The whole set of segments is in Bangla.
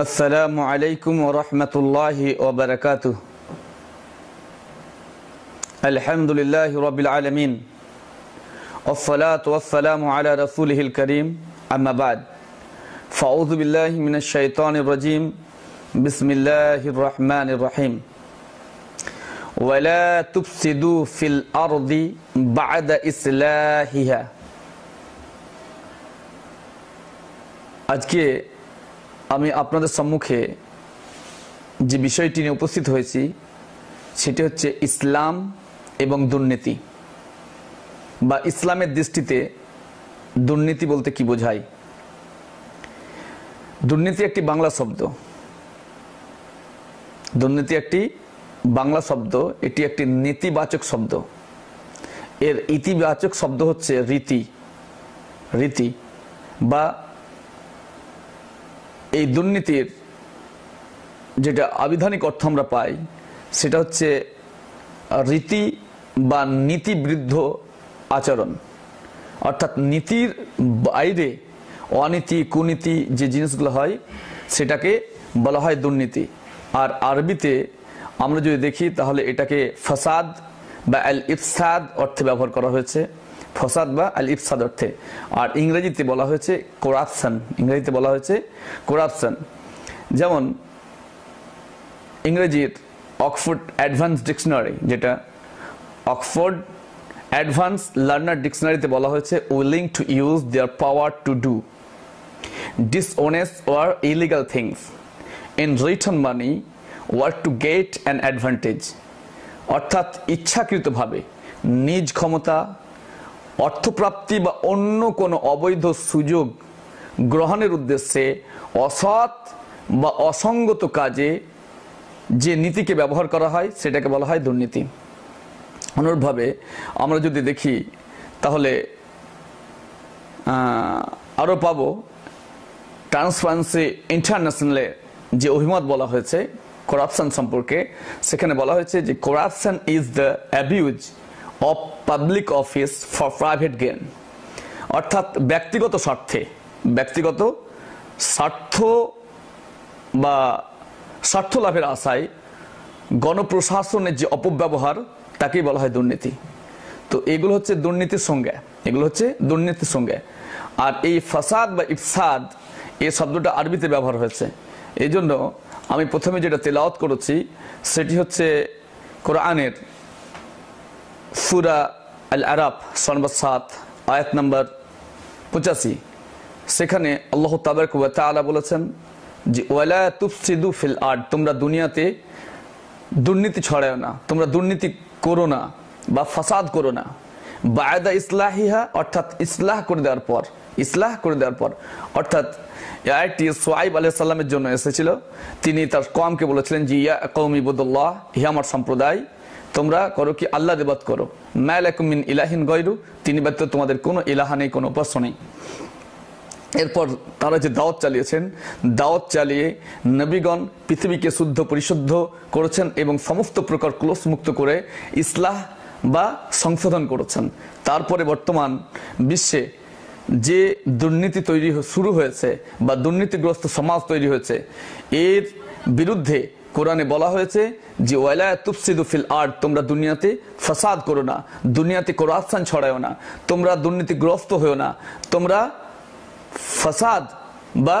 আসসালামু আলাইকুম ওয়া রাহমাতুল্লাহি ওয়া বারাকাতুহু। আলহামদুলিল্লাহি রাব্বিল আলামিন ওয়াসসালাতু ওয়াসসালামু আলা রাসূলিহিল কারীম, আম্মা বা'দ। ফাউযু বিল্লাহি মিনাশ শাইতানির রাজীম। বিসমিল্লাহির রাহমানির রাহিম। ওয়ালা তুফসিদু ফিল আরদি বা'দা ইসলাহিহা। আজকে আমি আপনাদের সম্মুখে যে বিষয়টি নিয়ে উপস্থিত হয়েছি সেটি হচ্ছে ইসলাম এবং দুর্নীতি, বা ইসলামের দৃষ্টিতে দুর্নীতি বলতে কি বোঝায়। দুর্নীতি একটি বাংলা শব্দ। দুর্নীতি একটি বাংলা শব্দ, এটি একটি নেতিবাচক শব্দ। এর ইতিবাচক শব্দ হচ্ছে রীতি। রীতি বা এই দুর্নীতির যেটা আবিধানিক অর্থ আমরা পাই সেটা হচ্ছে রীতি বা নীতিবিরুদ্ধ আচরণ, অর্থাৎ নীতির বাইরে অনীতি কুনীতি যে জিনিসগুলো হয় সেটাকে বলা হয় দুর্নীতি। আর আরবিতে আমরা যদি দেখি তাহলে এটাকে ফাসাদ বা আল ইফসাদ অর্থে ব্যবহার করা হয়েছে, ফসাদ বা আল ইফসাদ অর্থে। আর ইংরেজিতে বলা হয়েছে করাপশন। ইংরেজিতে বলা হয়েছে করাপশন। যেমন ইংরেজির অক্সফোর্ড অ্যাডভান্স ডিকশনারি, যেটা অক্সফোর্ড অ্যাডভান্স লার্নার ডিকশনারিতে বলা হয়েছে willing to use their power to do dishonest or illegal things in return money or to get an advantage. অর্থাৎ ইচ্ছাকৃতভাবে নিজ ক্ষমতা, অর্থপ্রাপ্তি বা অন্য কোনো অবৈধ সুযোগ গ্রহণের উদ্দেশ্যে অসৎ বা অসঙ্গত কাজে যে নীতিকে ব্যবহার করা হয় সেটাকে বলা হয় দুর্নীতি। অনুরূপভাবে আমরা যদি দেখি তাহলে আরও পাবো ট্রান্সপারেন্সি ইন্টারন্যাশনালে যে অভিমত বলা হয়েছে করাপশন সম্পর্কে, সেখানে বলা হয়েছে যে corruption is the abuse of public office for private gain. অর্থাৎ ব্যক্তিগত স্বার্থ বা স্বার্থ লাভের আশায় গণপ্রশাসনের যে অপব্যবহার তাকেই বলা হয় দুর্নীতি। তো এগুলো হচ্ছে দুর্নীতির সংজ্ঞা। আর এই ফাসাদ বা ইফসাদ এই শব্দটা আরবিতে ব্যবহার হয়েছে। এই জন্য আমি প্রথমে যেটা তেলাওয়াত করেছি সেটি হচ্ছে কোরআনের সূরা আল আরাফ নম্বর 7 আয়াত নম্বর 85। সেখানে আল্লাহ তাবারক ওয়া তাআলা বলেছেন যে ওয়ালা তুফসিদু ফিল আরদ, তোমরা দুনিয়াতে দুর্নীতি ছড়ায়ো না, তোমরা দুর্নীতি করো না বা ফাসাদ করো না। বায়দা ইসলাহিহা, অর্থাৎ ইসলাহ করে দেওয়ার পর। অর্থাৎ আয়াতটি শুআইব আলাইহিস সালামের জন্য এসেছিল। তিনি তার কওমকে বলেছিলেন যে ইয়া কওমি ইবুদুল্লাহ, হে আমার সম্প্রদায়, তোমরা করো কি আল্লাহর ইবাদত করো, মা লাকুম মিন ইলাহিন গায়রু, তিনি ব্যতীত তোমাদের কোনো ইলাহা নেই, কোনো উপাস্য নেই। এরপর তারা যে দাওয়াত চালিয়ে নবীগণ পৃথিবীকে শুদ্ধ পরিশুদ্ধ করেছেন এবং সমস্ত প্রকার ক্লোশ মুক্ত করে ইসলাহ বা সংশোধন করেছেন। তারপরে বর্তমান বিশ্বে যে দুর্নীতি শুরু হয়েছে বা দুর্নীতিগ্রস্ত সমাজ তৈরি হয়েছে, এর বিরুদ্ধে কোরআনে বলা হয়েছে যে ওয়ালা তুফসিদু ফিল আরদ, তোমরা দুনিয়াতে ফাসাদ করো না, দুনিয়াতে করাপশন ছড়ায়ো না, তোমরা দুর্নীতিগ্রস্ত হয়েও না, তোমরা ফাসাদ বা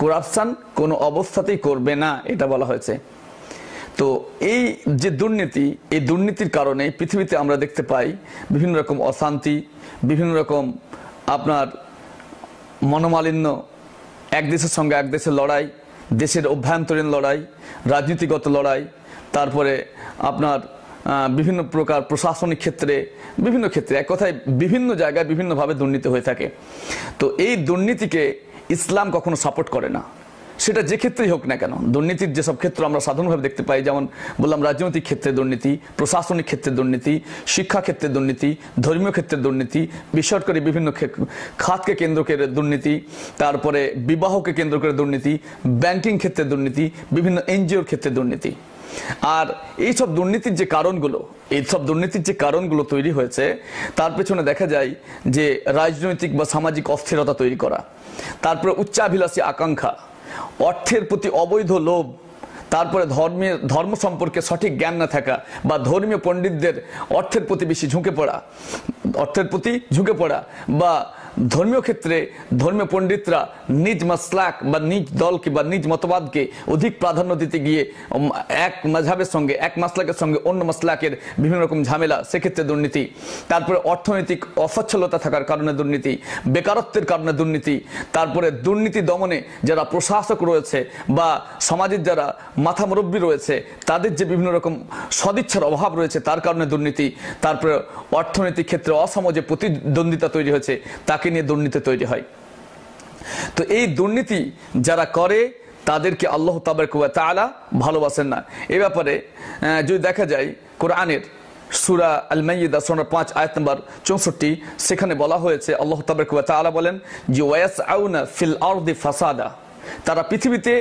করাপশন কোনো অবস্থাতেই করবে না, এটা বলা হয়েছে। তো এই যে দুর্নীতি, এই দুর্নীতির কারণে পৃথিবীতে আমরা দেখতে পাই বিভিন্ন রকম অশান্তি, বিভিন্ন রকম আপনার মনোমালিন্য, এক দেশের সঙ্গে এক দেশের লড়াই, দেশের অভ্যন্তরীণ লড়াই, রাজনীতিগত লড়াই, তারপরে আপনার বিভিন্ন প্রকার প্রশাসনিক ক্ষেত্রে, বিভিন্ন ক্ষেত্রে, এক কথায় বিভিন্ন জায়গায় বিভিন্নভাবে দুর্নীতি হয়ে থাকে। তো এই দুর্নীতিকে ইসলাম কখনো সাপোর্ট করে না, সেটা যে ক্ষেত্রেই হোক না কেন। দুর্নীতির যেসব ক্ষেত্র আমরা সাধারণভাবে দেখতে পাই, যেমন বললাম রাজনৈতিক ক্ষেত্রে দুর্নীতি, প্রশাসনিক ক্ষেত্রে দুর্নীতি, শিক্ষা ক্ষেত্রে দুর্নীতি, ধর্মীয় ক্ষেত্রে দুর্নীতি, বেসরকারি বিভিন্ন খাতকে কেন্দ্র করে দুর্নীতি, তারপরে বিবাহকে কেন্দ্র করে দুর্নীতি, ব্যাংকিং ক্ষেত্রে দুর্নীতি, বিভিন্ন এনজিওর ক্ষেত্রে দুর্নীতি। আর এইসব দুর্নীতির যে কারণগুলো তৈরি হয়েছে তার পেছনে দেখা যায় যে রাজনৈতিক বা সামাজিক অস্থিরতা তৈরি করা, তারপরে উচ্চাভিলাষী আকাঙ্ক্ষা, অর্থের প্রতি অবৈধ লোভ, তারপরে ধর্ম সম্পর্কে সঠিক জ্ঞান না থাকা, বা ধর্মীয় পণ্ডিতদের অর্থের প্রতি বেশি ঝুঁকে পড়া, বা ধর্মীয় ক্ষেত্রে ধর্মীয় পণ্ডিতরা নিজ মাসলাক বা নিজ দলকে বা নিজ মতবাদকে অধিক প্রাধান্য দিতে গিয়ে এক মাযহাবের সঙ্গে, এক মাসলাকের সঙ্গে অন্য মাসলাকের বিভিন্ন রকম ঝামেলা, সেক্ষেত্রে দুর্নীতি। তারপরে অর্থনৈতিক অসচ্ছলতা থাকার কারণে দুর্নীতি, বেকারত্বের কারণে দুর্নীতি, তারপরে দুর্নীতি দমনে যারা প্রশাসক রয়েছে বা সমাজের যারা মাথা মুরব্বী রয়েছে তাদের যে বিভিন্ন রকম সদিচ্ছার অভাব রয়েছে তার কারণে দুর্নীতি। তারপরে অর্থনৈতিক ক্ষেত্রে অসম যে প্রতিদ্বন্দ্বিতা তৈরি হয়েছে তাকে নিয়ে দুর্নীতি তৈরি হয়। তো এই দুর্নীতি যারা করে তাদেরকে আল্লাহ তাবারক ওয়া তাআলা ভালোবাসেন না। এই ব্যাপারে যদি দেখা যায় কোরআনের সূরা আল মাইদা সূরা 5 আয়াত নম্বর 64, সেখানে বলা হয়েছে, আল্লাহ তাবারক ওয়া তাআলা বলেন যে ওয়াসআউনা ফিল আরদি ফাসাদা, তারা পৃথিবীতে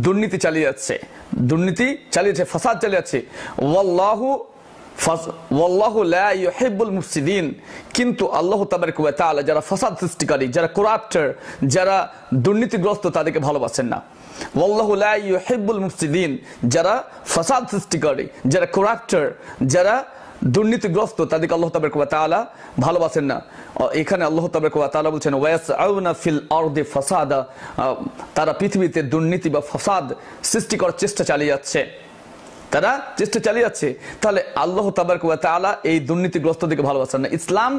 দুর্নীতি চালিয়ে যাচ্ছে, ফাসাদ চালিয়ে যাচ্ছে। ওয়াল্লাহু লা ইউহিব্বুল মুফসিদিন, কিন্তু আল্লাহ তাবারক ওয়া তাআলা যারা ফাসাদ সৃষ্টিকারী, যারা করাপ্টার, যারা দুর্নীতিগ্রস্ত তাদেরকে ভালোবাসেন না। ওয়াল্লাহু লা ইউহিব্বুল মুফসিদিন, যারা ফাসাদ সৃষ্টিকারী, যারা করাপ্টার, যারা দুর্নীতিগ্রস্ত তাদেরকে আল্লাহ তাবারক ওয়া তাআলা ভালোবাসেন না। এখানে আল্লাহ তাবারক ওয়া তাআলা বলছেন ওয়াসআউনা ফিল আরদি ফাসাদা, তারা পৃথিবীতে দুর্নীতি বা ফাসাদ সৃষ্টি করার চেষ্টা চালিয়ে যাচ্ছে, তাহলে আল্লাহ তাবারক ওয়া তাআলা এই দুর্নীতিগ্রস্তদেরকে ভালোবাসেন না। ইসলাম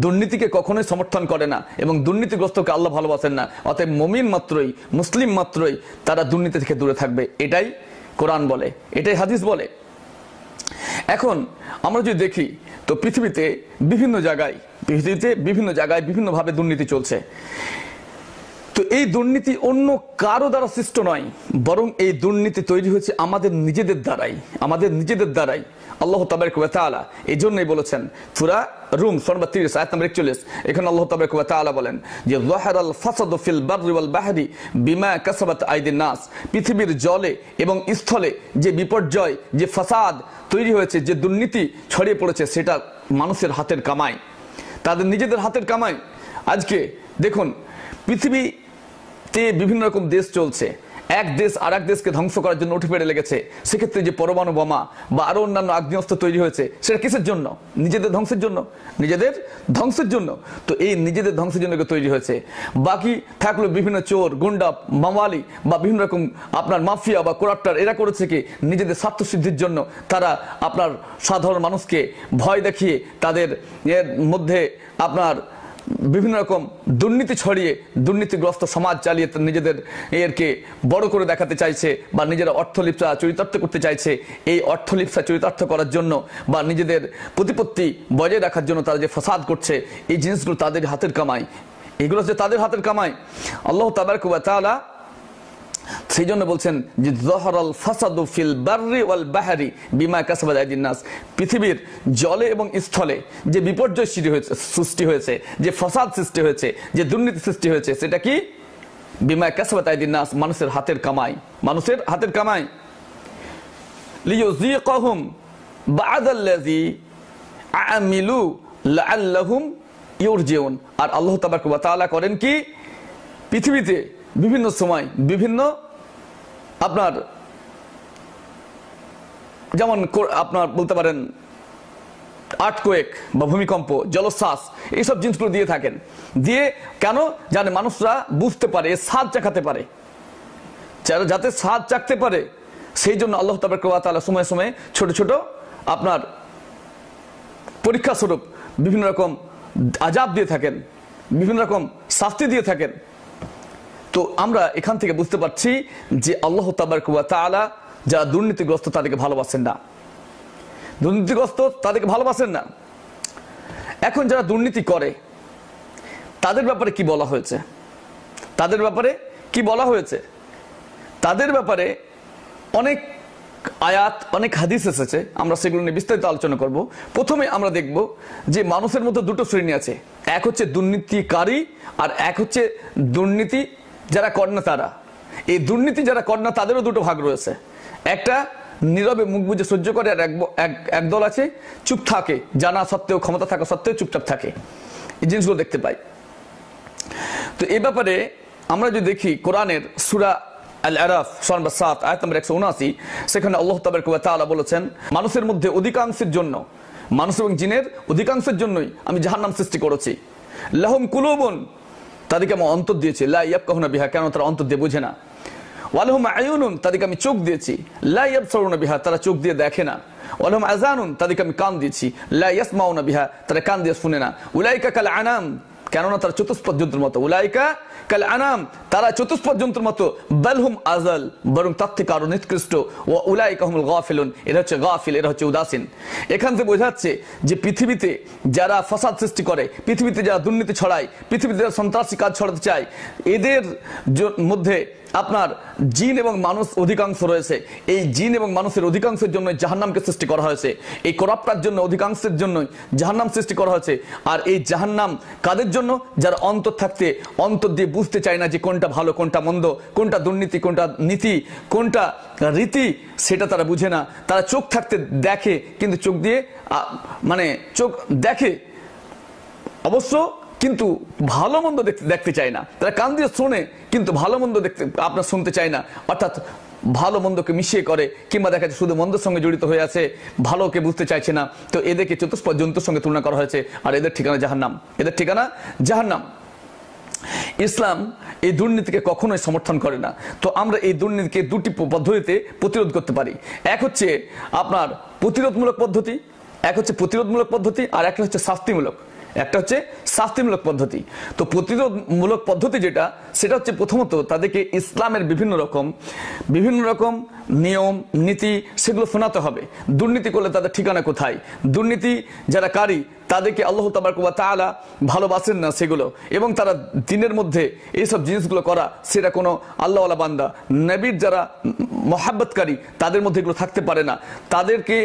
দুর্নীতিকে কখনোই সমর্থন করে না এবং দুর্নীতিগ্রস্তকে আল্লাহ ভালোবাসেন না। অতএব মুমিন মাত্রই, মুসলিম মাত্রই তারা দুর্নীতি থেকে দূরে থাকবে, এটাই কোরআন বলে, এটাই হাদিস বলে। এখন আমরা যদি দেখি তো পৃথিবীতে বিভিন্ন জায়গায় বিভিন্নভাবে দুর্নীতি চলছে। তো এই দুর্নীতি অন্য কারো দ্বারা সৃষ্ট নয়, বরং এই দুর্নীতি তৈরি হয়েছে আমাদের নিজেদের দ্বারাই। আল্লাহ তাবারক ওয়া তাআলা এই জন্যই বলেছেন, সূরা রুম সূরা 30 আয়াত নম্বর 41, এখানে আল্লাহ তাবারক ওয়া তাআলা বলেন যে যাহারাল ফাসাদু ফিল বাররি ওয়াল বাহরি বিমা কাসাবাত আইদিন নাস, পৃথিবীর জলে এবং স্থলে যে বিপর্যয়, যে ফাসাদ তৈরি হয়েছে, যে দুর্নীতি ছড়িয়ে পড়েছে, সেটা মানুষের হাতের কামাই, তাদের নিজেদের হাতের কামাই। আজকে দেখুন পৃথিবীতে বিভিন্ন রকম দেশ চলছে, এক দেশ আর এক দেশকে ধ্বংস করার জন্য উঠে পড়ে লেগেছে। সেক্ষেত্রে যে পরমাণু বোমা বা আরো অন্যান্য আগ্নেয়াস্ত্র তৈরি হয়েছে, সেটা কিসের জন্য? নিজেদের ধ্বংসের জন্য। তো এই নিজেদের ধ্বংসের জন্য তৈরি হয়েছে। বাকি থাকলো বিভিন্ন চোর, গুন্ডা, মাওয়ালি বা বিভিন্ন রকম আপনার মাফিয়া বা করাপ্টার, এরা করেছে কি নিজেদের স্বার্থ সিদ্ধির জন্য। তারা আপনার সাধারণ মানুষকে ভয় দেখিয়ে তাদের এর মধ্যে আপনার বিভিন্ন রকম দুর্নীতি ছড়িয়ে দুর্নীতিগ্রস্ত সমাজ চালিয়ে নিজেদের এরকে বড় করে দেখাতে চাইছে বা নিজেরা অর্থলিপ্সা চরিতার্থ করতে চাইছে। এই অর্থলিপ্সা চরিতার্থ করার জন্য বা নিজেদের প্রতিপত্তি বজায় রাখার জন্য তারা যে ফাসাদ করছে, এই জিনিসগুলো তাদের হাতের কামাই, এগুলো হচ্ছে তাদের হাতের কামাই। আল্লাহ তাবারক ওয়া তাআলা সেই জন্য বলছেন যে যাহারাল ফাসাদু ফিল বাররি ওয়াল বাহরি বিমা কাসাবাত আইদিন নাস, পৃথিবীর জলে এবং স্থলে যে বিপর্যয় সৃষ্টি হয়েছে, যে ফাসাদ সৃষ্টি হয়েছে, যে দুর্নীতি সৃষ্টি হয়েছে, সেটা কি? বিমা কাসাবাত আইদিন নাস, মানুষের হাতের কামাই। লিয়ুযীকাহুম বা'দাল্লাযী আমিলু লাআল্লাহুম ইরজিউন। আর আল্লাহ তাবারক ওয়া তাআলা করেন কি, পৃথিবীতে বিভিন্ন সময় বিভিন্ন আপনার যেমন আপনার বলতে পারেন আর্থকোয়েক বা ভূমিকম্প, জলোচ্ছ্বাস, এইসব জিনিসগুলো দিয়ে থাকেন। দিয়ে কেন? জানে মানুষরা বুঝতে পারে, স্বাদ চাখাতে পারে, যাতে স্বাদ চাখতে পারে, সেই জন্য আল্লাহ তাবারক ওয়া তাআলা সময়ে সময়ে ছোট ছোট আপনার পরীক্ষা স্বরূপ বিভিন্ন রকম আযাব দিয়ে থাকেন, বিভিন্ন রকম শাস্তি দিয়ে থাকেন। তো আমরা এখান থেকে বুঝতে পারছি যে আল্লাহ তাবারক ওয়া তাআলা যারা দুর্নীতিগ্রস্ত তাদেরকে ভালোবাসেন না। এখন যারা দুর্নীতি করে তাদের ব্যাপারে কি বলা হয়েছে? তাদের ব্যাপারে অনেক আয়াত, অনেক হাদিস এসেছে, আমরা সেগুলো নিয়ে বিস্তারিত আলোচনা করব। প্রথমে আমরা দেখব যে মানুষের মধ্যে দুটো শ্রেণী আছে, এক হচ্ছে দুর্নীতিকারী আর এক হচ্ছে দুর্নীতি যারা করে না তারা। এই দুর্নীতি যারা করে না তাদেরও দুটো ভাগ রয়েছে, একটা নীরবে মুখ বুজে সহ্য করে, আর এক দল আছে চুপ থাকে, জানা সত্ত্বেও, ক্ষমতা থাকা সত্ত্বেও চুপচাপ থাকে। এই জিনিসগুলো দেখতে পাই। তো এই ব্যাপারে আমরা যদি দেখি কোরআনের সূরা আল আরাফ সূরা নম্বর 7 আয়াত নম্বর 179, সেখানে আল্লাহ তাবারক ওয়া তাআলা বলেছেন, মানুষের মধ্যে অধিকাংশের জন্য, মানুষ এবং জিনের অধিকাংশের জন্যই আমি জাহান্নাম সৃষ্টি করেছি। লাহুম কুলুবুন, তাদেরকে আমি অন্তর দিয়েছি, লা ইয়াফকাহুনা বিহা, কেন তারা অন্তর দিয়ে বোঝে না। ওয়ালাহুম আয়ুনুন, তাদেরকে আমি চোখ দিয়েছি, লা ইয়াবসারুনা বিহা, তারা চোখ দিয়ে দেখে না। ওয়ালাহুম আযানুন, তাদেরকে আমি কান দিয়েছি, লা ইয়াসমাউনা বিহা, তারা কান দিয়ে শুনে না। উলাইকা কাল আনাম, কেননা তারা চতুষ্পদ জন্তুর মতো। উলাইকা কাল আনাম, তারা চতুষ্পদ জন্তুর মতো। বালহুম আযাল, বরং তার থেকে আরো নিকৃষ্ট। ওয়া উলাইকা হুমুল গাফিলুন, এরা হচ্ছে গাফিল, এরা হচ্ছে উদাসীন। এখান থেকে বোঝা যাচ্ছে যে পৃথিবীতে যারা ফাসাদ সৃষ্টি করে, পৃথিবীতে যারা দুর্নীতি ছড়ায়, পৃথিবীতে যারা সন্ত্রাসী কাজ ছড়াতে চায়, এদের মধ্যে আপনার জিন এবং মানুষ অধিকাংশ রয়েছে। এই জিন এবং মানুষের অধিকাংশের জন্য জাহান্নামকে সৃষ্টি করা হয়েছে। এই করাপ্টার জন্য অধিকাংশের জন্য জাহান্নাম সৃষ্টি করা হয়েছে। আর এই জাহান্নাম কাদের জন্য? যারা অন্তর থাকতে অন্তর দিয়ে বুঝতে চায় না যে কোনটা ভালো, কোনটা মন্দ, কোনটা দুর্নীতি, কোনটা নীতি, কোনটা রীতি, সেটা তারা বুঝে না। তারা চোখ থাকতে দেখে, কিন্তু চোখ দিয়ে মানে চোখ দেখে অবশ্য, কিন্তু ভালো মন্দ দেখতে চায় না। তারা কান দিয়ে শোনে, কিন্তু ভালো মন্দ দেখতে আপনার শুনতে চায় না। অর্থাৎ ভালো মন্দকে মিশিয়ে করে, কিংবা দেখা যাচ্ছে শুধু মন্দের সঙ্গে জড়িত হয়ে আছে, ভালোকে বুঝতে চাইছে না। তো এদেরকে চতুষ্পদ জন্তুর সঙ্গে তুলনা করা হয়েছে, আর এদের ঠিকানা জাহান্নাম, এদের ঠিকানা জাহান্নাম। ইসলাম এই দুর্নীতিকে কখনোই সমর্থন করে না। তো আমরা এই দুর্নীতিকে দুটি পদ্ধতিতে প্রতিরোধ করতে পারি। এক হচ্ছে আপনার প্রতিরোধমূলক পদ্ধতি, আর একটা হচ্ছে শাস্তিমূলক। পদ্ধতি। তো প্রতিরোধমূলক পদ্ধতি যেটা, সেটা হচ্ছে প্রথমত তাদেরকে ইসলামের বিভিন্ন রকম নিয়ম নীতি সেগুলো শোনাতে হবে। দুর্নীতি করলে তাদের ঠিকানা কোথায়, দুর্নীতি যারা কারী তাদেরকে আল্লাহ তাবারক ওয়া তাআলা ভালোবাসেন না সেগুলো, এবং তারা দিনের মধ্যে এইসব জিনিসগুলো করা, সেটা কোনো আল্লাহওয়ালা বান্দা নবীর যারা মহাব্বতকারী তাদের মধ্যে এগুলো থাকতে পারে না। তাদেরকে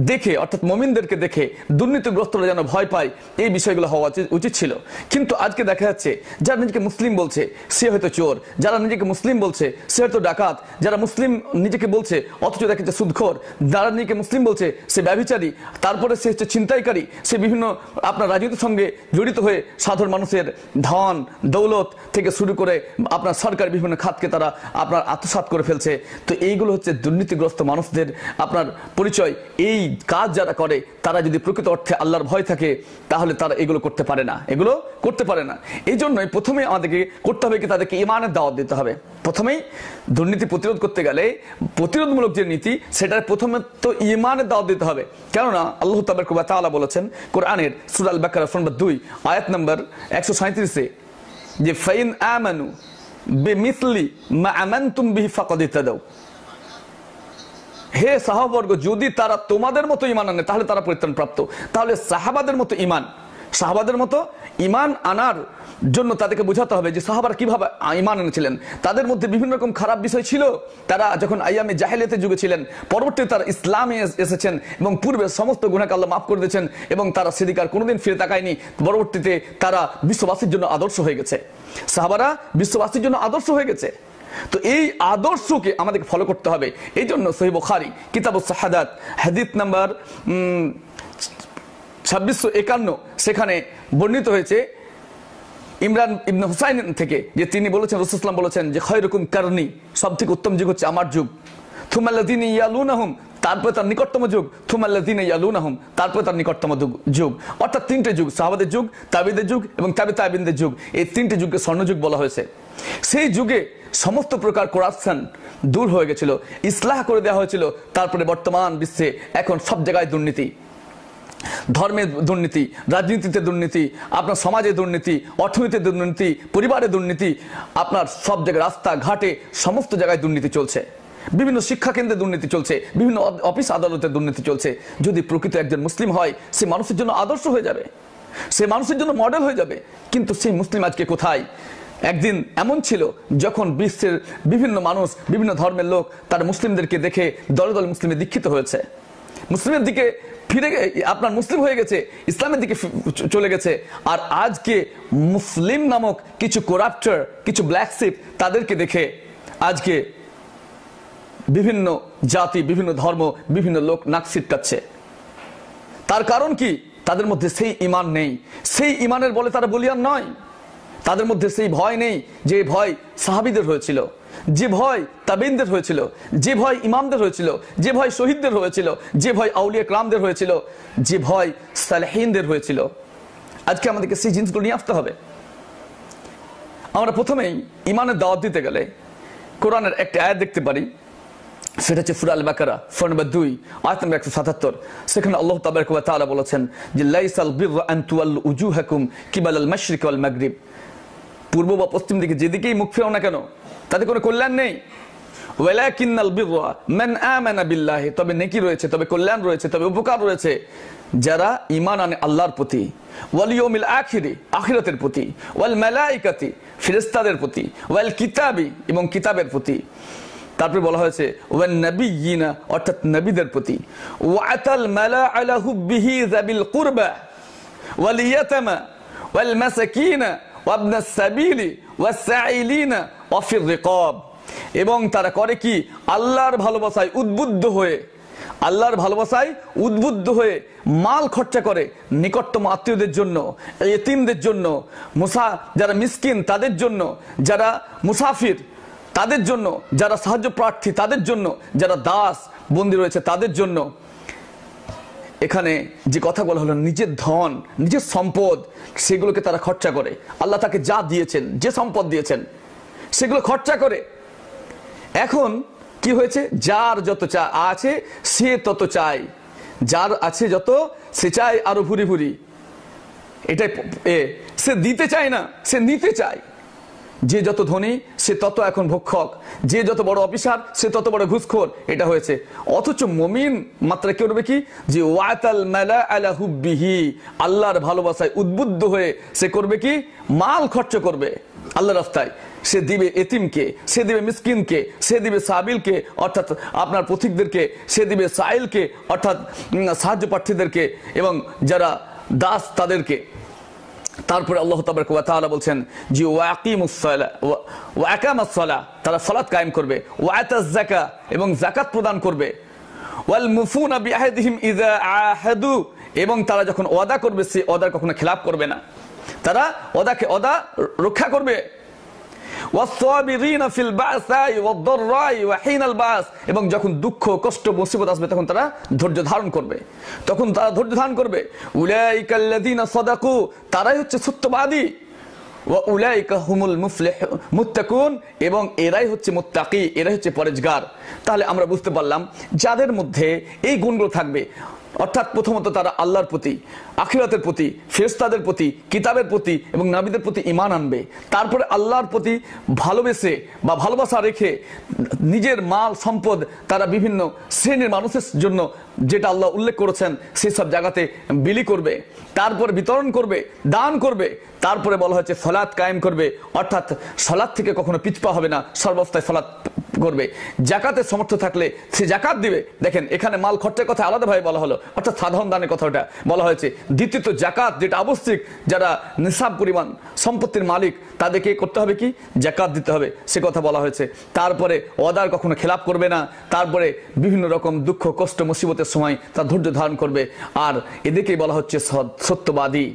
দেখে, অর্থাৎ মুমিনদেরকে দেখে দুর্নীতিগ্রস্তরা যেন ভয় পায়, এই বিষয়গুলো হওয়া উচিত ছিল। কিন্তু আজকে দেখা যাচ্ছে যারা নিজেকে মুসলিম বলছে সে হয়তো চোর, যারা নিজেকে মুসলিম বলছে সে হয়তো ডাকাত, যারা মুসলিম নিজেকে বলছে অথচ দেখা যাচ্ছে সুদখোর, যারা নিজেকে মুসলিম বলছে সে ব্যভিচারী, তারপরে সে হচ্ছে ছিনতাইকারী, সে বিভিন্ন আপনার রাজনীতির সঙ্গে জড়িত হয়ে সাধারণ মানুষের ধন দৌলত থেকে শুরু করে আপনার সরকার বিভিন্ন খাতকে তারা আপনার আত্মসাৎ করে ফেলছে। তো এইগুলো হচ্ছে দুর্নীতিগ্রস্ত মানুষদের আপনার পরিচয়। এই কাজ যারা করে তারা যদি প্রকৃত অর্থে আল্লাহর ভয় থাকে, তাহলে তারা এগুলো করতে পারে না। এই জন্যই প্রথমে আমাদেরকে করতে হবে কি, তাদেরকে ঈমানের দাওয়াত দিতে হবে। প্রথমেই দুর্নীতি প্রতিরোধ করতে গেলে প্রতিরোধমূলক যে নীতি, সেটার প্রথমে তো ঈমানের দাওয়াত দিতে হবে। কেননা আল্লাহ তাবারক ওয়া তাআলা বলেছেন কোরআনের সূরা আল বাকারা সূরা নম্বর 2 আয়াত নম্বর 137 যে ফাইন আমানু বিমিসলি মা আমানতুম বিহি ফাকাদ ইহতাদাউ, হে সাহাবাবর্গ, যদি তারা তোমাদের মতো ঈমান আনে তাহলে তারা পরিত্রাণ প্রাপ্ত। তাহলে সাহাবাদের মতো ঈমান আনার জন্য তাদেরকে বোঝাতে হবে যে সাহাবারা কিভাবে ঈমান এনেছিলেন। তাদের মধ্যে বিভিন্ন রকম খারাপ বিষয় ছিল, তারা যখন আইয়ামে জাহেলিয়াতের যুগে ছিলেন, পরবর্তীতে তারা ইসলামে এসেছেন এবং পূর্বে সমস্ত গুনাহকে আল্লাহ মাফ করে দিয়েছেন, এবং তারা সেদিকে আর কোনোদিন ফিরে তাকায়নি। পরবর্তীতে তারা বিশ্ববাসীর জন্য আদর্শ হয়ে গেছে, সাহাবারা বিশ্ববাসীর জন্য আদর্শ হয়ে গেছে। তো এই আদর্শকে আমাদেরকে ফলো করতে হবে। এই জন্য সহিহ বুখারী কিতাবুস শাহাদাত হাদিস নাম্বার 2651 সেখানে বর্ণিত হয়েছে ইমরান ইবনে হুসাইন থেকে, যে তিনি বলেছেন, রাসূলুল্লাহ সাল্লাল্লাহু আলাইহি ওয়াসাল্লাম বলেছেন যে খায়রুকুম কারনি, সবথেকে উত্তম যুগ হচ্ছে আমার যুগ, থুমাল্লাযিনা ইয়ালুনাহুম, তারপরে তার নিকটতম যুগ, থুমাল্লাযিনা ইয়ালুনাহুম, তারপরে তার নিকটতম যুগ। অর্থাৎ তিনটে যুগ, সাহাবাদের যুগ, তাবিদের যুগ এবং তাবিদের যুগ, এই তিনটে যুগকে স্বর্ণযুগ বলা হয়েছে। সেই যুগে সমস্ত প্রকার করাপশন দূর হয়ে গেছিল, ইসলাহ করে দেওয়া হয়েছিল। তারপরে বর্তমান বিশ্বে এখন সব জায়গায় দুর্নীতি, ধর্মের দুর্নীতি, রাজনীতিতে দুর্নীতি, আপনার সমাজে দুর্নীতি, অর্থনীতিতে দুর্নীতি, পরিবারে দুর্নীতি, আপনার সব জায়গায় রাস্তাঘাটে সমস্ত জায়গায় দুর্নীতি চলছে, বিভিন্ন শিক্ষা কেন্দ্রে দুর্নীতি চলছে, বিভিন্ন অফিস আদালতে দুর্নীতি চলছে। যদি প্রকৃত একজন মুসলিম হয়, সে মানুষের জন্য আদর্শ হয়ে যাবে, সে মানুষের জন্য মডেল হয়ে যাবে। কিন্তু সেই মুসলিম আজকে কোথায়? একদিন এমন ছিল যখন বিশ্বের বিভিন্ন মানুষ, বিভিন্ন ধর্মের লোক তারা মুসলিমদেরকে দেখে দলে দলে মুসলিমে দীক্ষিত হয়েছে, মুসলিমের দিকে ফিরে আপনার মুসলিম হয়ে গেছে, ইসলামের দিকে চলে গেছে। আর আজকে মুসলিম নামক কিছু করাপ্টার, কিছু ব্ল্যাক শিপ, তাদেরকে দেখে আজকে বিভিন্ন জাতি, বিভিন্ন ধর্ম, বিভিন্ন লোক নাক ছিটকাচ্ছে। তার কারণ কি? তাদের মধ্যে সেই ঈমান নেই, সেই ঈমানের বলে তারা বলিয়ান নয়। তাদের মধ্যে সেই ভয় নেই যে ভয় সাহাবীদের হয়েছিল, যে ভয় তাবেঈনদের হয়েছিল, যে ভয় ইমামদের হয়েছিল, যে ভয় শহীদদের হয়েছিল, যে ভয় আউলিয়া কেরামদের হয়েছিল, যে ভয় সালেহিনদের হয়েছিল। আজকে আমাদেরকে সেই জিনিসগুলো নিয়ে আসতে হবে। আমরা প্রথমেই ইমানের দাওয়াত দিতে গেলে কোরআনের একটা আয়াত দেখতে পারি, সেটা হচ্ছে সূরা আল বাকারা 4 আয়াত নম্বর 177। সেখানে আল্লাহ তাবারক ওয়া তাআলা বলেছেন যে লাইসাল বিররা আন তুওয়াল্লু উজুহাকুম কিবালাল মাশরিক ওয়াল মাগরিব, পূর্ব বা পশ্চিম দিকে যেদিকেই মুখ ফেরাও না কেন তাতে কোনো কল্যাণ নেই। ওয়ালাকিন্নাল বিররা মান আমানা বিল্লাহি, তবে নেকি রয়েছে, তবে কল্যাণ রয়েছে, তবে উপকার রয়েছে যারা ঈমান আনে আল্লাহর প্রতি, ওয়াল ইয়াউমিল আখিরি, আখিরাতের প্রতি, ওয়াল মালাইকাতি, ফেরেশতাদের প্রতি, ওয়াল কিতাবি, এবং কিতাবের প্রতি। তারপরে বলা হয়েছে ওয়ান নাবিয়িনা, অর্থাৎ নবীদের প্রতি, ওয়াতাল মালা আলা হুব্বিহি যাবিল কুরবা ওয়াল ইয়াতামা ওয়াল মাসাকিনা ওয়াবনাস সাবিলি ওয়াসসাইলিনা ওয়া ফির রিকাব, এবং তারা করে কি আল্লাহর ভালোবাসায় উদ্বুদ্ধ হয়ে, আল্লাহর ভালোবাসায় উদ্বুদ্ধ হয়ে মাল খরচা করে নিকটতম আত্মীয়দের জন্য, ইতিমদের জন্য, যারা মিসকিন তাদের জন্য, যারা মুসাফির তাদের জন্য, যারা সাহায্য প্রার্থী তাদের জন্য, যারা দাস বন্দী রয়েছে তাদের জন্য। এখানে যে কথা বলা হলো নিজের ধন, নিজের সম্পদ, সেগুলোকে তারা খরচা করে। আল্লাহ তাকে যা দিয়েছেন, যে সম্পদ দিয়েছেন সেগুলো খরচা করে। এখন কি হয়েছে, যার যত আছে সে তত চায়, যার আছে যত সে চায় আরো ভুরি ভুরি। এটাই সে দিতে চায় না, সে নিতে চায়। যে যত ধনী সে তত এখন ভক্ষক, যে যত বড় অফিসার সে তত বড় ঘুষখোর, এটা হয়েছে। অথচ মুমিন মাত্রা কি করবে কি, যে ওয়াতাল মালা আলা হুব্বিহি, আল্লাহর ভালোবাসায় উদ্বুদ্ধ হয়ে সে করবে কি, মাল খরচ করবে আল্লাহর রাস্তায়। সে দিবে এতিমকে, সে দিবে মিসকিনকে, সে দিবে সাবিলকে অর্থাৎ আপনার পথিকদেরকে, সে দিবে সাইলকে অর্থাৎ সাহায্য প্রার্থীদেরকে, এবং যারা দাস তাদেরকে। তারপরে আল্লাহ তাবারক ওয়া তাআলা বলছেন যে ওয়াকিমুস সালাহ ওয়া আকামাস সালাহ, তারা সালাত কায়েম করবে, ওয়া আতাজ যাকাত, এবং যাকাত প্রদান করবে, ওয়াল মুফুনা বিআহদিহিম ইযা আহাদু, এবং তারা যখন ওয়াদা করবে সে ওয়াদার কখনো খেলাপ করবে না, তারা ওয়াদা রক্ষা করবে। ওয়াসসাবিরিনা ফিল বাসাই ওয়াদ-দাররাই ওয়া হিনাল বাস, এবং যখন দুঃখ কষ্ট মুসিবত আসবে তখন তারা ধৈর্য ধারণ করবে, তখন তারা ধৈর্য ধারণ করবে। উলাইকাল্লাযিনা সাদাকু, তারাই হচ্ছে সত্যবাদী। ওয়া উলাইকা হুমুল মুত্তাকুন, এবং এরাই হচ্ছে মুত্তাকি, এরাই হচ্ছে পরেজগার। তাহলে আমরা বুঝতে পারলাম যাদের মধ্যে এই গুণগুলো থাকবে, অর্থাৎ প্রথমত তারা আল্লাহর প্রতি, আখিরাতের প্রতি, ফেরেশতাদের প্রতি, কিতাবের প্রতি এবং নবীদের প্রতি ঈমান আনবে। তারপরে আল্লাহর প্রতি ভালোবেসে বা ভালোবাসা রেখে নিজের মাল সম্পদ তারা বিভিন্ন শ্রেণীর মানুষের জন্য, যেটা আল্লাহ উল্লেখ করেছেন সেই সব জায়গাতে বিলি করবে, তারপরে বিতরণ করবে, দান করবে। তারপরে বলা হয়েছে সালাত কায়েম করবে, অর্থাৎ সালাত থেকে কখনো পিছপা হবে না, সর্বাবস্থায় সালাত করবে। জাকাতের সমর্থ থাকলে সে জাকাত দিবে। দেখেন এখানে মাল খরচের কথা আলাদাভাবে বলা হলো, অর্থাৎ সাধারণ দানের কথাটা বলা হয়েছে। দ্বিতীয়ত জাকাত, যেটা আবশ্যিক, যারা নিসাব পরিমাণ সম্পত্তির মালিক তাদেরকে করতে হবে কি, জাকাত দিতে হবে, সে কথা বলা হয়েছে। তারপরে ওয়াদার কখনো খেলাপ করবে না। তারপরে বিভিন্ন রকম দুঃখ কষ্ট মুসিবতের সময় তার ধৈর্য ধারণ করবে। আর এদিকেই বলা হচ্ছে সত্যবাদী।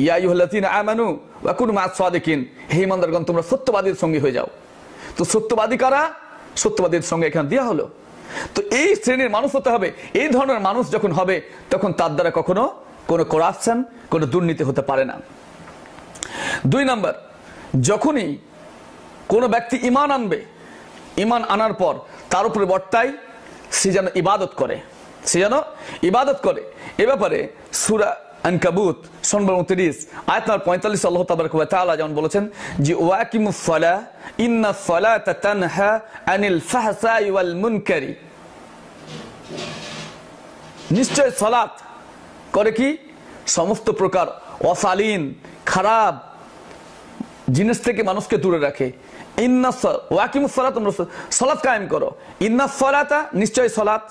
ইয়া আইয়ুহাল্লাযীনা আমানু ওয়া কুনু মা'আস সাদিকিন, হে ঈমানদারগণ তোমরা সত্যবাদীর সঙ্গী হয়ে যাও। তো সত্যবাদী কারা, সত্যবাদীর সঙ্গে এখানে দেওয়া হলো। তো এই শ্রেণীর মানুষ হতে হবে। এই ধরনের মানুষ যখন হবে তখন তার দ্বারা কখনো কোনো করাপশন, কোনো দুর্নীতি হতে পারে না। 2 নম্বর, যখনই কোনো ব্যক্তি ঈমান আনবে, ঈমান আনার পর তার উপরে বর্তায় সে যেন ইবাদত করে, সে যেন ইবাদত করে। এ ব্যাপারে সূরা আনকাবুত 29 আয়াত নম্বর 45 আল্লাহ তাবারক ওয়া তাআলা যেমন বলেছেন যে ওয়াকিমুস সালাহ ইন্নাস সালাতা তানহা আনিল ফাহশাই ওয়াল মুনকারি, নিশ্চয় সালাত করে কি, সমস্ত প্রকার অশালীন খারাপ জিনিস থেকে মানুষকে দূরে রাখে। ইন্নাস ওয়াকিমুস সালাত, তোমরা সালাত কায়েম করো। ইন্নাস সালাতা, নিশ্চয় সালাত,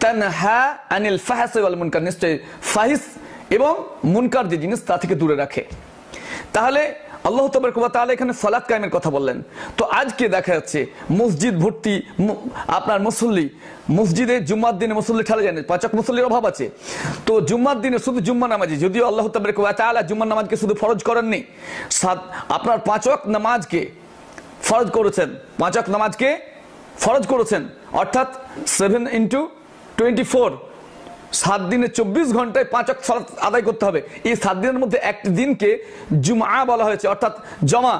তানহা আনিল ফাহশাই ওয়াল মুনকার, নিশ্চয় ফাহিশ এবং মুনকার যে জিনিস তা থেকে দূরে রাখে। তাহলে আল্লাহ তাবারক ওয়া তাআলা এখানে সালাত কায়েমের কথা বললেন। তো আজকে দেখা যাচ্ছে মসজিদ ভর্তি আপনার মুসল্লি, মসজিদে জুম্মার দিনে মুসল্লি ঠেলে যায় না, 5 ওয়াক্ত মুসল্লির অভাব আছে। তো জুম্মার দিনে শুধু জুম্মা নামাজি, যদিও আল্লাহ তাবারক ওয়া তাআলা জুম্মার নামাজকে শুধু ফরজ করেননি, আপনার 5 ওয়াক্ত নামাজকে ফরজ করেছেন, 5 ওয়াক্ত নামাজকে ফরজ করেছেন, অর্থাৎ 7x24, 7 দিনে 24 ঘন্টায় 5 ওয়াক্ত সালাত আদায় করতে হবে। এই 7 দিনের মধ্যে একটি দিনকে জুমআ বলা হয়েছে, অর্থাৎ জমা।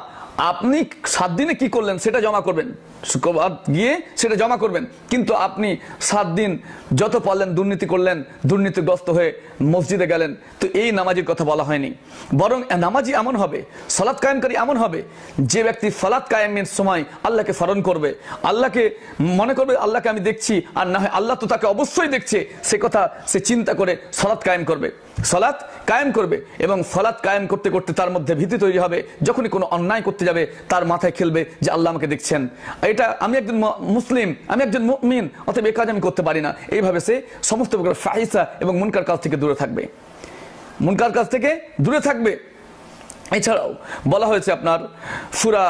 আপনি 7 দিনে কি করলেন সেটা জমা করবেন, শুক্রবার গিয়ে সেটা জমা করবেন। কিন্তু আপনি 7 দিন যত পারলেন দুর্নীতি করলেন, দুর্নীতিগ্রস্ত হয়ে মসজিদে গেলেন, তো এই নামাজির কথা বলা হয়নি। বরং নামাজি এমন হবে, সালাত কায়েমকারী এমন হবে, যে ব্যক্তি সালাত কায়েমের সময় আল্লাহকে স্মরণ করবে, আল্লাহকে মনে করবে আল্লাহকে আমি দেখছি, আর না হয় আল্লাহ তো তাকে অবশ্যই দেখছে, সে কথা সে চিন্তা করে সালাত কায়েম করবে, সালাত কায়েম করবে। এবং সালাত কায়েম করতে করতে তার মধ্যে ভীতি তৈরি হবে, যখনই কোনো অন্যায় করতে যাবে তার মাথায় খেলবে যে আল্লাহ আমাকে দেখছেন, এটা আমি একজন মুসলিম, আমি একজন মুমিন, অতএব এই কাজ আমি করতে পারি না। এইভাবে সে সমস্ত প্রকার ফাহিশা এবং মুনকার কাজ থেকে দূরে থাকবে, মুনকার কাজ থেকে দূরে থাকবে। এছাড়াও বলা হয়েছে আপনার সূরা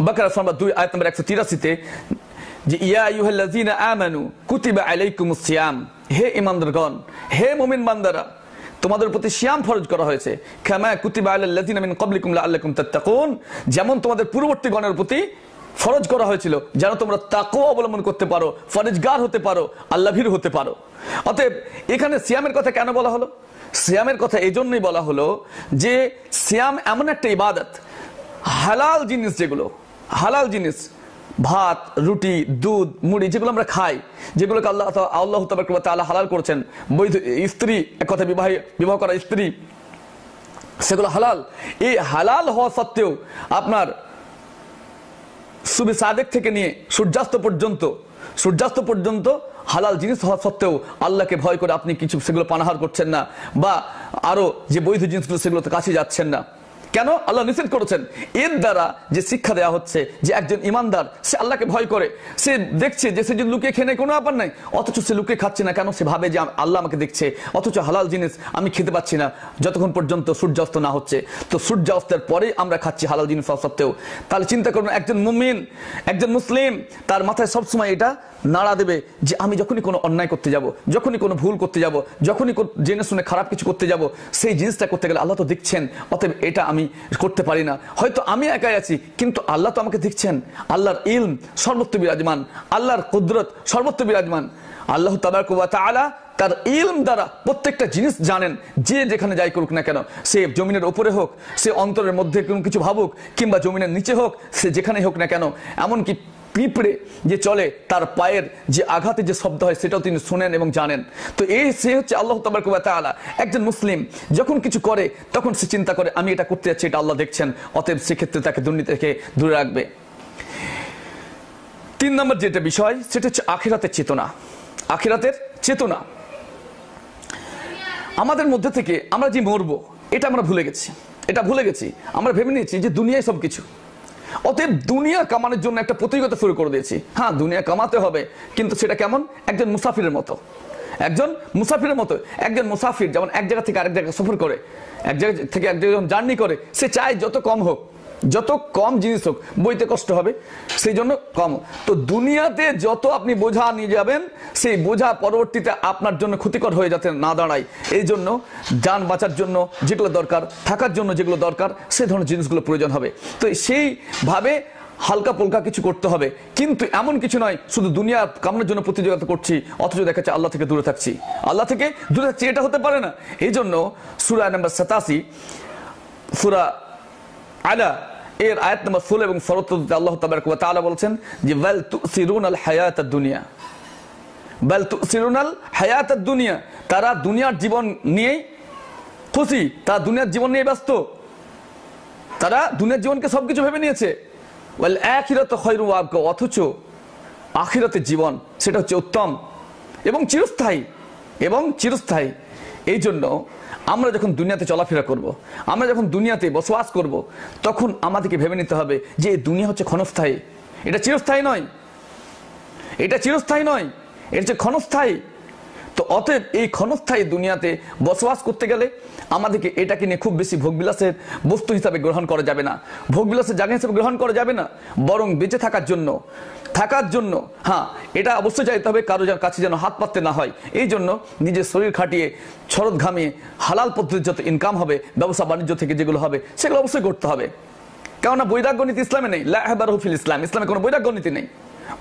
বাকারা সূরা 2 আয়াত নম্বর 183-তে যে ইয়া আইয়ুহাল্লাযীনা আমানু কুতিবা আলাইকুমুস সিয়াম, হে ঈমানদারগণ, হে মুমিন বান্দারা, তোমাদের প্রতি সিয়াম ফরজ করা হয়েছে, কামা কুতিবা আলাল্লাযীনা মিন ক্বাবলিকুম লাআল্লাকুম তাত্তাকুন, যেমন তোমাদের পূর্ববর্তী গণের প্রতি ফরজ করা হয়েছিল যেন তোমরা তাকওয়া অবলম্বন করতে পারো, ফরজগার হতে পারো, আল্লাহভীরু হতে পারো। অতএব এখানে সিয়ামের কথা কেন বলা হলো? সিয়ামের কথা এই জন্যই বলা হলো যে সিয়াম এমন একটা ইবাদত, হালাল জিনিস, যেগুলো হালাল জিনিস, ভাত, রুটি, দুধ, মুড়ি, যেগুলো আমরা খাই, যেগুলোকে আল্লাহ তাবারক ওয়া তাআলা হালাল করেছেন, বৈধ স্ত্রী, এক কথা বিবাহ করা স্ত্রী, সেগুলো হালাল। এই হালাল হওয়া সত্ত্বেও আপনার সুবে সাদেক থেকে নিয়ে সূর্যাস্ত পর্যন্ত হালাল জিনিস হওয়া সত্ত্বেও আল্লাহকে ভয় করে আপনি কিছু সেগুলো পানাহার করছেন না, বা আরো যে বৈধ জিনিসগুলো সেগুলোতে কাছে যাচ্ছেন না। কেন? আল্লাহ নিষেধ করেছেন। এর দ্বারা যে শিক্ষা দেওয়া হচ্ছে যে একজন ইমানদার সে আল্লাহকে ভয় করে, সে দেখছে যে সে যদি লুকিয়ে খেয়ে নেয় কোনো ব্যাপার নাই, অথচ সে লুকিয়ে খাচ্ছে না কেন? সে ভাবে যে আল্লাহ আমাকে দেখছে, অথচ হালাল জিনিস আমি খেতে পাচ্ছি না যতক্ষণ পর্যন্ত সূর্যাস্ত না হচ্ছে। তো সূর্যাস্তের পরে আমরা খাচ্ছি হালাল জিনিস হওয়া সত্ত্বেও। তাহলে চিন্তা করুন, একজন মুমিন, একজন মুসলিম, তার মাথায় সবসময় এটা নাড়া দেবে যে আমি যখনই কোনো অন্যায় করতে যাব, যখনই কোনো ভুল করতে যাব, যখনই জেনে শুনে খারাপ কিছু করতে যাব, সেই জিনিসটা করতে গেলে আল্লাহ তো দেখছেন, অতএব এটা আমি করতে পারি না। হয়তো আমি একাই আছি, কিন্তু আল্লাহ তো আমাকে দেখছেন। আল্লাহর ইলম সর্বত্র বিরাজমান, আল্লাহর কুদরত সর্বত্র বিরাজমান। আল্লাহ তাবারক ওয়া তাআলা তার ইলম দ্বারা প্রত্যেকটা জিনিস জানেন, যে যেখানে যাই করুক না কেন, সে জমিনের উপরে হোক, সে অন্তরের মধ্যে কোনো কিছু ভাবুক, কিংবা জমিনের নিচে হোক, সে যেখানেই হোক না কেন, এমনকি পিঁপড়ে যে চলে তার পায়ের যে আঘাতে যে শব্দ হয় সেটাও তিনি শুনেন এবং জানেন। তো সে হচ্ছে আল্লাহ তাবারক ওয়া তাআলা। একজন মুসলিম যখন কিছু করে তখন সে চিন্তা করে আমি এটা করতে যাচ্ছি, এটা আল্লাহ দেখছেন, অতএব সেক্ষেত্রে তাকে দুর্নীতি থেকে দূরে রাখবে। 3 নম্বর যেটা বিষয় সেটা হচ্ছে আখিরাতের চেতনা। আখিরাতের চেতনা আমাদের মধ্যে থেকে আমরা যে মরবো এটা আমরা ভুলে গেছি। আমরা ভেবে নিয়েছি যে দুনিয়ায় সবকিছু, অতএব দুনিয়া কামানোর জন্য একটা প্রতিযোগিতা শুরু করে দিয়েছি। হ্যাঁ, দুনিয়া কামাতে হবে, কিন্তু সেটা কেমন? একজন মুসাফিরের মতো। একজন মুসাফির যেমন এক জায়গা থেকে আরেক জায়গায় সফর করে, এক জায়গা থেকে এক জায়গায় জার্নি করে, সে চায় যত কম জিনিস হোক, বইতে কষ্ট হবে সেই জন্য কম। তো দুনিয়াতে যত আপনি বোঝা নিয়ে যাবেন, সেই বোঝা পরবর্তীতে আপনার জন্য ক্ষতিকর হয়ে যাতে না দাঁড়ায়, এই জন্য যান বাঁচার জন্য যেগুলো দরকার, থাকার জন্য যেগুলো দরকার, সেই ধরনের জিনিসগুলো প্রয়োজন হবে। তো সেইভাবে হালকা পলকা কিছু করতে হবে, কিন্তু এমন কিছু নয় শুধু দুনিয়া কামনার জন্য প্রতিযোগিতা করছি, অথচ দেখা যাচ্ছে আল্লাহ থেকে দূরে থাকছি। এটা হতে পারে না। এই জন্য সূরা নম্বর 87, সূরা আলা এর আয়াত নম্বর 16 এবং 17 আল্লাহ তাবারক ওয়া তাআলা বলছেন যে বাল তুসিরুনাল হায়াতাদ দুনিয়া, তারা দুনিয়ার জীবন নিয়ে খুশি, তারা দুনিয়ার জীবন নিয়ে ব্যস্ত, তারা দুনিয়ার জীবনকে সবকিছু ভেবে নিয়েছে। ওয়াল আখিরাতু খায়রুন ওয়া আবকা, অথচ আখিরাতের জীবন সেটা হচ্ছে উত্তম এবং চিরস্থায়ী। এই জন্য আমরা যখন দুনিয়াতে চলাফেরা করব, আমরা যখন দুনিয়াতে বসবাস করব, তখন আমাদেরকে ভেবে নিতে হবে যে এই দুনিয়া হচ্ছে ক্ষণস্থায়ী, এটা চিরস্থায়ী নয়, এটা হচ্ছে ক্ষণস্থায়ী। তো অতএব এই ক্ষণস্থায়ী দুনিয়াতে বসবাস করতে গেলে আমাদেরকে এটাকে নিয়ে খুব বেশি ভোগবিলাসের বস্তু হিসাবে গ্রহণ করা যাবে না, ভোগবিলাসের জায়গা হিসাবে গ্রহণ করা যাবে না, বরং বেঁচে থাকার জন্য হ্যাঁ এটা অবশ্যই চাইতে হবে কারো কাছে যেন হাত পাততে না হয়। এই জন্য নিজের শরীর খাটিয়ে শরৎ ঘামিয়ে হালাল পদ্ধতির যত ইনকাম হবে, ব্যবসা বাণিজ্য থেকে যেগুলো হবে সেগুলো অবশ্যই করতে হবে। কেননা বৈরাগ্য নীতি ইসলামে নেই, লা ইহবারু ফিল ইসলাম, ইসলামে কোনো বৈরাগ্য নীতি নেই।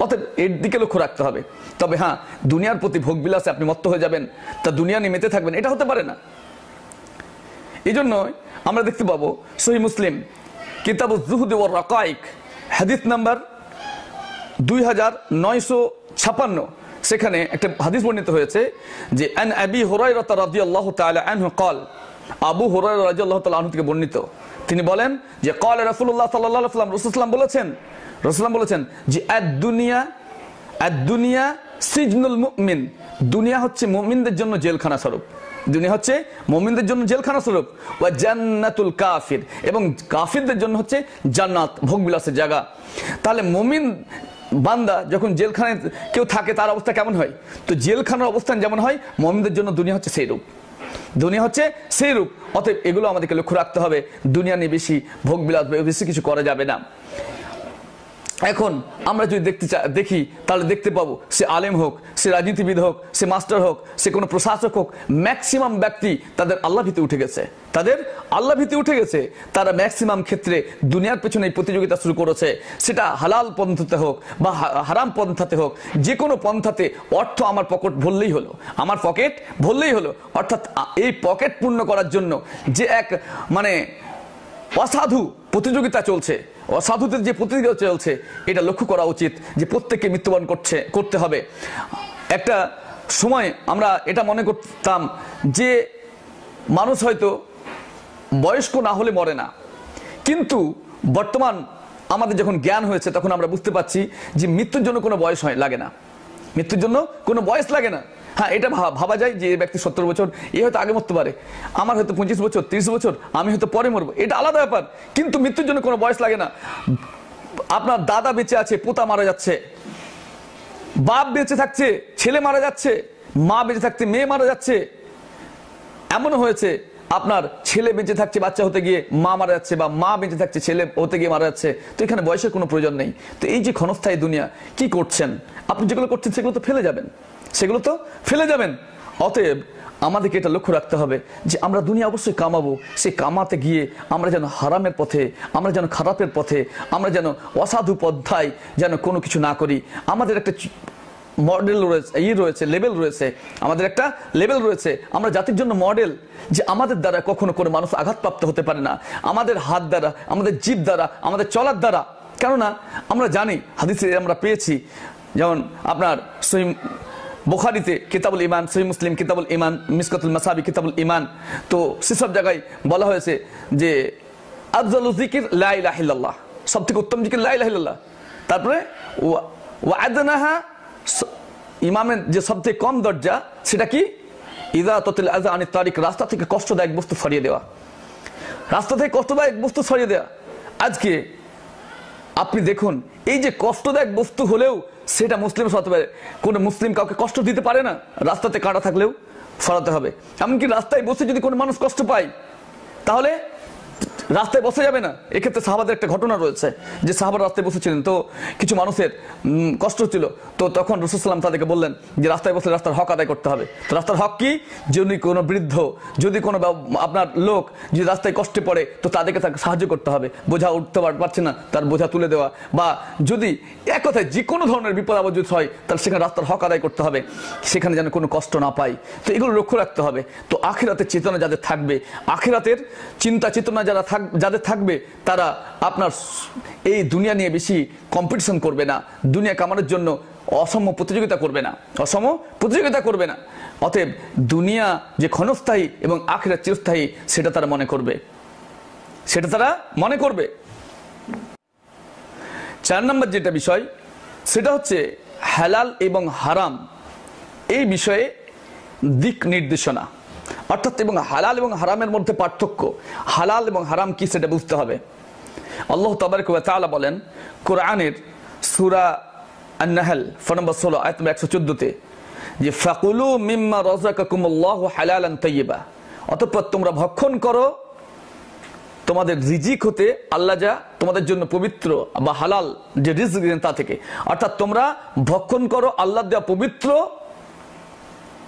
অতএব এর দিকে লক্ষ্য রাখতে হবে। তবে হ্যাঁ, দুনিয়ার প্রতি ভোগবিলাসে আপনি মত্ত হয়ে যাবেন, তা দুনিয়া নিয়ে মেতে থাকবেন, এটা হতে পারে না। এই জন্য আমরা দেখতে পাবো সহিহ মুসলিম কিতাবুজ যুহুদ ওয়ার রাকাইক হাদিস নাম্বার 2956, সেখানে একটা হাদিস বর্ণিত হয়েছে যে আন আবি হুরায়রা রাদিয়াল্লাহু তাআলা আনহু قال, আবু হুরায়রা রাদিয়াল্লাহু তাআলা আনহু থেকে বর্ণিত, তিনি বলেন যে قال রাসূলুল্লাহ সাল্লাল্লাহু আলাইহি ওয়াসাল্লাম, রাসূলুল্লাহ বলেছেন যে আদ-দুনিয়া সিজনুল মুমিন, দুনিয়া হচ্ছে মুমিনদের জন্য জেলখানা স্বরূপ, দুনিয়া হচ্ছে মুমিনদের জন্য জেলখানা স্বরূপ, ওয়া জান্নাতুল কাফির, এবং কাফিরদের জন্য হচ্ছে জান্নাত, ভোগবিলাসের জায়গা। তাহলে মুমিন বান্দা যখন জেলখানায় কেউ থাকে তার অবস্থা কেমন হয়? তো জেলখানার অবস্থান যেমন হয়, মুমিনদের জন্য দুনিয়া হচ্ছে সেই রূপ, দুনিয়া হচ্ছে সেই রূপ। অতএব এগুলো আমাদেরকে লক্ষ্য রাখতে হবে, দুনিয়া নিয়ে বেশি ভোগবিলাস বেশি কিছু করা যাবে না। এখন আমরা যদি দেখি তাহলে দেখতে পাবো সে আলেম হোক, সে রাজনীতিবিদ হোক, সে মাস্টার হোক, সে কোনো প্রশাসক হোক, ম্যাক্সিমাম ব্যক্তি তাদের আল্লাহ ভীতি উঠে গেছে, তারা ম্যাক্সিমাম ক্ষেত্রে দুনিয়ার পেছনে প্রতিযোগিতা শুরু করেছে। সেটা হালাল পন্থাতে হোক বা হারাম পন্থাতে হোক, যে কোনো পন্থাতে অর্থ আমার পকেট ভরলেই হলো, অর্থাৎ এই পকেট পূর্ণ করার জন্য যে এক অসাধু প্রতিযোগিতা চলছে, অসাধুদের যে প্রতিযোগিতা চলছে, এটা লক্ষ্য করা উচিত যে প্রত্যেককে মৃত্যুবরণ করতে হবে। একটা সময় আমরা এটা মনে করতাম যে মানুষ হয়তো বয়স্ক না হলে মরে না, কিন্তু বর্তমান আমাদের যখন জ্ঞান হয়েছে তখন আমরা বুঝতে পারছি যে মৃত্যুর জন্য কোনো বয়স লাগে না, মৃত্যুর জন্য কোনো বয়স লাগে না। হ্যাঁ, এটা ভাবা যায় যে ব্যক্তি 70 বছর, এ হয়তো আগে মরতে পারে, আমার হয়তো 25 বছর 30 বছর, আমি হয়তো পরে মরবো, এটা আলাদা ব্যাপার, কিন্তু মৃত্যুর জন্য কোনো বয়স লাগে না। আপনার দাদা বেঁচে আছে, পোতা মারা যাচ্ছে, বাপ বেঁচে থাকছে, ছেলে মারা যাচ্ছে, মা বেঁচে থাকছে, মেয়ে মারা যাচ্ছে। এমনও হয়েছে আপনার ছেলে বেঁচে থাকছে বাচ্চা হতে গিয়ে মা মারা যাচ্ছে, বা মা বেঁচে থাকছে ছেলে হতে গিয়ে মারা যাচ্ছে। তো এখানে বয়সের কোনো প্রয়োজন নেই। তো এই যে ক্ষণস্থায়ী দুনিয়া, কি করছেন আপনি? যেগুলো করছেন সেগুলো তো ফেলে যাবেন, অতএব আমাদেরকে এটা লক্ষ্য রাখতে হবে যে আমরা দুনিয়া অবশ্যই কামাবো, সেই কামাতে গিয়ে আমরা যেন হারামের পথে, আমরা যেন খারাপের পথে, আমরা যেন অসাধু পন্থায় যেন কোনো কিছু না করি। আমাদের একটা মডেল রয়েছে, আমাদের একটা লেভেল রয়েছে, আমরা জাতির জন্য মডেল, যে আমাদের দ্বারা কখনো কোনো মানুষ আঘাতপ্রাপ্ত হতে পারে না, আমাদের হাত দ্বারা, আমাদের জিভ দ্বারা, আমাদের চলার দ্বারা। কেননা আমরা জানি, হাদিসে আমরা পেয়েছি, যেমন আপনার সহিহ বুখারীতে কিতাবুল ঈমান, সহিহ মুসলিম কিতাবুল ঈমান, মিসকাতুল মাসাবি কিতাবুল ঈমান, তো সেসব জায়গায় বলা হয়েছে যে আফজালু যিকির লা ইলাহা ইল্লাল্লাহ, সবথেকে উত্তম জিকির লা ইলাহা ইল্লাল্লাহ। তারপরে ওয়া আদনাহা, ইমামের যে সবথেকে কম দরজা সেটা কি? ইযা তাতিল আযা আনিত তারিক, রাস্তা থেকে কষ্টদায়ক বস্তু সরিয়ে দেওয়া, আজকে আপনি দেখুন, এই যে কষ্টদায়ক বস্তু হলেও সেটা মুসলিম সরাতে পারে, কোনো মুসলিম কাউকে কষ্ট দিতে পারে না, রাস্তাতে কাঁটা থাকলেও সরাতে হবে। এমনকি রাস্তায় বসে যদি কোনো মানুষ কষ্ট পায় তাহলে রাস্তায় বসে যাবে না। এক্ষেত্রে সাহাবাদের একটা ঘটনা রয়েছে যে সাহাবারা রাস্তায় বসেছিলেন, তো কিছু মানুষের কষ্ট ছিল, তো তখন রাসূল সাল্লাল্লাহু আলাইহি ওয়াসাল্লাম তাদেরকে বললেন যে রাস্তায় বসে রাস্তার হক আদায় করতে হবে। তো রাস্তার হক কি? যদি কোনো বৃদ্ধ, যদি কোনো আপনার লোক যদি রাস্তায় কষ্টে পড়ে, তো তাদেরকে তাকে সাহায্য করতে হবে, বোঝা উঠতে পারছে না তার বোঝা তুলে দেওয়া, বা যদি এক কথায় যে কোনো ধরনের বিপদ আপদ যদি হয় তাহলে সেখানে রাস্তার হক আদায় করতে হবে, সেখানে যেন কোনো কষ্ট না পায়। তো এগুলো লক্ষ্য রাখতে হবে। তো আখিরাতের চেতনা যাদের থাকবে, আখিরাতের চিন্তা চেতনা যাদের থাকবে, তারা আপনার এই দুনিয়া নিয়ে বেশি কম্পিটিশন করবে না, দুনিয়া কামানোর জন্য অসম প্রতিযোগিতা করবে না। অতএব দুনিয়া যে ক্ষণস্থায়ী এবং আখিরাত চিরস্থায়ী, সেটা তারা মনে করবে। 4 নম্বর যেটা বিষয়, সেটা হচ্ছে হালাল এবং হারাম, এই বিষয়ে দিক নির্দেশনা, অর্থাৎ এবং হালাল এবং হারামের মধ্যে পার্থক্য, হালাল এবং হারাম কি সেটা বুঝতে হবে। আল্লাহ তাবারক ওয়া তাআলা বলেন কোরআনের সূরা আন-নাহল নম্বর 16 আয়াত নম্বর 114-তে, যে ফাকুলু মিম্মা রাযাকাকুমুল্লাহু হালালান তাইয়্যিবা, অতঃপর তোমরা ভক্ষণ করো তোমাদের রিজিক হতে আল্লাহ যা তোমাদের জন্য পবিত্র বা হালাল যে রিজিক দেন তা থেকে। অর্থাৎ তোমরা ভক্ষণ করো আল্লাহ দেওয়া পবিত্র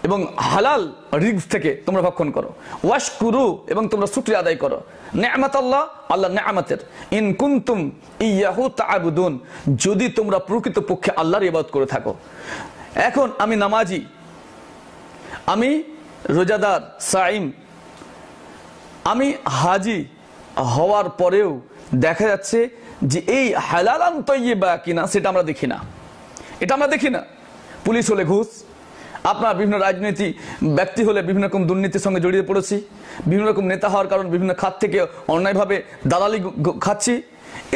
এবং হালাল রিজিক থেকে তোমরা ভক্ষণ করো। ওয়াশকুরু, এবং তোমরা শুকরিয়া আদায় করো নিয়ামত আল্লাহ, আল্লাহ নিয়ামতের। ইন কুনতুম ইয়াহু তা'বুদুন, যদি তোমরা প্রকৃতপক্ষে আল্লাহর ইবাদত করে থাকো। এখন আমি নামাজি, আমি রোজাদার, সাইম, আমি হাজি হওয়ার পরেও দেখা যাচ্ছে যে এই হালালান তাইয়্যিবা কিনা সেটা আমরা দেখি না, এটা আমরা দেখি না। পুলিশ হলে ঘুষ, আপনার বিভিন্ন রাজনীতি ব্যক্তি হলে বিভিন্ন রকম দুর্নীতির সঙ্গে জড়িয়ে পড়েছি, বিভিন্ন রকম নেতা হওয়ার কারণ বিভিন্ন খাত থেকে অন্যায়ভাবে দালালি খাচ্ছি,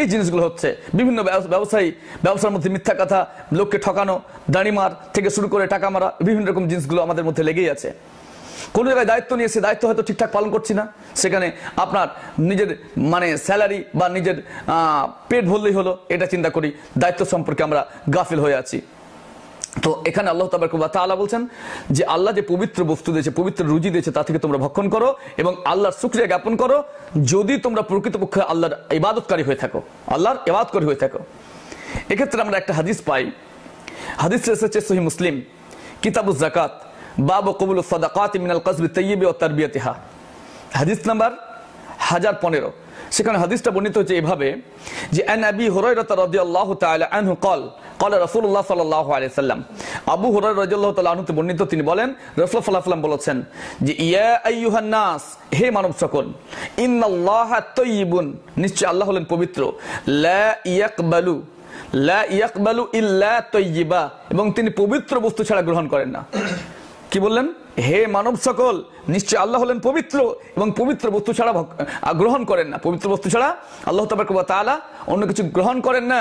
এই জিনিসগুলো হচ্ছে। বিভিন্ন ব্যবসায়ী, ব্যবসার মধ্যে মিথ্যা কথা, লোককে ঠকানো, দাড়িমার থেকে শুরু করে টাকা মারা, বিভিন্ন রকম জিনিসগুলো আমাদের মধ্যে লেগেই আছে। কোনো জায়গায় দায়িত্ব নিয়ে সে দায়িত্ব হয়তো ঠিকঠাক পালন করছি না, সেখানে আপনার নিজের মানে স্যালারি বা নিজের পেট ভরলেই হলো, এটা চিন্তা করি, দায়িত্ব সম্পর্কে আমরা গাফিল হয়ে আছি। তো এখানে আল্লাহ তাবারক ওয়া তাআলা বলছেন যে আল্লাহ যে পবিত্র বস্তু দিয়েছে, পবিত্র রুজি দিয়েছে, তা থেকে তোমরা ভক্ষণ করো এবং আল্লাহর শুকরিয়া জ্ঞাপন করো যদি তোমরা প্রকৃতপক্ষে আল্লাহর ইবাদতকারী হয়ে থাকো, আল্লাহর ইবাদতকারী হয়ে থাকো। এক্ষেত্রে আমরা একটা হাদিস পাই, হাদিস এসেছে সহিহ মুসলিম কিতাবুজ যাকাত বাবু কবুলুস সাদাকাত মিনাল কাসবি তাইয়্যিবি ওয়া তারবিয়াতিহা, হাদিস নাম্বার 1015। সেখানে হাদিসটা বর্ণিত হচ্ছে এভাবে যে আন আবি হুরায়রা রাদিয়াল্লাহু তাআলা আনহু قال قال رسول الله صلى الله عليه وسلم, আবু হুরায়রা রাদিয়াল্লাহু তাআলা আনহু বর্ণিত, তিনি বলেন রাসূল সাল্লাল্লাহু আলাইহি ওয়াসাল্লাম বলেছেন যে ইয়া আইয়ুহান নাস, হে মানব সকল, ইন্নাল্লাহা তাইয়্যিবুন, নিশ্চয় আল্লাহ হলেন পবিত্র, লা ইয়াকবালু ইল্লা তাইয়্যিবা, এবং তিনি পবিত্র বস্তু ছাড়া গ্রহণ করেন না। কি বললেন? হে মানব সকল, নিশ্চয় আল্লাহ হলেন পবিত্র এবং পবিত্র বস্তু ছাড়া গ্রহণ করেন না, পবিত্র বস্তু ছাড়া আল্লাহ তাবারক ওয়া তাআলা অন্য কিছু গ্রহণ করেন না।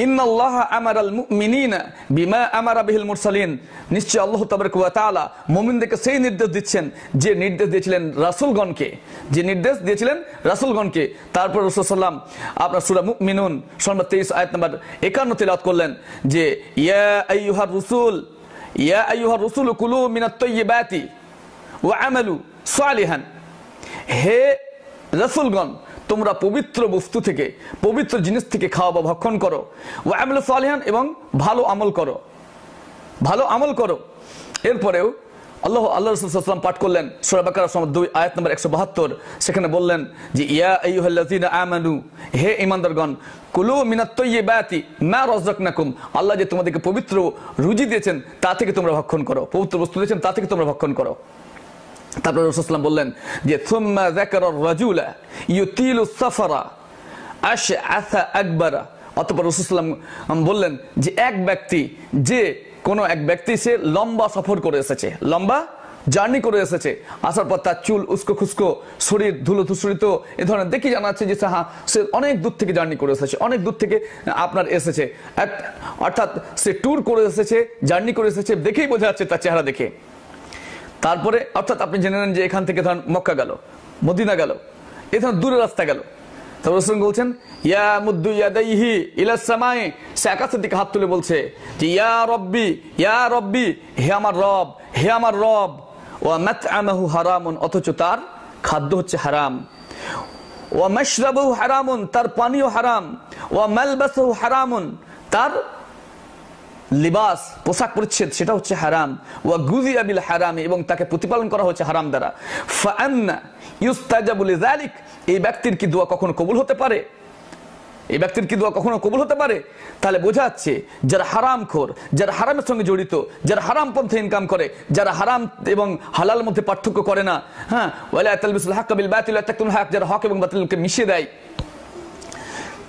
ইন্নাল্লাহা আমারাল মুমিনিনা বিমা আমারা বিহিল মুরসালিন, নিশ্চয় আল্লাহ তাবারক ওয়া তাআলা মুমিনদেরকে সেই নির্দেশ দিচ্ছেন যে নির্দেশ দিয়েছিলেন রাসূলগণকে, যে নির্দেশ দিয়েছিলেন রাসূলগণকে। তারপর রাসূল সাল্লাম আপনার সূরা মুমিনুন 23 আয়াত নাম্বার 51 তেলাওয়াত করলেন যে ইয়া আইয়ুহার রাসূল, ইয়া আইয়ুহার রাসূল কুলু মিনাত তাইয়্যিবাতি ওয়া আমালু সালিহান, হে রাসূলগণ তোমরা পবিত্র বস্তু থেকে, পবিত্র জিনিস থেকে খাওয়া বা ভক্ষণ করো, ওয়া আমালু সালিহান, এবং ভালো আমল করো, ভালো আমল করো। এরপরেও আল্লাহ রাসূল সাল্লাল্লাহু আলাইহি ওয়াসাল্লাম পাঠ করলেন সূরা বাকারা 2 আয়াত নম্বর 172, সেখানে বললেন যে ইয়া আইয়ুহাল্লাযীনা আমানু, হে ঈমানদারগণ, কুলু মিনাত তাইয়্যিবাতি মা রাযাকনাকুম, আল্লাহ যে তোমাদেরকে পবিত্র রুজি দিয়েছেন তা থেকে তোমরা ভক্ষণ করো, পবিত্র বস্তু দিয়েছেন তা থেকে তোমরা ভক্ষণ করো। তারপর রাসূল সাল্লাল্লাহু আলাইহি ওয়াসাল্লাম বললেন যে সুম্মা যাকারা রাজুলা ইউতিলু সাফারা আশআসা আকবারা, অতঃপর রাসূল সাল্লাল্লাহু আলাইহি ওয়াসাল্লাম বললেন যে এক ব্যক্তি, যে কোনো এক ব্যক্তি সে লম্বা সফর করে এসেছে, লম্বা জার্নি করে এসেছে, আসার পর তার চুল উস্কো খুস্কো, শরীর ধুলো ধূসরিত, এ ধরনের দেখি জানা যাচ্ছে যে হ্যাঁ সে অনেক দূর থেকে জার্নি করে এসেছে, অনেক দূর থেকে আপনার এসেছে, অর্থাৎ সে ট্যুর করে এসেছে, জার্নি করে এসেছে, দেখেই বোঝা যাচ্ছে তার চেহারা দেখে। তারপরে অর্থাৎ আপনি জেনে নেন যে এখান থেকে ধরেন মক্কা গেল, মদিনা গেল, এ ধরনের দূরের রাস্তা গেল। তারপর রাসূল বলছেন ইয়া মুদ্দু ইয়াদাইহি ইলাস সামাই, সে আকাশের দিকে হাত তুলে বলছে যে ইয়া রব্বি, ইয়া রব্বি, হে আমার রব, হে আমার রব। ওয়া মাতআমাহু হারামুন, অথচ তার খাদ্য হচ্ছে হারাম। ওয়া মাশরাবুহু হারামুন, তার পানীয় হারাম। ওয়া মালবাসুহু হারামুন, তার লিবাস পোশাক পরিচ্ছেদ সেটা হচ্ছে হারাম। ওয়া গুযিয়া বিল হারাম, এবং তাকে প্রতিপালন করা হচ্ছে হারাম দ্বারা। ফাআন্না ইউস্তাজাবু লিযালিক, এই ব্যক্তির কি দোয়া কখনো কবুল হতে পারে? এই ব্যক্তির কি দোয়া কখনো কবুল হতে পারে? তাহলে বোঝা যাচ্ছে যারা হারামখোর, যারা হারামের সঙ্গে জড়িত, যারা হারাম পন্থে ইনকাম করে, যারা হারাম এবং হালাল মধ্যে পার্থক্য করে না, হ্যাঁ, ওয়ালা তালবিসুল হক বিল বাতিল ওয়া তাকতুমুল হক, যারা হক এবং বাতিলকে মিশিয়ে দেয়,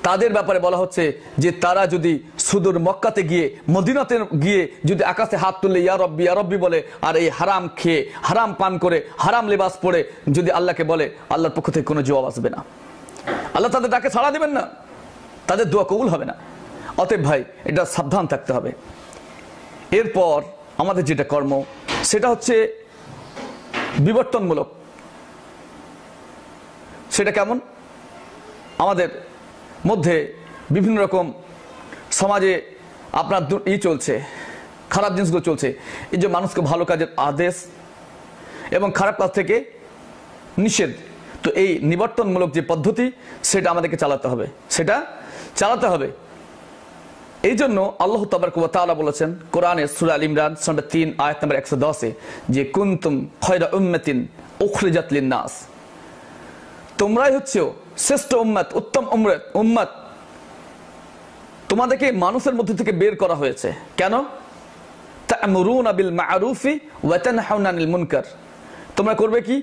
তাদের ব্যাপারে বলা হচ্ছে যে তারা যদি সুদূর মক্কাতে গিয়ে, মদিনাতে গিয়ে যদি আকাশে হাত তুললে ইয়া রব্বি, ইয়া রব্বি বলে, আর এই হারাম খেয়ে, হারাম পান করে, হারাম লিবাস পরে যদি আল্লাহকে বলে, আল্লাহর পক্ষ থেকে কোনো জবাব আসবে না, আল্লাহ তাদের ডাকে সাড়া দিবেন না, তাদের দোয়া কবুল হবে না। অতএব ভাই, এটা সাবধান থাকতে হবে। এরপর আমাদের যেটা কর্ম সেটা হচ্ছে বিবর্তনমূলক। সেটা কেমন? আমাদের মধ্যে বিভিন্ন রকম সমাজে আপনার চলছে, খারাপ জিনিসগুলো চলছে, এই যে মানুষকে ভালো কাজের আদেশ এবং খারাপ কাজ থেকে নিষেধ, তো এই নিবর্তনমূলক যে পদ্ধতি সেটা আমাদেরকে চালাতে হবে, সেটা চালাতে হবে। এই জন্য আল্লাহ তাবারক ওয়া তাআলা বলেছেন কোরআনে সূরা আল ইমরান 3 আয়াত নম্বর 110 যে কুনতুম খায়রা উম্মাতিন উখরিজাত লিন-নাস, তোমরাই হচ্ছে শ্রেষ্ঠ উম্মত, উত্তম উম্মত, তোমাদেরকে মানুষের মধ্যে থেকে বের করা হয়েছে। কেন? তা'মুরুনা বিল মা'রুফি ওয়া তানহাউনা আনিল মুনকার, তোমরা করবে কি?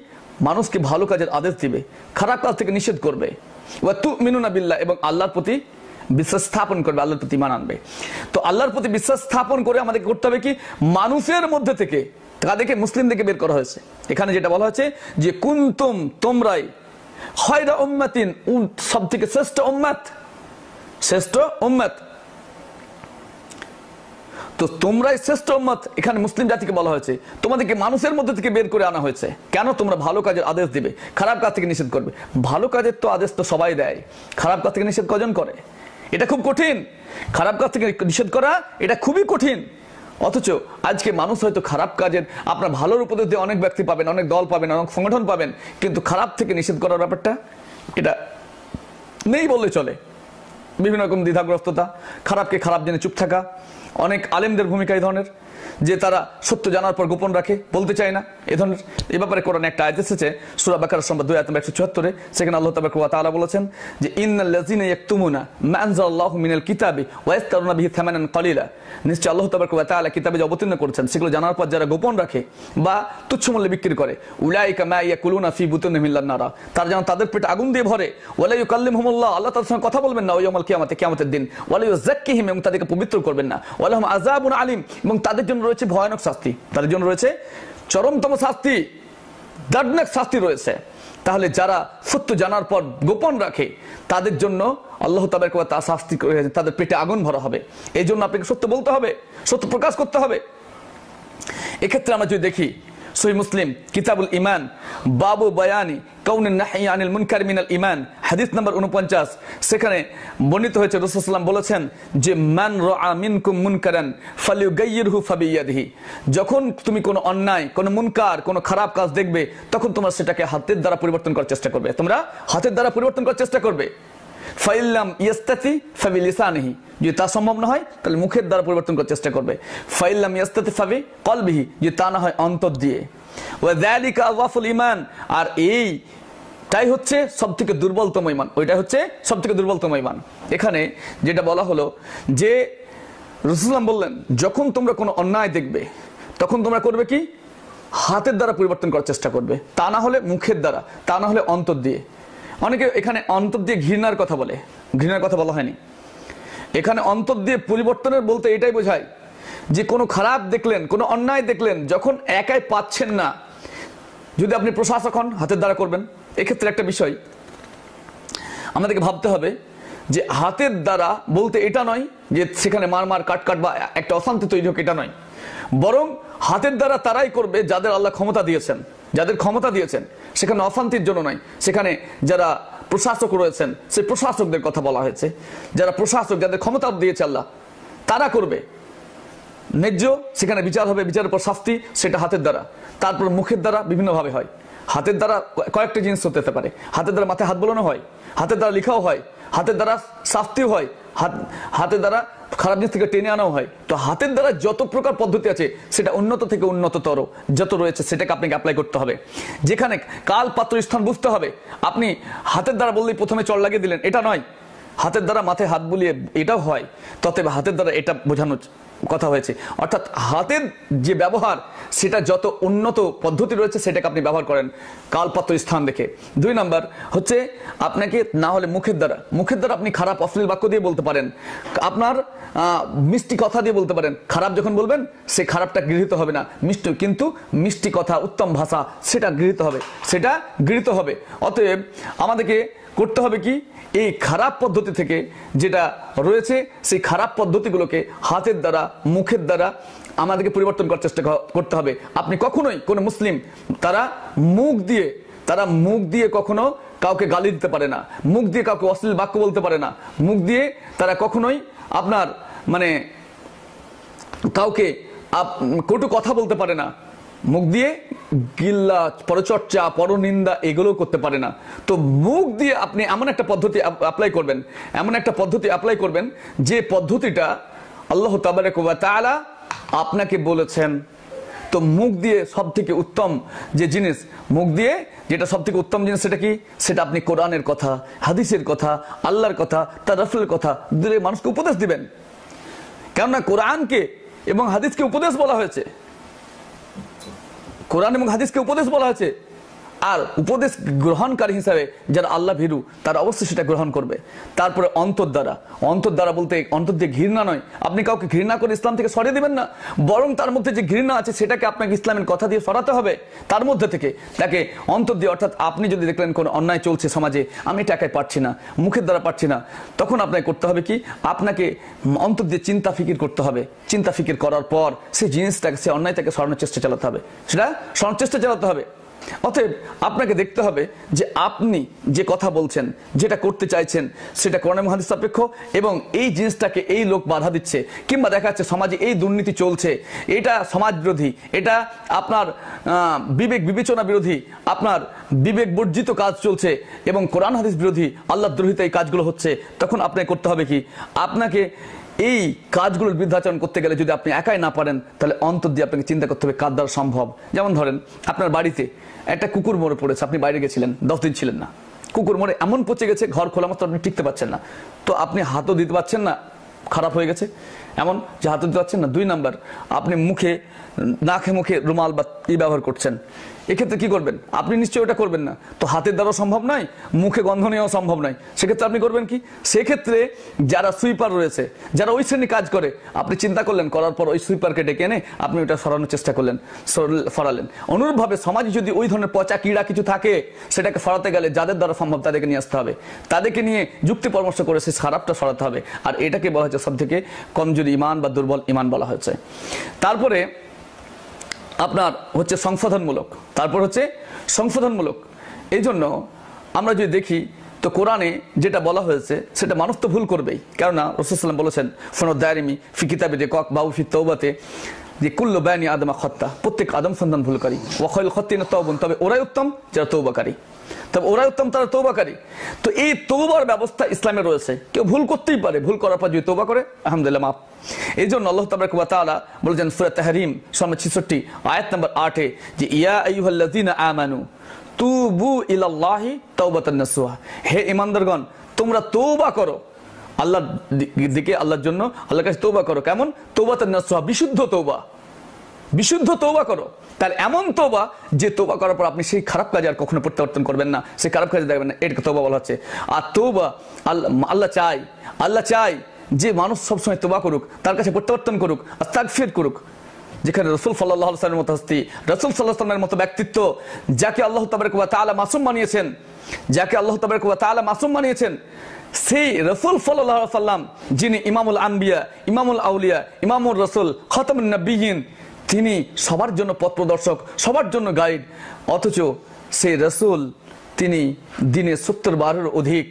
মানুষকে ভালো কাজের আদেশ দিবে, খারাপ কাজ থেকে নিষেধ করবে। ওয়া তু'মিনুনা বিল্লাহ, এবং আল্লাহর প্রতি বিশ্বাস স্থাপন করবে, আল্লাহর প্রতি ঈমান আনবে। তো আল্লাহর প্রতি বিশ্বাস স্থাপন করে আমাদেরকে করতে হবে কি? মানুষের মধ্যে থেকে, তাদেরকে মুসলিমদেরকে বের করা হয়েছে। এখানে যেটা বলা হয়েছে যে কুনতুম, তোমরাই, খায়রা উম্মাতিন, সবথেকে শ্রেষ্ঠ উম্মত, শ্রেষ্ঠ উম্মত। তো তোমরাই শ্রেষ্ঠ উম্মত, এখানে মুসলিম জাতিকে বলা হয়েছে। তোমাদেরকে মানুষের মধ্যে থেকে বের করে আনা হয়েছে। কেন? তোমরা ভালো কাজের আদেশ দিবে, খারাপ কাজ থেকে নিষেধ করবে। ভালো কাজের তো আদেশ তো সবাই দেয়, খারাপ কাজ থেকে নিষেধ কজন করে? এটা খুব কঠিন। খারাপ কাজ থেকে নিষেধ করা এটা খুবই কঠিন। অথচ আজকে মানুষ হয়তো খারাপ কাজের, আপনার ভালোর উপদেশ দিয়ে অনেক ব্যক্তি পাবেন, অনেক দল পাবেন, অনেক সংগঠন পাবেন, কিন্তু খারাপ থেকে নিষেধ করার ব্যাপারটা এটা নেই বললে চলে। বিভিন্ন রকম দ্বিধাগ্রস্ততা, খারাপকে খারাপ জেনে চুপ থাকা, অনেক আলেমদের ভূমিকা এই ধরনের, যে তারা সত্য জানার পর গোপন রাখে, বলতে চায় না। এই ধরনের এই ব্যাপারে কোরআনে একটা আয়াত এসেছে সূরা বাকারা নম্বর 2 আয়াত 174, সেখানে আল্লাহ তাবারক ওয়া তাআলা বলেছেন যে ইন্নাল লাযিনা ইয়াকতুমুনা মা আনজালাল্লাহু মিনাল কিতাবি ওয়া ইয়াশতারুনা বিহি থামানান কালিলা, নিশ্চয় আল্লাহ তাবারক ওয়া তাআলা কিতাবে যে অবতীর্ণ করেছেন সেগুলো জানার পর যারা গোপন রাখে বা তুচ্ছ মূল্যে বিক্রি করে, উলাইকা মা ইয়াকুলুনা ফি বুতুনিহিম ইল্লান নারা, তারা যেন তাদের পেটে আগুন দিয়ে ভরে। ওয়ালা ইউকাল্লিমুহুমুল্লাহ, আল্লাহ তাদের সঙ্গে কথা বলবেন না ইয়াউমাল কিয়ামাতে, কিয়ামতের দিন। ওয়ালা ইউযাক্কিহিম, এবং তাদেরকে পবিত্র করবেন না। ওয়ালাহুম আযাবুন আলিম, এবং তাদের জন্য রয়েছে ভয়ানক শাস্তি, তাদের জন্য রয়েছে চরমতম শাস্তি, দর্দনাক শাস্তি রয়েছে। তাহলে যারা সত্য জানার পর গোপন রাখে তাদের জন্য আল্লাহ তাবারক ওয়া তাআলা শাস্তি করে, তাদের পেটে আগুন ভরা হবে। এই জন্য আপনাকে সত্য বলতে হবে, সত্য প্রকাশ করতে হবে। এক্ষেত্রে আমরা যদি দেখি সহিহ মুসলিম কিতাবুল ঈমান বাবু বায়ানি কাউনিন নাহয়ি আনিল মুনকার মিনাল ঈমান, হাদিস নাম্বার 49, সেখানে বর্ণিত হয়েছে রাসূল সাল্লাল্লাহু আলাইহি ওয়াসাল্লাম বলেছেন যে মান রাআ মিনকুম মুনকারান ফালিয়ুগাইয়িরহু ফাবিয়াদিহি, যখন তুমি কোনো অন্যায়, কোনো মুনকার, কোনো খারাপ কাজ দেখবে, তখন তোমরা সেটাকে হাতের দ্বারা পরিবর্তন করার চেষ্টা করবে। তোমরা হাতের দ্বারা পরিবর্তন করার চেষ্টা করবে। ফাইল্লাম ইয়াস্তাতি ফাবিলিসানিহি, যদি তা সম্ভব না হয় তাহলে মুখের দ্বারা পরিবর্তন করার চেষ্টা করবে। ফাইল্লাম ইয়াস্তাতি ফাবি কলবিহি, যদি তা না হয় অন্তর দিয়ে। ওয়া যালিকা আযফুল ঈমান, আর এইটাই হচ্ছে সবথেকে দুর্বলতম ঈমান, ওইটা হচ্ছে সবথেকে দুর্বলতম ঈমান। এখানে যেটা বলা হলো যে রাসূলুল্লাহ বললেন যখন তোমরা কোনো অন্যায় দেখবে তখন তোমরা করবে কি? হাতের দ্বারা পরিবর্তন করার চেষ্টা করবে, তা না হলে মুখের দ্বারা, তা না হলে অন্তর দিয়ে। অনেকে এখানে অন্তর দিয়ে ঘৃণার কথা বলে, ঘৃণার কথা বলা হয়নি এখানে। অন্তর দিয়ে পরিবর্তনের বলতে এটাই বোঝায় যে কোনো খারাপ দেখলেন, কোনো অন্যায় দেখলেন, যখন একাই পাচ্ছেন না, যদি আপনি প্রশাসক হন হাতের দ্বারা করবেন। এক্ষেত্রে একটা বিষয় আমাদেরকে ভাবতে হবে যে হাতের দ্বারা বলতে এটা নয় যে সেখানে মার কাট বা একটা অশান্তি তৈরি হোক, এটা নয়। বরং হাতের দ্বারা তারাই করবে যাদের আল্লাহ ক্ষমতা দিয়েছেন, যাদের ক্ষমতা দিয়েছেন। সেখানে অশান্তির জন্য নয়, সেখানে যারা প্রশাসক রয়েছেন সেই প্রশাসকদের কথা বলা হয়েছে। যারা প্রশাসক, যাদের ক্ষমতা দিয়েছে আল্লাহ, তারা করবে। ন্যায্য সেখানে বিচার হবে, বিচারের পর শাস্তি, সেটা হাতের দ্বারা। তারপর মুখের দ্বারা বিভিন্নভাবে হয়। হাতের দ্বারা কয়েকটা জিনিস হতে পারে। হাতের দ্বারা মাথায় হাত বোলানো হয়, হাতের দ্বারা লেখাও হয়, হাতের দ্বারা শাস্তিও হয়, হাতের দ্বারা খারাপ জিনিস থেকে টেনে আনাও হয়। তো হাতের দ্বারা যত প্রকার পদ্ধতি আছে সেটা উন্নত থেকে উন্নততর যত রয়েছে সেটাকে আপনাকে অ্যাপ্লাই করতে হবে। যেখানে কাল পাত্র স্থান বুঝতে হবে। আপনি হাতের দ্বারা বললেই প্রথমে চড় লাগিয়ে দিলেন, এটা নয়। হাতের দ্বারা মাথায় হাত বুলিয়ে এটাও হয়, তবে হাতের দ্বারা এটা বোঝানোর কথা হয়েছে। অর্থাৎ হাতের যে ব্যবহার সেটা যত উন্নত পদ্ধতি রয়েছে সেটাকে আপনি ব্যবহার করেন কালপাত্র স্থান দেখে। 2 নাম্বার হচ্ছে আপনাকে না হলে মুখের দ্বারা আপনি খারাপ অশ্লীল বাক্য দিয়ে বলতে পারেন, আপনার মিষ্টি কথা দিয়ে বলতে পারেন। খারাপ যখন বলবেন সে খারাপটা গৃহীত হবে না, কিন্তু মিষ্টি কথা, উত্তম ভাষা সেটা গৃহীত হবে। অতএব আমাদেরকে করতে হবে কি? এই খারাপ পদ্ধতি থেকে যেটা রয়েছে সেই খারাপ পদ্ধতিগুলোকে হাতের দ্বারা, মুখের দ্বারা আমাদেরকে পরিবর্তন করার চেষ্টা করতে হবে। আপনি কখনোই কোনো মুসলিম তারা মুখ দিয়ে কখনো কাউকে গালি দিতে পারে না, মুখ দিয়ে কাউকে অশ্লীল বাক্য বলতে পারে না, মুখ দিয়ে তারা কখনোই আপনার কাউকে কটু কথা বলতে পারে না, মুখ দিয়ে গিল্লা, পরচর্চা, পরনিন্দা এগুলো করতে পারে না। তো মুখ দিয়ে আপনি এমন একটা পদ্ধতি অ্যাপ্লাই করবেন যে পদ্ধতিটা আল্লাহ তাবারাক ওয়া তাআলা আপনাকে বলেছেন। তো মুখ দিয়ে সব থেকে উত্তম যে জিনিস, মুখ দিয়ে যেটা সব থেকে উত্তম জিনিস সেটা কি? সেটা আপনি কোরআনের কথা, হাদিসের কথা, আল্লাহর কথা, তার রাসূলের কথা দিলে মানুষকে উপদেশ দিবেন। কেননা কোরআনকে এবং হাদিসকে উপদেশ বলা হয়েছে, কোরআন এবং হাদিসকে উপদেশ বলা হয়েছে। আর উপদেশ গ্রহণকারী হিসাবে যারা আল্লাহ ভীরু তারা অবশ্যই সেটা গ্রহণ করবে। তারপরে অন্তর দ্বারা বলতে অন্তর দিয়ে ঘৃণা নয়, আপনি কাউকে ঘৃণা করে ইসলাম থেকে সরিয়ে দিবেন না, বরং তার মধ্যে যে ঘৃণা আছে সেটাকে আপনাকে ইসলামের কথা দিয়ে সরাতে হবে। তার মধ্যে থেকে তাকে অন্তর দিয়ে, অর্থাৎ আপনি যদি দেখলেন কোনো অন্যায় চলছে সমাজে, আমি এটা একাই পারছি না, মুখের দ্বারা পারছি না, তখন আপনাকে করতে হবে কি? আপনাকে অন্তর দিয়ে চিন্তা ফিকির করতে হবে। চিন্তা ফিকির করার পর সেই জিনিসটাকে, সেই অন্যায়টাকে সরানোর চেষ্টা চালাতে হবে, সেটা সরানোর চেষ্টা চালাতে হবে। অতএব আপনাকে দেখতে হবে যে আপনি যে কথা বলছেন, যেটা করতে চাইছেন সেটা কোরআন এবং হাদিস সাপেক্ষ, এবং এই জিনিসটাকে এই লোক বাধা দিচ্ছে কিংবা দেখা যাচ্ছে সমাজে এই দুর্নীতি চলছে, এটা সমাজ বিরোধী, এটা আপনার বিবেক বিবেচনা বিরোধী, আপনার বিবেক বর্জিত কাজ চলছে এবং কোরআন হাদিস বিরোধী, আল্লাহ দ্রোহিত এই কাজগুলো হচ্ছে, তখন আপনাকে করতে হবে কি? আপনাকে এই কাজগুলোর বিরুদ্ধাচরণ করতে গেলে যদি আপনি একাই না পারেন, তাহলে অন্তর দিয়ে আপনাকে চিন্তা করতে হবে কার দ্বারা সম্ভব। যেমন ধরেন আপনার বাড়িতে একটা কুকুর মরে পড়েছে, আপনি বাইরে গেছিলেন, 10 দিন ছিলেন না, কুকুর মরে এমন পচে গেছে, ঘর খোলা মাত্র আপনি টিকতে পারছেন না, তো আপনি হাতও দিতে পারছেন না, খারাপ হয়ে গেছে এমন যে হাতও দিতে পারছেন না। 2 নাম্বার, আপনি নাকে মুখে রুমাল বা ব্যবহার করছেন, এক্ষেত্রে কি করবেন? আপনি নিশ্চয়ই ওটা করবেন না, তো হাতের দ্বারাও সম্ভব নয়, মুখে গন্ধ নেওয়াও সম্ভব নয়, সেক্ষেত্রে আপনি করবেন কি? সেক্ষেত্রে যারা সুইপার রয়েছে, যারা ওই শ্রেণী কাজ করে, আপনি চিন্তা করলেন, করার পর ওই সুইপারকে ডেকে এনে আপনি ওটা সরানোর চেষ্টা করলেন, সরালেন। অনুরূপভাবে সমাজে যদি ওই ধরনের পচা কীড়া কিছু থাকে, সেটাকে সরাতে গেলে যাদের দ্বারা সম্ভব তাদেরকে নিয়ে আসতে হবে, তাদেরকে নিয়ে যুক্তি পরামর্শ করে সেই খারাপটা সরাতে হবে। আর এটাকে বলা হচ্ছে সব থেকে কমজোরি ইমান বা দুর্বল ইমান বলা হয়েছে। তারপরে আপনার হচ্ছে সংশোধনমূলক। এই জন্য আমরা যদি দেখি তো কোরআনে যেটা বলা হয়েছে সেটা মানুষ তো ভুল করবেই, কেননা রাসূল সাল্লাল্লাহু আলাইহি ওয়াসাল্লাম বলেছেন ফনদারিমি ফি কিতাবি রিকাক বাউ ফি তাওবাতে, যে কুল্লু বানি আদম খাত্তা, প্রত্যেক আদম সন্তান ভুলকারী, ওয়া খায়রুল খাত্তিনা তাওবুন, তবে ওরাই উত্তম যারা তওবাকারী, তারা তওবাকারী। তো এই তওবার ব্যবস্থা ইসলামে রয়েছে, কেউ ভুল করতেই পারে, ভুল করার পর যদি তওবা করে আলহামদুলিল্লাহ মাফ। এই জন্য আল্লাহ তাবারক ওয়া তাআলা বলেছেন সূরা তাহরিম 66 আয়াত নম্বর 8 যে ইয়া আইয়ুহাল্লাযীনা আমানু তুবু ইলাল্লাহি তাওবাতান নাসুহা, হে ঈমানদারগণ তোমরা তওবা করো আল্লাহর দিকে, আল্লাহর জন্য, আল্লাহর কাছে তওবা করো। কেমন? তাওবাতান নাসুহা, বিশুদ্ধ তওবা করো। তার এমন তওবা যে তওবা করার পর আপনি সেই খারাপ কাজে আর কখনো প্রত্যাবর্তন করবেন না, সেই খারাপ কাজে দেখবেন না, এটাকে তওবা বলা হচ্ছে। আর তওবা আল্লাহ চাই যে মানুষ সবসময় তওবা করুক, তার কাছে প্রত্যাবর্তন করুক, আস্তাগফির করুক। যেখানে রাসূল সাল্লাল্লাহু আলাইহি ওয়াসাল্লামের মতো হস্তি, রাসূল সাল্লাল্লাহু আলাইহি ওয়াসাল্লামের মতো ব্যক্তিত্ব, যাকে আল্লাহ তাবারক ওয়া তাআলা মাসুম বানিয়েছেন, সেই রাসূল সাল্লাল্লাহু আলাইহি ওয়াসাল্লাম যিনি ইমামুল আম্বিয়া, ইমামুল আউলিয়া, ইমামুর রাসূল, খাতামুন নবিয়্যিন, তিনি সবার জন্য পথ প্রদর্শক, সবার জন্য গাইড। অথচ সেই রাসূল তিনি দিনে 70 বারের অধিক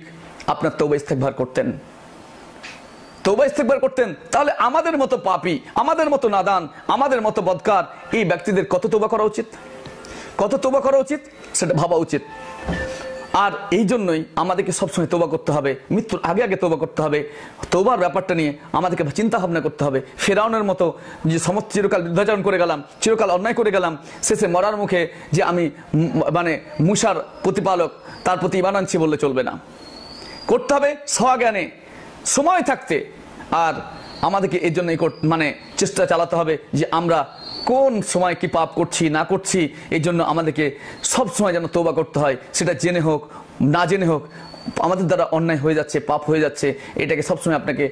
আপনার তওবা ইস্তেগফার করতেন। তাহলে আমাদের মতো পাপী, আমাদের মতো নাদান, আমাদের মতো বদকার এই ব্যক্তিদের কত তওবা করা উচিত, সেটা ভাবা উচিত। আর এই জন্যই আমাদেরকে সবসময় তওবা করতে হবে, মৃত্যুর আগে তওবা করতে হবে। তওবার ব্যাপারটা নিয়ে আমাদেরকে চিন্তা ভাবনা করতে হবে। ফেরাউনের মতো যে সমস্ত চিরকাল বিরুদ্ধাচরণ করে গেলাম, চিরকাল অন্যায় করে গেলাম, শেষে মরার মুখে যে আমি মূসার প্রতিপালক তার প্রতি ঈমান আনছি বললে চলবে না। করতে হবে সজ্ঞানে, সময় থাকতে। আর আমাদেরকে এর জন্য চেষ্টা চালাতে হবে যে আমরা কোন সময় কি পাপ করছি না করছি, এই জন্য আমাদেরকে সব সময় যেন তওবা করতে হয়, সেটা জেনে হোক না জেনে হোক। আমাদের দ্বারা অন্যায় হয়ে যাচ্ছে, পাপ হয়ে যাচ্ছে, এটাকে সবসময় আপনাকে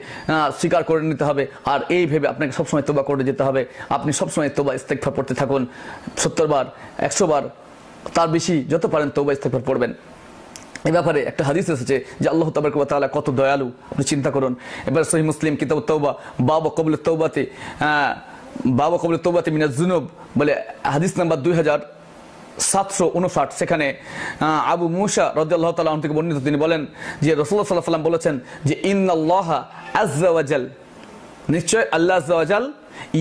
স্বীকার করে নিতে হবে। আর এই ভেবে আপনাকে সবসময় তওবা করে যেতে হবে। আপনি সবসময় তওবা ইস্তেগফার পড়তে থাকুন, 70 বার, 100 বার, তার বেশি যত পারেন তওবা ইস্তেগফার পড়বেন। এই ব্যাপারে একটা হাদিস এসেছে যে আল্লাহ তাবারক ওয়া তাআলা কত দয়ালু, আপনি চিন্তা করুন। এবার সহিহ মুসলিম কিতাবুত তাওবা বাব কবুলত তাওবাতে মিনাজ যুনুব বলে হাদিস নাম্বার 2759, সেখানে আবু মুসা রাদিয়াল্লাহু তাআলা আনহু থেকে বর্ণিত, তিনি বলেন যে রাসূলুল্লাহ সাল্লাল্লাহু আলাইহি ওয়াসাল্লাম বলেছেন যে ইন্নাল্লাহা আযজা ওয়া জাল নিশ্চয় আল্লাহ আযজা ওয়া জাল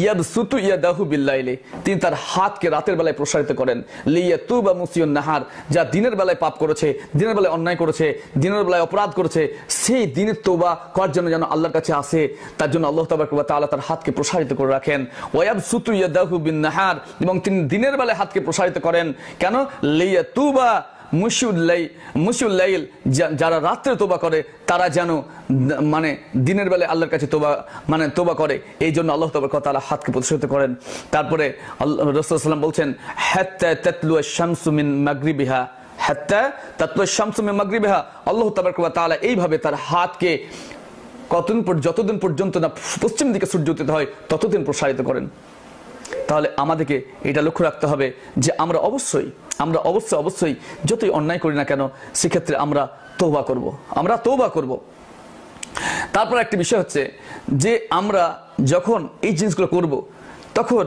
ইয়াবসুতু ইয়াদাহু বিল্লাইলি, তিনি তার হাতকে রাতের বেলায় প্রসারিত করেন, লিয়াতুবা মুসিউন নাহার, যা দিনের বেলায় পাপ করেছে, দিনের বেলায় অন্যায় করেছে, দিনের বেলায় অপরাধ করেছে, সেই দিনের তওবা করার জন্য যেন আল্লাহর কাছে আসে, তার জন্য আল্লাহ তাবারক ওয়া তাআলা তার হাতকে প্রসারিত করে রাখেন। ওয়ায়াবসুতু ইয়াদাহু বিন নাহার, এবং তিনি দিনের বেলায় হাতকে প্রসারিত করেন কেন? লিয়াতুবা মুশিউল লাইল, যারা রাত্রে তোবা করে তারা যেন মানে দিনের বেলায় আল্লাহর কাছে তোবা করে, এই জন্য আল্লাহ তাবারক ওয়া তাআলা হাতকে প্রসারিত করেন। তারপরে রাসূল সাল্লাল্লাহু আলাইহি ওয়াসাল্লাম বলছেন হাত্তা তাতলু আশ-শামসু মিন মাগরিবিহা, হাত্তা তাতলু আশ-শামসু মিন মাগরিবিহা, আল্লাহ তাবারক ওয়া তাআলা এইভাবে তার হাতকে যতদিন পর্যন্ত না পশ্চিম দিকে সূর্য উদিত হয় ততদিন প্রসারিত করেন। তাহলে আমাদেরকে এটা লক্ষ্য রাখতে হবে যে আমরা অবশ্যই যতই অন্যায় করি না কেন সেক্ষেত্রে আমরা তওবা করব। তারপর একটা বিষয় হচ্ছে যে আমরা যখন এই জিনিসগুলো করব তখন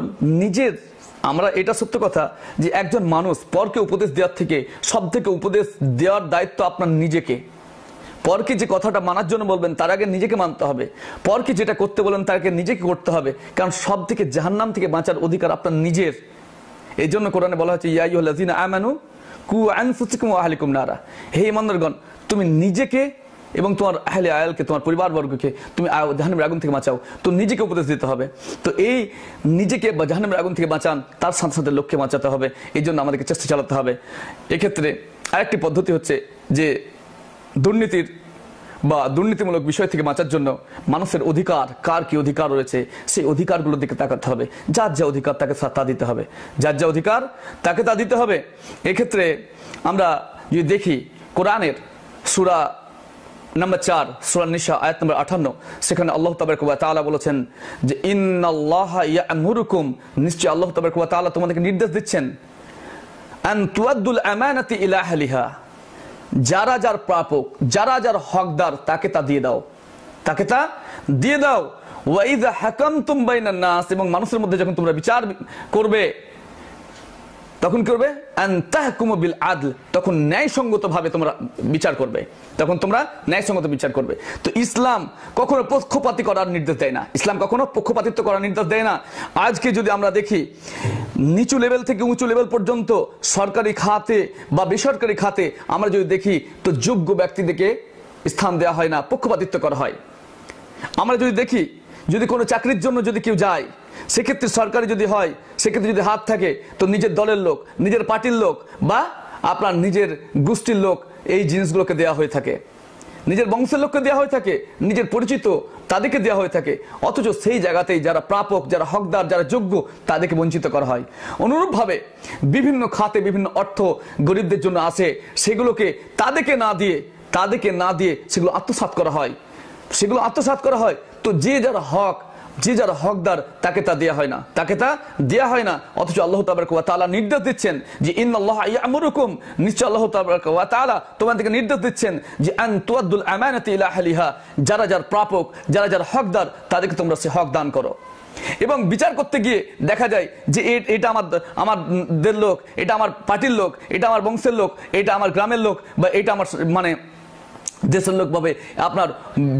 আমরা এটা সত্য কথা যে একজন মানুষ পরকে উপদেশ দেওয়ার থেকে সবথেকে উপদেশ দেওয়ার দায়িত্ব আপনার নিজেকে। পরকে যে কথাটা মানার জন্য বলবেন তার আগে নিজেকে মানতে হবে, পরকে যেটা করতে বলেন তাকে নিজেকে করতে হবে, কারণ সব থেকে জাহান্নাম থেকে বাঁচার অধিকার আপনার নিজের। এই জন্য কোরআনে বলা হচ্ছে ইয়া আইয়ুহাল্লাযীনা আমানু কু আনফুসাকুম ওয়া আহলিকুম নারা, হে ঈমানদারগণ তুমি নিজেকে এবং তোমার আহলে আয়ালকে, তোমার পরিবারবর্গকে তুমি জাহান্নামের আগুন থেকে বাঁচাও। তো নিজেকে উপদেশ দিতে হবে। তো এই নিজেকে বা জাহান্নামের আগুন থেকে বাঁচান, তার সাথে সাথে লক্ষ্যে বাঁচাতে হবে। এই জন্য আমাদেরকে চেষ্টা চালাতে হবে। এক্ষেত্রে আরেকটি পদ্ধতি হচ্ছে যে দুর্নীতিমূলক বিষয় থেকে বাঁচার জন্য মানুষের অধিকার, কার কি অধিকার রয়েছে সেই অধিকারগুলোর দিকে তাকাতে হবে। যার যা অধিকার তাকে তা দিতে হবে, যার যা অধিকার তাকে তা দিতে হবে। এক্ষেত্রে আমরা যদি দেখি কোরআনের সূরা নম্বর 4 সূরা নিসা আয়াত নম্বর 58, সেখানে আল্লাহ তাবারক ওয়া তাআলা বলেছেন যে ইন্নাল্লাহা ইয়া'মুরুকুম, নিশ্চয় আল্লাহ তাবারক ওয়া তাআলা তোমাদেরকে নির্দেশ দিচ্ছেন আন তুআদ্দুল আমানাতি ইলা আহলিহা, যারা যার প্রাপক, যারা যার হকদার তাকে তা দিয়ে দাও। ওয়া ইযা হাকামতুম বাইনান নাস, এবং মানুষের মধ্যে যখন তোমরা বিচার করবে তখন কি করবে? আন তাহকুমু বিল আদল, তখন ন্যায়সঙ্গতভাবে তোমরা বিচার করবে। তো ইসলাম কখনো পক্ষপাতী করার নির্দেশ দেয় না, ইসলাম কখনো পক্ষপাতিত্ব করার নির্দেশ দেয় না। আজকে যদি আমরা দেখি নিচু লেভেল থেকে উঁচু লেভেল পর্যন্ত সরকারি খাতে বা বেসরকারি খাতে আমরা যদি দেখি তো যোগ্য ব্যক্তিদেরকে স্থান দেওয়া হয় না, পক্ষপাতিত্ব করা হয়। আমরা যদি দেখি যদি কোনো চাকরির জন্য যদি কেউ যায় সেক্ষেত্রে সরকারি যদি হয় সেক্ষেত্রে যদি হাত থাকে তো নিজের দলের লোক, নিজের পার্টির লোক বা আপনার নিজের গোষ্ঠীর লোক এই জিনিসগুলোকে দেওয়া হয়ে থাকে, নিজের বংশের লোককে দেওয়া হয়ে থাকে, নিজের পরিচিত তাদেরকে দেওয়া হয়ে থাকে। অথচ সেই জায়গাতেই যারা প্রাপক, যারা হকদার, যারা যোগ্য তাদেরকে বঞ্চিত করা হয়। অনুরূপভাবে বিভিন্ন খাতে বিভিন্ন অর্থ গরিবদের জন্য আসে, সেগুলোকে তাদেরকে না দিয়ে সেগুলো আত্মসাৎ করা হয়। তো যে যারা হকদার তাকে তা দেয়া হয় না, অথচ আল্লাহ তাবারক ওয়া তাআলা নির্দেশ দিচ্ছেন যে ইন্নাল্লাহা ইয়া'মুরুকুম, নিশ্চয় আল্লাহ তাবারক ওয়া তাআলা তোমাদেরকে নির্দেশ দিচ্ছেন যে আন তুআদ্দুল আমানাতি ইলা আহলিহা, যারা যার প্রাপক, যারা যার হকদার তাদেরকে তোমরা সে হক দান করো। এবং বিচার করতে গিয়ে দেখা যায় যে এটা আমাদের লোক, এটা আমার পার্টির লোক, এটা আমার বংশের লোক, এটা আমার গ্রামের লোক বা এটা আমার দেশের লোক ভাবে আপনার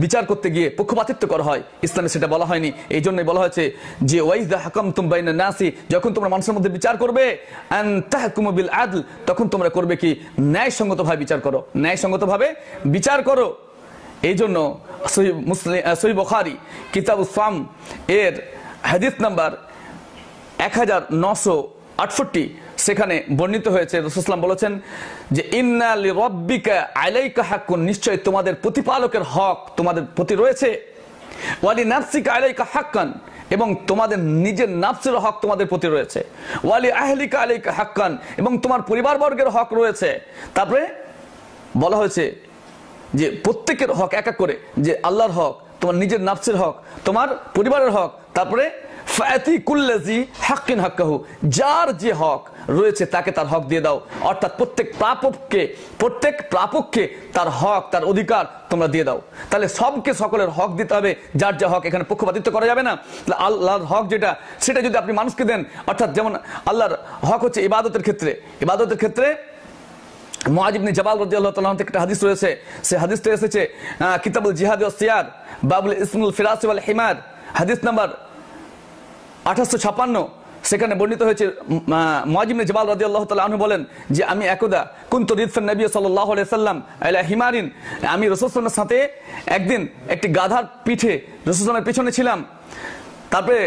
বিচার করতে গিয়ে পক্ষপাতিত্ব করা হয়। ইসলামে সেটা বলা হয়নি। এই জন্যই বলা হয়েছে যে ওয়াইযা হাকামতুম বাইনান নাসি, যখন তোমরা মানুষের মধ্যে বিচার করবে আন তাহকুমু বিল আদল, তখন তোমরা করবে কি? ন্যায়সঙ্গতভাবে বিচার করো। এই জন্য সহিহ বুখারী কিতাবুস সাম এর হাদিস নাম্বার 1968 সেখানে বর্ণিত হয়েছে, রাসূল সাল্লাল্লাহু আলাইহি ওয়াসাল্লাম বলেছেন যে ইন্না লিরাব্বিকা আলাইকা হাক্কুন, নিশ্চয় তোমাদের প্রতিপালকের হক তোমাদের প্রতি রয়েছে। ওয়ালি নাফসিকা আলাইকা হাক্কান, এবং তোমাদের নিজের নাফসের হক তোমাদের প্রতি রয়েছে। ওয়ালি আহলিকা আলাইকা হাক্কান, এবং তোমার পরিবারবর্গের হক রয়েছে। তারপরে বলা হয়েছে যে প্রত্যেকের হক এক এক করে, যে আল্লাহর হক, তোমার নিজের নাফসের হক, তোমার পরিবারের হক, তারপরে ফাতি কুল্লাজি হাক্কিন হাক্কাহু, যার যে হক রয়েছে তাকে তার হক দিয়ে দাও। অর্থাৎ প্রত্যেক প্রাপককে তার হক, তার অধিকার তোমরা দিয়ে দাও। তাহলে সকলের হক দিতে হবে, যার যা হক, এখানে পক্ষপাতিত্ব করা যাবে না। আল্লাহর হক সেটা যদি আপনি মানুষকে দেন, অর্থাৎ যেমন আল্লাহর হক হচ্ছে ইবাদতের ক্ষেত্রে মুআয ইবনে জাবাল রাদিয়াল্লাহু তাআলা থেকে একটা হাদিস রয়েছে, সেই হাদিসটা এসেছে কিতাবুল জিহাদ ওয়াস সিয়ার বাবুল ইসমুল ফিরাস ওয়াল হিমার হাদিস নাম্বার 2856 সেখানে বর্ণিত হয়েছে, মুআয ইবনে জাবাল রাদিয়াল্লাহু তাআলা আনহু বলেন যে আমি একদা কুনতু রিদফান নবী সাল্লাল্লাহু আলাইহি সাল্লাম আলা হিমারিন, আমি রাসূল সাল্লাল্লাহু আলাইহি ওয়াসাল্লামের সাথে একদিন একটি গাধার পিঠে রাসূল সাল্লাল্লাহু আলাইহি পিছনে ছিলাম। তারপরে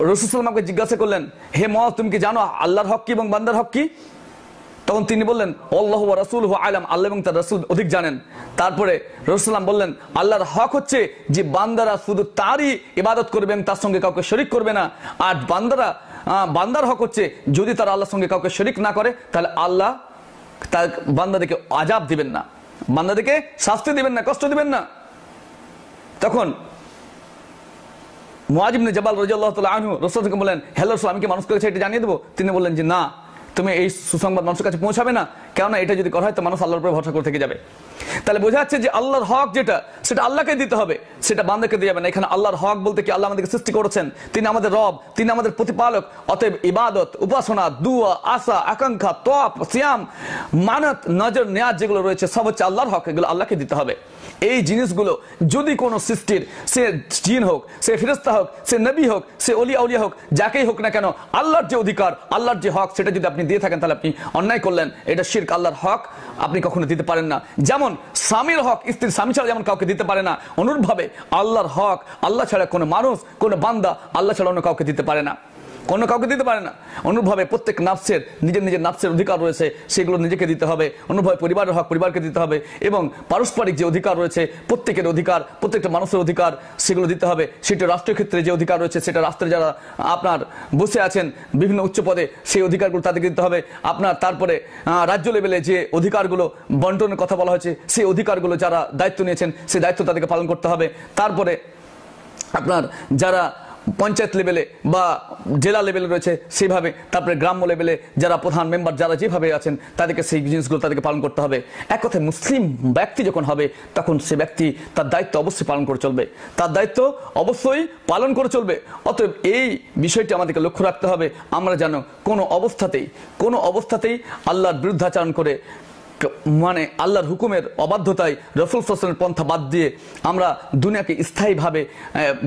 রাসূল সাল্লাল্লাহু আলাইহি ওয়াসাল্লাম আমাকে জিজ্ঞাসা করলেন, হে মুআয তুমি কি জানো আল্লাহর হক কি এবং বান্দার হক কি? তখন তিনি বললেন আল্লাহু ওয়া রাসূলুহু আলাম, আল্লাহ এবং তার রাসূল অধিক জানেন। তারপরে রাসূল সাল্লাল্লাহু আলাইহি ওয়াসাল্লাম বললেন আল্লাহর হক হচ্ছে যে বান্দারা শুধু তারই ইবাদত করবে এবং তার সঙ্গে কাউকে শরীক করবে না, আর বান্দার হক হচ্ছে যদি তারা আল্লাহর সঙ্গে কাউকে শরীক না করে তাহলে আল্লাহ তার বান্দাদেরকে আযাব দিবেন না, বান্দাদেরকে শাস্তি দিবেন না, কষ্ট দিবেন না। তখন মুআয ইবনে জাবাল রাদিয়াল্লাহু তাআলা আনহু রাসূলকে বলেন, হে রাসূল আমি কি মানুষ করেছি এটা জানিয়ে দেবো? তিনি বললেন যে না, তুমি এই সুসংবাদ মানুষের কাছে পৌঁছাবে না, কেননা এটা যদি করা হয় তো মানুষ আল্লাহর উপরে ভরসা করে থেকে যাবে। তাহলে বোঝা যাচ্ছে যে আল্লাহর হক যেটা সেটা আল্লাহকে দিতে হবে, সেটা বান্দাকে দিয়ে যাবে না। এখানে আল্লাহর হক বলতে কি আল্লাহ আমাদেরকে সৃষ্টি করেছেন, তিনি আমাদের রব, তিনি আমাদের প্রতিপালক। অতএব ইবাদত, উপাসনা, দুয়া, আশা, আকাঙ্ক্ষা, তওয়াব, সিয়াম, মানত, নজর, নিয়াজ যেগুলো রয়েছে সব হচ্ছে আল্লাহর হক, এগুলো আল্লাহকে দিতে হবে। এই জিনিসগুলো যদি কোনো সৃষ্টির, সে জিন হোক, সে ফেরেশতা হোক, সে নবী হোক, সে ওলিয়া উলিয়া হোক, যাকেই হোক না কেন, আল্লাহর যে অধিকার, আল্লাহর যে হক সেটা যদি আপনি দিয়ে থাকেন তাহলে আপনি অন্যায় করলেন, এটা শিরক। আল্লাহর হক আপনি কখনো দিতে পারেন না। যেমন স্বামীর হক স্ত্রী স্বামী ছাড়া যেমন কাউকে দিতে পারে না, অনুরূপভাবে আল্লাহর হক আল্লাহ ছাড়া কোনো মানুষ, কোনো বান্দা আল্লাহ ছাড়া অন্য কাউকে দিতে পারে না, কোনো কাউকে দিতে পারে না। অনুরূপভাবে প্রত্যেক নাফসের নিজের নিজের নাফসের অধিকার রয়েছে, সেগুলো নিজেকে দিতে হবে। অনুরূপভাবে পরিবারের হক পরিবারকে দিতে হবে, এবং পারস্পরিক যে অধিকার রয়েছে প্রত্যেকের অধিকার, প্রত্যেকটা মানুষের অধিকার সেগুলো দিতে হবে। সেটা রাষ্ট্রীয় ক্ষেত্রে যে অধিকার রয়েছে সেটা রাষ্ট্রে যারা আপনার বসে আছেন বিভিন্ন উচ্চ পদে সেই অধিকারগুলো তাদেরকে দিতে হবে। আপনার তারপরে রাজ্য লেভেলে যে অধিকারগুলো বন্টনের কথা বলা হয়েছে সেই অধিকারগুলো যারা দায়িত্ব নিয়েছেন সেই দায়িত্ব তাদেরকে পালন করতে হবে। তারপরে আপনার যারা পঞ্চায়েত লেভেলে বা জেলা লেভেলে রয়েছে সেইভাবে, তারপরে গ্রাম্য লেভেলে যারা প্রধান মেম্বার যারা যেভাবে আছেন তাদেরকে সেই জিনিসগুলো তাদেরকে পালন করতে হবে। এক কথায় মুসলিম ব্যক্তি যখন হবে তখন সে ব্যক্তি তার দায়িত্ব অবশ্যই পালন করে চলবে, তার দায়িত্ব অবশ্যই পালন করে চলবে। অতএব এই বিষয়টি আমাদেরকে লক্ষ্য রাখতে হবে, আমরা যেন কোনো অবস্থাতেই আল্লাহর বিরুদ্ধাচরণ করে, মানে আল্লাহর হুকুমের অবাধ্যতায় রাসূল সাল্লাল্লাহু আলাইহি ওয়াসাল্লামের পন্থা বাদ দিয়ে আমরা দুনিয়াকে স্থায়ী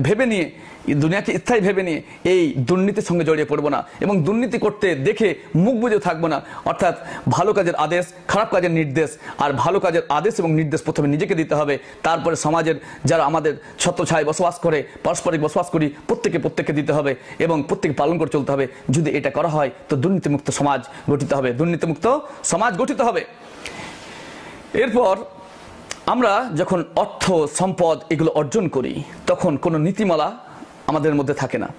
ভেবে নিয়ে এই দুর্নীতির সঙ্গে জড়িয়ে পড়বো না, এবং দুর্নীতি করতে দেখে মুখ বুজে থাকবো না। অর্থাৎ ভালো কাজের আদেশ, খারাপ কাজের নির্দেশ, আর ভালো কাজের আদেশ এবং নির্দেশ প্রথমে নিজেকে দিতে হবে, তারপরে সমাজের যারা আমাদের ছত্রছায়ায় বসবাস করে, পারস্পরিক বসবাস করি, প্রত্যেককে দিতে হবে এবং প্রত্যেকে পালন করে চলতে হবে। যদি এটা করা হয় তো দুর্নীতিমুক্ত সমাজ গঠিত হবে। এরপর আমরা যখন অর্থ সম্পদ এগুলো অর্জন করি তখন কোনো নীতিমালা আমাদের মধ্যে থাকে না।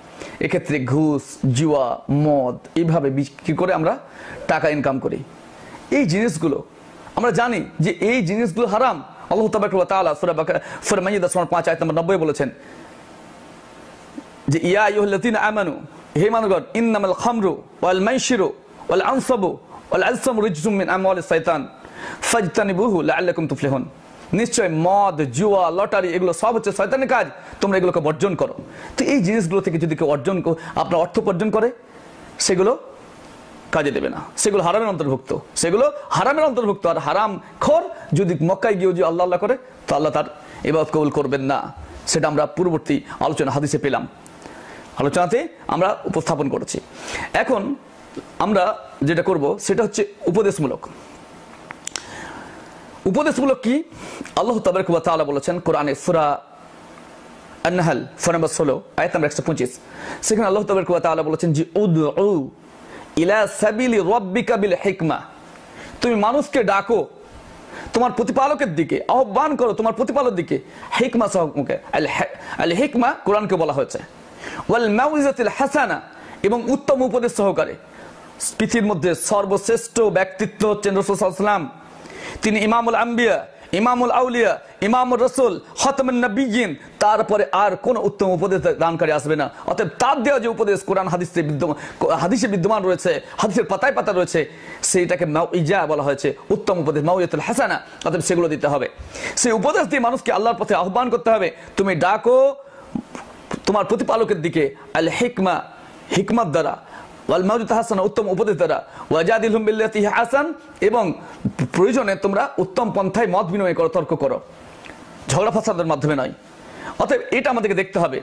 এক্ষেত্রে ঘুষ, জুয়া, মদ এইভাবে বিক্রি করে আমরা টাকা ইনকাম করি। এই জিনিসগুলো আমরা জানি যে এই জিনিসগুলো হারাম। আল্লাহ তাবারক ওয়া তাআলা সূরা মাইদা 5 আয়াত নম্বর 90 বলেছেন যে ইয়া আইয়ুহাল্লাযীনা আমানু, হে মানুষগণ, ইন্নামাল খামরু ওয়াল মাইসিরু ওয়াল আনসাবু ওয়াল আজসামু রিজসুম মিন আমওয়ালিশ শাইতান ফাজতানিবুহু লাআল্লাকুম তুফলিহুন। নিশ্চয় মদ, জুয়া, লটারি এগুলো সব হচ্ছে শয়তানের কাজ, তোমরা এগুলোকে বর্জন করো। তো এই জিনিসগুলো থেকে যদি কেউ আপনার অর্থ উপার্জন করে সেগুলো কাজে দেবে না, সেগুলো হারামের অন্তর্ভুক্ত। আর হারাম খোর যদি মক্কায় গিয়ে যে আল্লাহ করে তো আল্লাহ তার ইবাদত কবুল করবেন না। সেটা আমরা পূর্ববর্তী হাদিসে পেলাম, আলোচনাতে আমরা উপস্থাপন করেছি। এখন আমরা যেটা করব সেটা হচ্ছে উপদেশমূলক কি? আল্লাহ তাবারক ওয়া তাআলা বলেছেন কোরআনে সূরা আন-নাহল সূরা নম্বর 16 আয়াত নম্বর 125, সেখানে আল্লাহ তাবারক ওয়া তাআলা বলেছেন যে উদউ ইলা সাবিলি রাব্বিকা বিল হিকমা, তুমি মানুষকে ডাকো তোমার প্রতিপালকের দিকে, আহ্বান করো তোমার প্রতিপালকের দিকে হিকমা সহকারে। আল হিকমা কোরআনকে বলা হয়েছে ওয়াল মাউইজাতিল হাসানা, এবং উত্তম উপদেশ সহকারে। পৃথিবীর মধ্যে সর্বশ্রেষ্ঠ ব্যক্তিত্ব হচ্ছেন রাসূল সাল্লাল্লাহু আলাইহি ওয়াসাল্লাম। তিনি ইমামুল আম্বিয়া, ইমামুল আউলিয়া, ইমামুর রাসূল, খাতামুন নবিয়্যিন, তারপরে আর কোন উত্তম উপদেশ দানকারী আসবে না। অতএব তার দেওয়া যে উপদেশ কোরআন হাদিসে বিদ্যমান রয়েছে, হাদিসের পাতায় রয়েছে, সেইটাকে মাউইজা বলা হয়েছে, উত্তম উপদেশ, মাউইয়াতুল হাসানা। অতএব সেগুলো দিতে হবে। সেই উপদেশ দিয়ে মানুষকে আল্লাহর পথে আহ্বান করতে হবে। তুমি ডাকো তোমার প্রতিপালকের দিকে আল হিকমা, হিকমত দ্বারা, ওয়াল মাউইজাতুল হাসানা, উত্তম উপদেশ দ্বারা, ওয়াজাদিলহুম বিল্লাতি হিয়া আহসান, এবং প্রয়োজনে তোমরা উত্তম পন্থায় মত বিনিময় করো, তর্ক করো, ঝগড়া ফাসাদের মাধ্যমে নয়। অতএব এটা আমাদেরকে দেখতে হবে।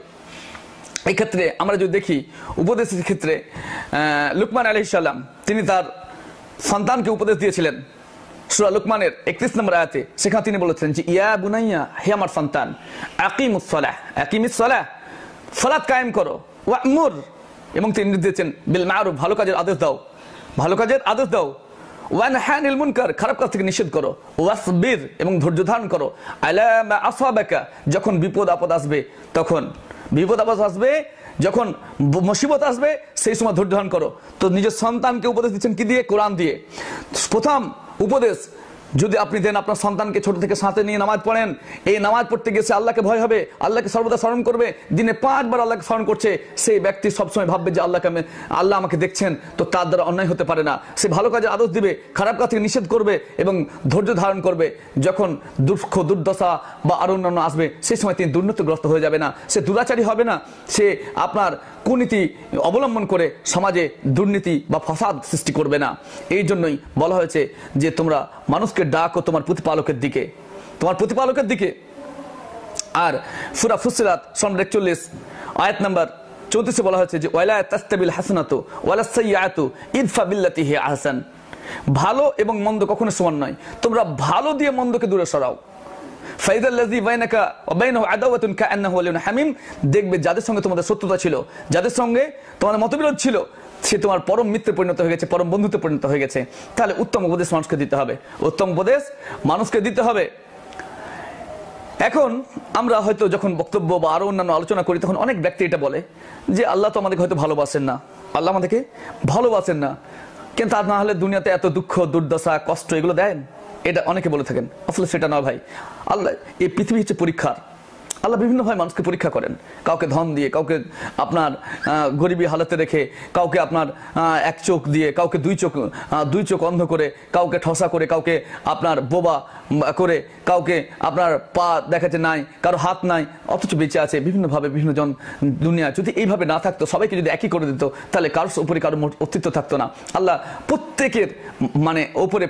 এই ক্ষেত্রে আমরা যদি দেখি উপদেশের ক্ষেত্রে লুকমান আলাইহিস সালাম তিনি তার সন্তানকে উপদেশ দিয়েছিলেন সূরা লুকমানের 31 নম্বর আয়াতে। সেখানে তিনি বলেছেন যে ইয়া বুনাইয়া, হে আমার সন্তান, আকিমুস সালাহ, সালাত কায়েম করো, ওয়া'মুর, এবং তিনি নির্দেশ দিয়েছেন বিল মা'রুফ, ভালো কাজের আদেশ দাও, ওয়ানহা আনিল মুনকার, খারাপ কাজ থেকে নিষেধ করো, ওয়াসবির, এবং ধৈর্য ধারণ করো, আলা মা আসাবাকা, যখন বিপদ আপদ আসবে, যখন মুসিবত আসবে সেই সময় ধৈর্য ধারণ করো। তো নিজের সন্তানকে উপদেশ দিচ্ছেন কি দিয়ে? কোরআন দিয়ে। প্রথম উপদেশ যদি আপনি দেন আপনার সন্তানকে ছোট থেকে সাথে নিয়ে নামাজ পড়েন, এই নামাজ পড়তে গিয়ে সে আল্লাহকে ভয় হবে, আল্লাহকে সর্বদা স্মরণ করবে, দিনে 5 বার আল্লাহকে স্মরণ করছে, সেই ব্যক্তি সবসময় ভাববে যে আল্লাহ আমাকে দেখছেন, তো তার দ্বারা অন্যায় হতে পারে না। সে ভালো কাজের আদেশ দিবে, খারাপ কাজ থেকে নিষেধ করবে এবং ধৈর্য ধারণ করবে। যখন দুঃখ দুর্দশা বা আরো অন্যান্য আসবে সেই সময় তিনি দুর্নীতিগ্রস্ত হয়ে যাবে না, সে দুরাচারী হবে না, সে আপনার কুনীতি অবলম্বন করে সমাজে দুর্নীতি বা ফাসাদ সৃষ্টি করবে না। এই জন্যই বলা হয়েছে যে তোমরা মানুষকে ডাকো তোমার প্রতিপালকের দিকে। আর সূরা ফুসিলাত 41 আয়াত নাম্বার 34 বলা হয়েছে যে ওয়ালা তাস্তাবিল হাসানাতু ওয়ালা সাইয়্যাতু ইদফা বিল্লাতি হি আহসান, ভালো এবং মন্দ কখনো সমান নয়, তোমরা ভালো দিয়ে মন্দকে দূরে সরাও। ফাইদাল্লাযী বাইনাকা ওয়া বাইনাহু আদাওয়াতুন কাআন্নাহু ওয়ালিয়ুন হামীম, দেখবে যাদের সঙ্গে তোমাদের শত্রুতা ছিল, যাদের সঙ্গে তোমাদের মতবিরোধ ছিল, সে তোমার পরম মিত্রে পরিণত হয়ে গেছে, পরম বন্ধুতে পরিণত হয়ে গেছে। তাহলে উত্তম উপদেশ মানুষকে দিতে হবে, এখন আমরা হয়তো যখন বক্তব্য বা আরো অন্যান্য আলোচনা করি তখন অনেক ব্যক্তি এটা বলে যে আল্লাহ তো আমাদেরকে হয়তো ভালোবাসেন না, কিন্তু তা না হলে দুনিয়াতে এত দুঃখ দুর্দশা কষ্ট এগুলো দেন, এটা অনেকে বলে থাকেন। আসলে সেটা না ভাই, আল্লাহ, এই পৃথিবী হচ্ছে পরীক্ষার। আল্লাহ বিভিন্নভাবে মানুষকে পরীক্ষা করেন, কাউকে ধন দিয়ে, কাউকে আপনার গরিবী হালতে রেখে, কাউকে আপনার এক চোখ দিয়ে, কাউকে দুই চোখ অন্ধ করে, কাউকে ঠসা করে, কাউকে আপনার বোবা করে, কাউকে আপনার পা দেখাচ্ছে নাই, কারো হাত নাই, অথচ বেঁচে আছে বিভিন্নভাবে বিভিন্ন জন। দুনিয়া যদি এইভাবে না থাকতো, সবাইকে যদি একই করে দিত, তাহলে কারোর উপরে কারো অস্তিত্ব থাকতো না। আল্লাহ প্রত্যেকের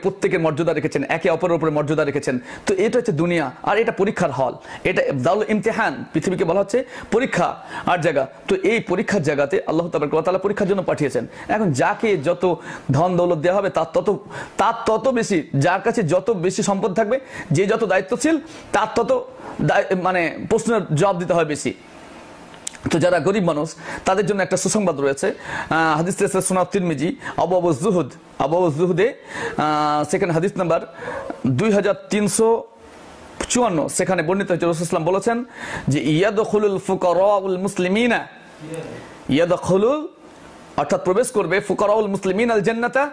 প্রত্যেকের মর্যাদা রেখেছেন, একে অপরের উপরে মর্যাদা রেখেছেন। তো এটা হচ্ছে দুনিয়া, আর এটা পরীক্ষার হল, এটা দারুল ইমতিহান। পৃথিবীকে বলা হচ্ছে পরীক্ষা আর জায়গা। তো এই পরীক্ষার জায়গাতে আল্লাহ তাআলা পরীক্ষার জন্য পাঠিয়েছেন। এখন যাকে যত ধন দৌলত দেওয়া হবে তার তত বেশি, যার কাছে যত বেশি সম্পদ থাকবে, যে যত দায়িত্বশীল, তার তত প্রশ্নের জবাব দিতে হয় বেশি। তো যারা গরিব মানুষ তাদের জন্য একটা সুসংবাদ রয়েছে। হাদিস রয়েছে সুনান তিরমিজি আবওয়াবুজ জুহুদে, সেখানে হাদিস নাম্বার 2354, সেখানে বর্ণিত হয়েছে রাসূলুল্লাহ সাল্লাল্লাহু আলাইহি ওয়াসাল্লাম বলেছেন যে ইয়াদখুলুল ফুকারাউল মুসলিমিনা, অর্থাৎ প্রবেশ করবে ফুকারাউল মুসলিমিনাল জান্নাতা,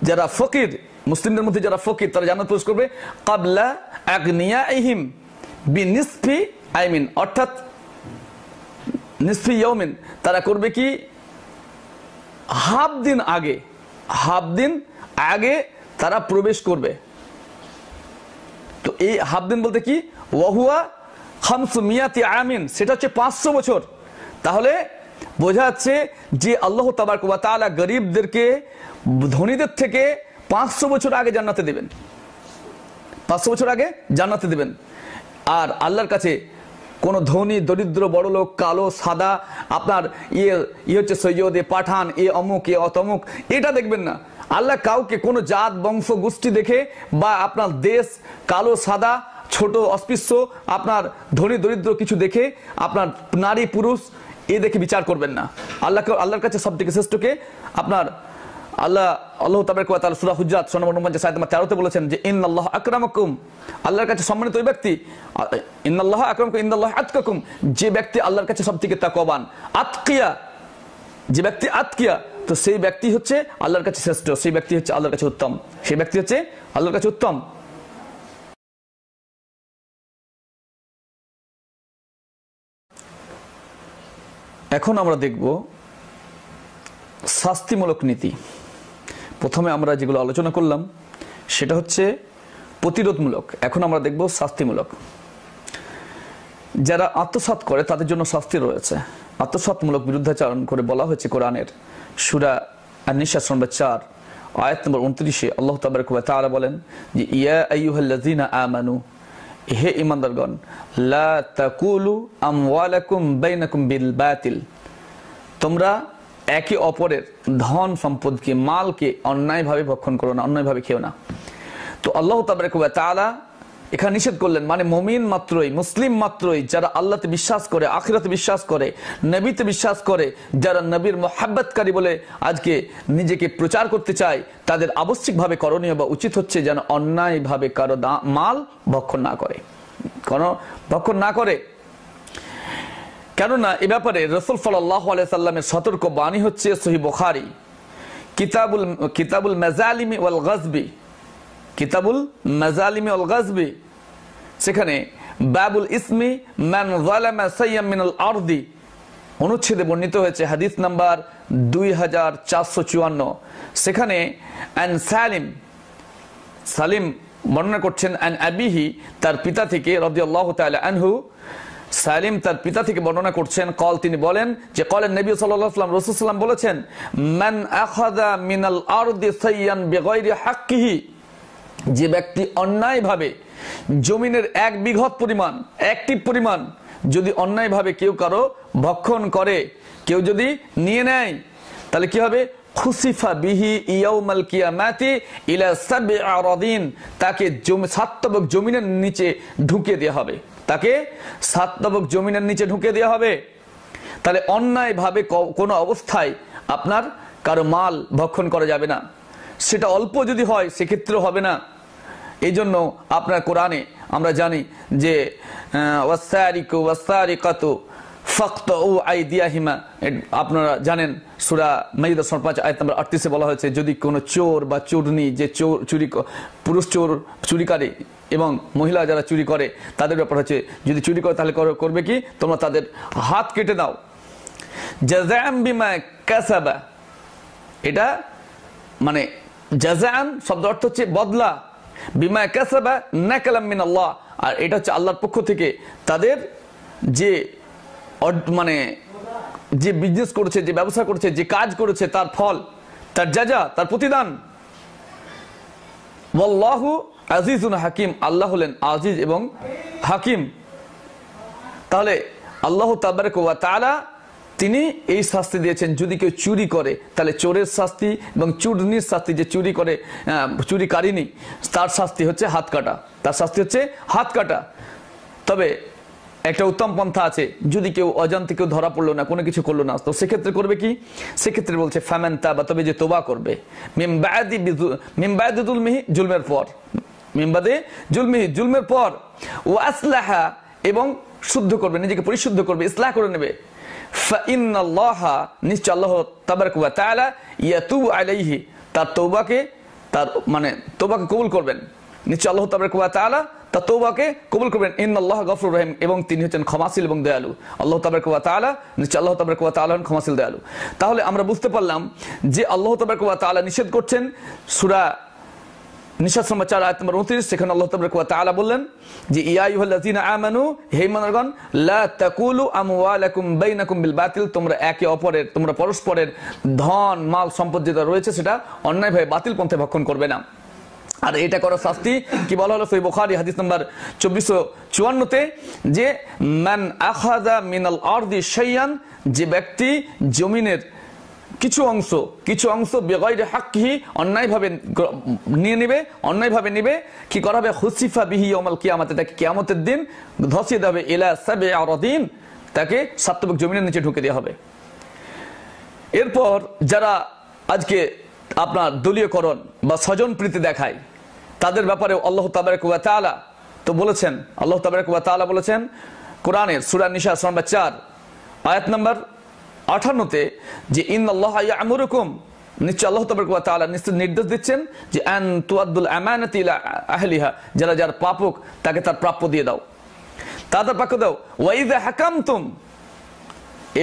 যারা ফকির, মুসলিমদের মধ্যে যারা ফকির তারা জান্নাত প্রবেশ করবে, ক্বাবলা আগনিয়াইহিম বিনিসফি আইমিন, অর্থাৎ নিসফি ইয়াউমিন, তারা করবে কি হাফ দিন আগে তারা প্রবেশ করবে। তো এই হাফ দিন বলতে কি, ওয়াহুয়া 500 আমিন, সেটা হচ্ছে 500 বছর। তাহলে বোঝা যাচ্ছে যে আল্লাহ তাবারক ওয়া তাআলা গরিবদেরকে ধনীদের থেকে 500 বছর আগে জান্নাতে দেবেন, 500 বছর আগে জান্নাতে দেবেন। আর আল্লাহর কাছে কোন ধনী দরিদ্র বড় লোক, কালো সাদা, আপনার ইয়ে হচ্ছে সৈয়দ, এ পাঠান, এ অমুক, এ অতমুক, এটা দেখবেন না। আল্লাহ কাউকে কোনো জাত বংশ গোষ্ঠী দেখে বা আপনার দেশ, কালো সাদা, ছোট অস্পৃশ্য, আপনার ধনী দরিদ্র কিছু দেখে, আপনার নারী পুরুষ এ দেখে বিচার করবেন না। আল্লাহর কাছে সবথেকে শ্রেষ্ঠকে আপনার আল্লাহ তাবারক ওয়া তাআলা সূরা হুজরাত 13 বলেছেন যে ইন্নাল্লাহা আকরামাকুম, আল্লাহর কাছে সম্মানিত ওই ব্যক্তি, ইন্নাল্লাহা আকরামাকুম ইনদাল্লাহি আতকাকুম, যে ব্যক্তি আল্লাহর কাছে সবথেকে তাকওয়াবান, আতকিয়া, যে ব্যক্তি আতকিয়া, তো সেই ব্যক্তি হচ্ছে আল্লাহর কাছে শ্রেষ্ঠ, সেই ব্যক্তি হচ্ছে আল্লাহর কাছে উত্তম, এখন আমরা দেখব শাস্তিমূলক নীতি। প্রথমে আমরা যেগুলো আলোচনা করলাম সেটা হচ্ছে প্রতিরোধমূলক, এখন আমরা দেখব শাস্তিমূলক। যারা আত্মসাৎ করে তাদের জন্য শাস্তি রয়েছে। আত্মসাৎমূলক বিরুদ্ধাচরণ করে বলা হয়েছে কোরআনের সূরা আন-নিসা 4 আয়াত নম্বর 29 আল্লাহ তাবারক ওয়া তাআলা বলেন যে ইয়া আইয়ুহাল্লাযীনা আমানু, হে ঈমানদারগণ, লা তাকুলু আমওয়ালাকুম বাইনাকুম বিল বাতিল, তোমরা একে অপরের ধন সম্পদকে, মালকে অন্যায়ভাবে ভক্ষণ করো না, অন্যায়ভাবে খেও না। তো আল্লাহ তাবারাক ওয়া তাআলা এখানে নিষেধ করলেন, মানে মুমিন মাত্রই, মুসলিম মাত্রই, যারা আল্লাহতে বিশ্বাস করে, আখিরাতে বিশ্বাস করে, নবীতে বিশ্বাস করে, যারা নবীর মুহাব্বতকারী বলে আজকে নিজেকে প্রচার করতে চায়, তাদের আবশ্যিকভাবে করণীয় বা উচিত হচ্ছে যেন অন্যায়ভাবে কারো মাল ভক্ষণ না করে, কোনো ভক্ষণ না করে। কেননা এ ব্যাপারে রাসূল সাল্লাল্লাহু আলাইহি সাল্লামের সতর্ক বাণী হচ্ছে সহিহ বুখারী কিতাবুল মাযালিমি ওয়াল গাজবি, কিতাবুল মাযালিমি ওয়াল গাজবি, সেখানে বাবুল ইসমি মান যালামা সাইয়্যাম মিনাল আরদি অনুচ্ছেদে বর্ণিত হয়েছে, হাদিস নাম্বার 2454। সেখানে আন সালিম বর্ণনা করছেন আন আবিহি, তার পিতা থেকে, রাদিয়াল্লাহু তাআলা আনহু, সালিম তার পিতা থেকে বর্ণনা করছেন, কল, তিনি বলেন যে কলেন নবী সাল্লাল্লাহু আলাইহি ওয়াসাল্লাম, রাসূল সাল্লাল্লাহু আলাইহি ওয়াসাল্লাম বলেছেন, মান আখাযা মিনাল আরদি সাইয়্যান বিগাইরি হাক্কিহি, যে ব্যক্তি অন্যায়ভাবে জমিনের 1 বিঘত পরিমাণ, একটি পরিমাণ যদি অন্যায়ভাবে কেউ কারো ভক্ষণ করে, কেউ যদি নিয়ে নেয়, তাহলে কি হবে? খুসিফা বিহি ইয়াউমাল কিয়ামাতি ইলা 7 আরাদিন, তাকে 7 তবক জমিনের নিচে ঢুকিয়ে দেওয়া হবে, তাকে 7 তবক জমিনের নিচে ঢুকিয়ে দেওয়া হবে। তাহলে অন্যায়ভাবে কোনো অবস্থায় আপনার কারো মাল ভক্ষণ করা যাবে না, সেটা অল্প যদি হয় সেক্ষেত্রে হবে না। এই জন্য আপনার কোরআনে আমরা জানি যে ওয়াসারিকু ওয়াসারিকাতু ফাকতাউ আইদিয়াহিমা, আপনারা জানেন সূরা মাইদা 5 আয়াত নম্বর 38 বলা হয়েছে, যদি কোনো চোর বা চোরনি, যে চুরি, পুরুষ চোর চুরি করে এবং মহিলা যারা চুরি করে তাদের ব্যাপার হচ্ছে, যদি চুরি করে তাহলে করবে কি, তোমরা তাদের হাত কেটে দাও। জাযাআম বিমা কাসাবা, এটা মানে জাযাআন শব্দ অর্থ হচ্ছে বদলা, বিমা কাসাবা নাকালাম মিনাল্লাহ, আর এটা হচ্ছে আল্লাহর পক্ষ থেকে তাদের যে মানে যে বিজনেস করেছে, যে ব্যবসা করেছে, যে কাজ করেছে, তার ফল, তার জাযা, তার প্রতিদান। ওয়াল্লাহু আজিজুন হাকিম, আল্লাহ হলেন আজিজ এবং হাকিম। তাহলে আল্লাহ তাবারক ওয়া তাআলা তিনি এই শাস্তি দিয়েছেন, যদি কেউ চুরি করে তাহলে চোরের শাস্তি এবং চুরনির শাস্তি, যে চুরি করে, চুরিকারিনী, তার শাস্তি হচ্ছে হাত কাটা, তার শাস্তি হচ্ছে হাত কাটা। তবে একটা উত্তম পন্থা আছে, যদি কেউ অজান্তে কেউ ধরা পড়লো না, কোনো কিছু করলো না, তো সেক্ষেত্রে করবে কি? সেক্ষেত্রে বলছে ফামান তাবা, তবে যে তোবা করবে, মিন বাদি যুলমিহি, জুলমের পর, মিন বাদি যুলমিহি, জুলমের পর, ওয়া আসলাহা, এবং শুদ্ধ করবে, নিজেকে পরিশুদ্ধ করবে, ইসলাহ করে নেবে, ফাইন্নাল্লাহা, নিশ্চয় আল্লাহ তাবারক ওয়া তাআলা, ইয়াতুবু আলাইহি, তার তওবাকে, তার মানে তওবাকে কবুল করবেন, নিশ্চয় আল্লাহ তাবারক ওয়া তাআলা তার তওবাকে কবুল করবেন। ইন্নাল্লাহা গফুরুর রহিম, এবং তিনি হচ্ছেন ক্ষমাশীল এবং দয়ালু। আল্লাহ তাবারক ওয়া তাআলা, নিশ্চয় আল্লাহ তাবারক ওয়া তাআলা ক্ষমাশীল দয়ালু। তাহলে আমরা বুঝতে পারলাম যে আল্লাহ তাবারক ওয়া তাআলা নিষেধ করছেন, সূরা নিসা 4 আয়াত নম্বর 29, সেখানে আল্লাহ তাবারক ওয়া তাআলা বললেন যে ইয়া আইয়ুহাল্লাযীনা আমানু, হে ঈমানদারগণ, লা তাকুলু আমওয়ালাকুম বাইনাকুম বিল বাতিল, তোমরা একে অপরের, তোমরা পরস্পরের ধন, মাল, সম্পদ যেটা রয়েছে সেটা অন্যায়ভাবে বাতিল পন্থায় ভক্ষণ করবে না। আর এটা করার শাস্তি কি বলা হলো সহিহ বুখারী হাদিস নাম্বার 2454-তে, যে মান আখাযা মিনাল আরদি শাইয়ান, যে ব্যক্তি জমিনের কিছু অংশ বেগাইরে হাক্কিহি, অন্যায়ভাবে নিয়ে নেবে, অন্যায়ভাবে নেবে, কি করা হবে? খুসিফা বিহি ইয়াউমাল কিয়ামাতে, তাকে কিয়ামতের দিন ধসিয়ে দেবে, ইলা 7 আরাদিন, তাকে 7 তবক জমিনের নিচে ঢুকে দেওয়া হবে। এরপর যারা আজকে আপনার দলীয়করণ বা স্বজন প্রীতি দেখায়, তাদের ব্যাপারে আল্লাহ তাবারক ওয়া তাআলা তো বলেছেন, আল্লাহ তাবারক ওয়া তাআলা বলেছেন কোরআনের সূরা নিসা 4 আয়াত নাম্বার 58-তে, যে ইন্নাল্লাহা ইয়া'মুরুকুম, নিশ্চয় আল্লাহ তাবারক ওয়া তাআলা নির্দেশ দিচ্ছেন যে আন তুআদ্দুল আমানাতি ইলা আহলিহা, যারা যার প্রাপক তাকে তার প্রাপ্য দিয়ে দাও, তাদের প্রাপ্য দাও। ওয়া ইযা হাকামতুম,